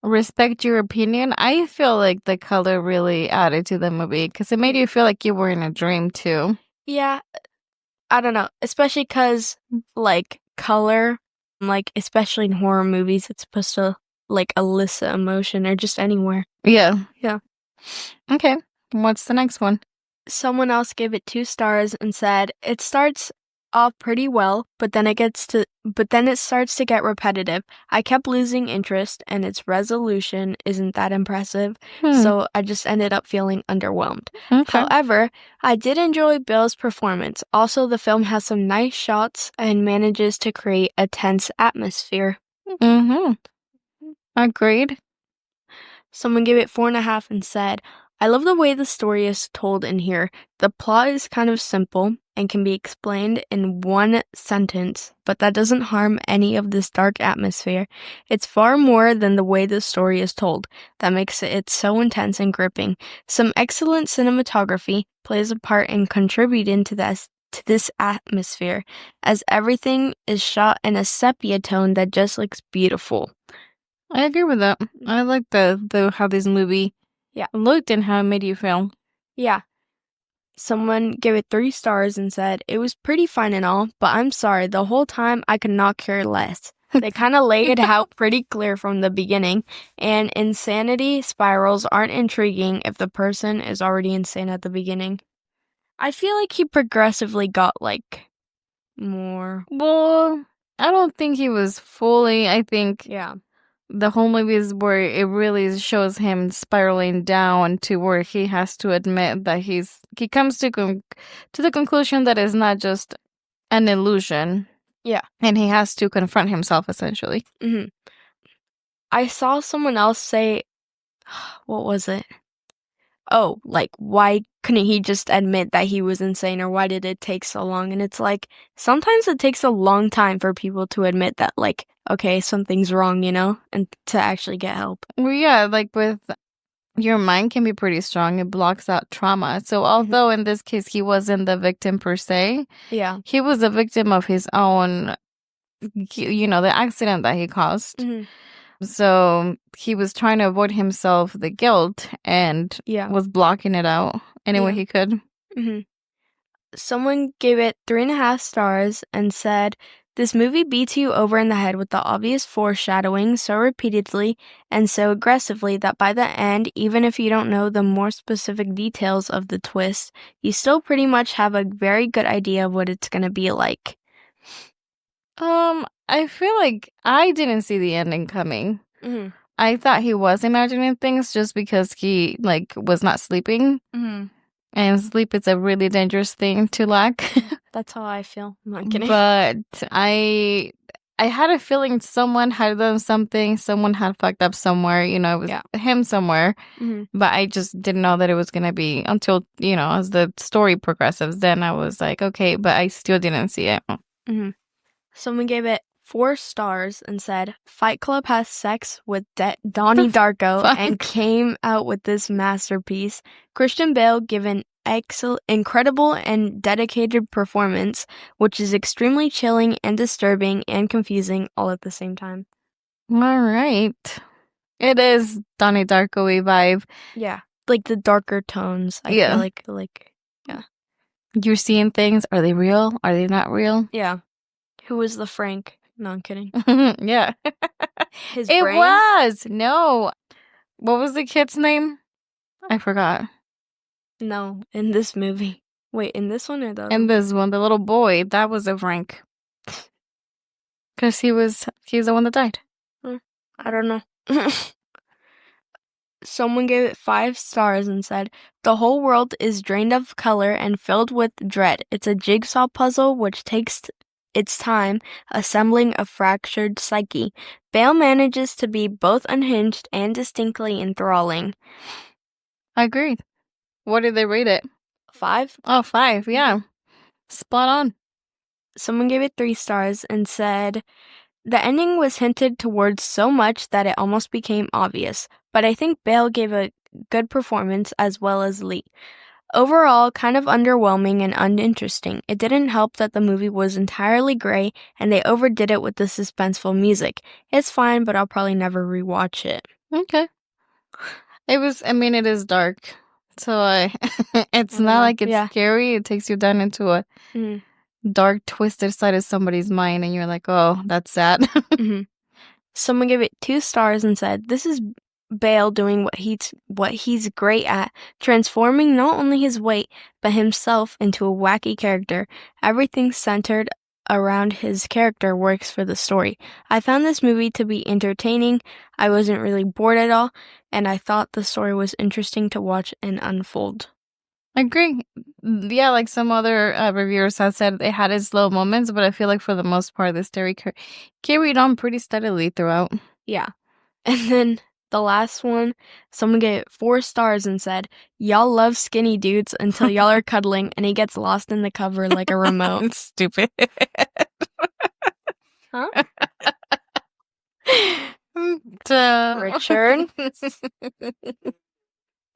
Respect your opinion. I feel like the color really added to the movie because it made you feel like you were in a dream too. Yeah, I don't know. Especially because, like, color, like, especially in horror movies, it's supposed to, like, elicit emotion or just anywhere. Yeah. Yeah. Okay. What's the next one? Someone else gave it 2 stars and said, it starts off pretty well, but then it starts to get repetitive. I kept losing interest and its resolution isn't that impressive, so I just ended up feeling underwhelmed. Okay. However, I did enjoy Bale's performance. Also, the film has some nice shots and manages to create a tense atmosphere. Mm-hmm. Agreed. Someone gave it 4.5 and said, I love the way the story is told in here. The plot is kind of simple and can be explained in one sentence, but that doesn't harm any of this dark atmosphere. It's far more than the way the story is told that makes it so intense and gripping. Some excellent cinematography plays a part in contributing to this atmosphere, as everything is shot in a sepia tone that just looks beautiful. I agree with that. I like the how this movie looked and how it made you feel. Yeah. Someone gave it 3 stars and said, it was pretty fine and all, but I'm sorry, the whole time I could not care less. They kind of laid it out pretty clear from the beginning, and insanity spirals aren't intriguing if the person is already insane at the beginning. I feel like he progressively got, like, more. Well, I don't think he was fully. I think Yeah. the whole movie is where it really shows him spiraling down to where he has to admit that he comes to the conclusion that it's not just an illusion. Yeah. And he has to confront himself, essentially. Mm-hmm. I saw someone else say, what was it? Oh, like, why couldn't he just admit that he was insane, or why did it take so long? And it's like, sometimes it takes a long time for people to admit that, like, okay, something's wrong, you know, and to actually get help. Well, yeah, like with your mind can be pretty strong. It blocks out trauma. So although in this case he wasn't the victim per se, Yeah. he was a victim of his own, you know, the accident that he caused. Mm-hmm. So he was trying to avoid himself the guilt and was blocking it out any way he could. Mm-hmm. Someone gave it 3.5 stars and said, this movie beats you over in the head with the obvious foreshadowing so repeatedly and so aggressively that by the end, even if you don't know the more specific details of the twist, you still pretty much have a very good idea of what it's going to be like. I feel like I didn't see the ending coming. Mm-hmm. I thought he was imagining things just because he, like, was not sleeping. Mm-hmm. And sleep is a really dangerous thing to lack. That's how I feel. I'm not kidding. But I had a feeling someone had done something. Someone had fucked up somewhere. You know, it was him somewhere. Mm-hmm. But I just didn't know that it was going to be until, you know, as the story progresses. Then I was like, okay, but I still didn't see it. Mm-hmm. Someone gave it 4 stars and said, Fight Club has sex with Donnie Darko and came out with this masterpiece. Christian Bale gave an incredible and dedicated performance, which is extremely chilling and disturbing and confusing all at the same time. All right. It is Donnie Darko-y vibe. Yeah. Like the darker tones. I feel like, yeah. You're seeing things. Are they real? Are they not real? Yeah. Who was the Frank? No, I'm kidding. Yeah. His it brain? was. No. What was the kid's name? I forgot. No, in this movie. Wait, in this one or the other? In this one, the little boy, that was a Frank. Because he's the one that died. I don't know. Someone gave it 5 stars and said, the whole world is drained of color and filled with dread. It's a jigsaw puzzle which takes its time assembling a fractured psyche. Bale manages to be both unhinged and distinctly enthralling. I agree. What did they rate it? 5? Oh, 5. Yeah. Spot on. Someone gave it 3 stars and said, the ending was hinted towards so much that it almost became obvious, but I think Bale gave a good performance as well as Lee. Overall, kind of underwhelming and uninteresting. It didn't help that the movie was entirely gray and they overdid it with the suspenseful music. It's fine, but I'll probably never rewatch it. Okay. It is dark. So it's not like it's scary. It takes you down into a dark, twisted side of somebody's mind, and you're like, oh, that's sad. Someone gave it 2 stars and said, this is Bale doing what he's great at, transforming not only his weight, but himself into a wacky character. Everything centered around his character works for the story. I found this movie to be entertaining. I wasn't really bored at all, and I thought the story was interesting to watch and unfold. I agree. Yeah, like some other reviewers have said, it had its slow moments, but I feel like for the most part, the story carried on pretty steadily throughout. Yeah. And then the last one, someone gave it 4 stars and said, y'all love skinny dudes until y'all are cuddling and he gets lost in the cover like a remote. Stupid. Huh? Richard.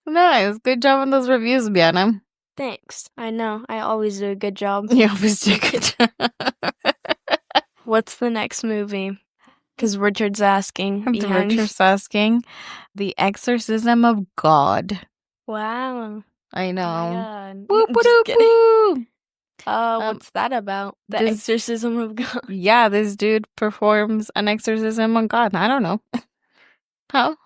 Nice. Good job on those reviews, Biana. Thanks. I know. I always do a good job. You always do a good job. What's the next movie? Because Richard's asking. Richard's asking. The Exorcism of God. Wow. I know. Oh Just kidding. What's that about? The Exorcism of God. Yeah, this dude performs an exorcism on God. I don't know. How?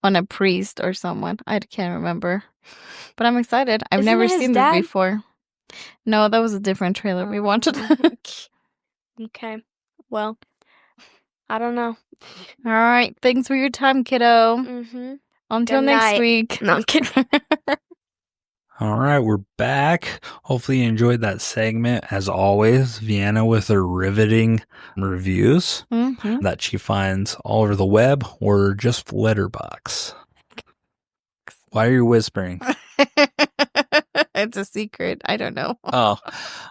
On a priest or someone. I can't remember. But I'm excited. I've never seen this before. No, that was a different trailer we watched. Okay. Well, I don't know. All right. Thanks for your time, kiddo. Until next week. No, I'm kidding. All right, we're back. Hopefully you enjoyed that segment. As always, Vienna with her riveting reviews that she finds all over the web or just Letterbox. Why are you whispering? It's a secret. I don't know. Oh.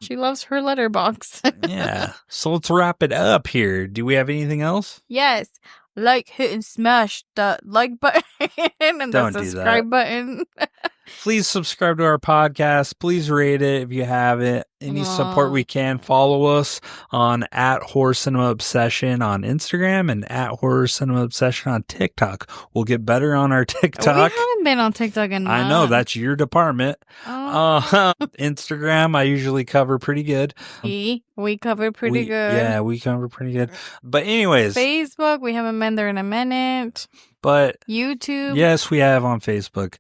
She loves her letterbox. Yeah. So let's wrap it up here. Do we have anything else? Yes. Like, hit, and smash the like button and Don't the do subscribe that. button. Please subscribe to our podcast. Please rate it if you haven't. Any support we can. Follow us on @HorrorCinemaObsession on Instagram and @HorrorCinemaObsession on TikTok. We'll get better on our TikTok. We haven't been on TikTok in I know, that's your department. Instagram, I usually cover pretty good. We cover pretty good. Yeah, we cover pretty good. But anyways. Facebook, we haven't been there in a minute. But YouTube. Yes, we have on Facebook.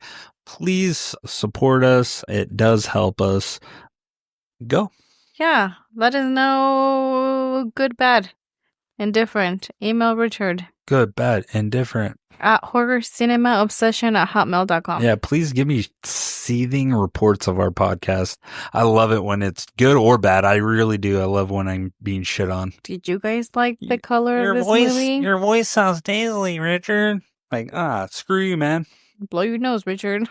Please support us. It does help us. Go. Yeah. Let us know good, bad, indifferent. Email Richard. Good, bad, indifferent. @horrorcinemaobsession@hotmail.com. Yeah, please give me seething reports of our podcast. I love it when it's good or bad. I really do. I love when I'm being shit on. Did you guys like the color of this movie? Your voice sounds nasally, Richard. Like, screw you, man. Blow your nose, Richard.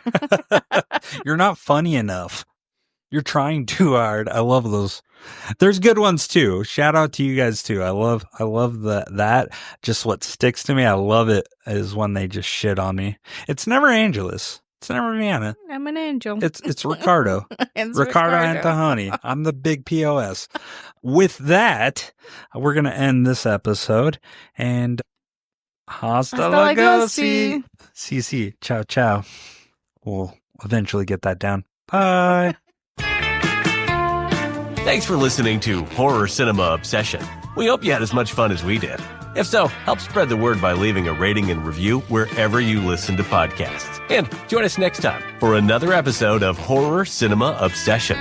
You're not funny enough. You're trying too hard. I love those. There's good ones too. Shout out to you guys too. I love that. Just what sticks to me, I love it, is when they just shit on me. It's never Angelus. It's never Vienna. I'm an angel. It's Ricardo. It's Ricardo Antahani. I'm the big POS. With that, we're going to end this episode. And hasta luego. See. Ciao, ciao. We'll eventually get that down. Bye. Thanks for listening to Horror Cinema Obsession. We hope you had as much fun as we did. If so, help spread the word by leaving a rating and review wherever you listen to podcasts. And join us next time for another episode of Horror Cinema Obsession.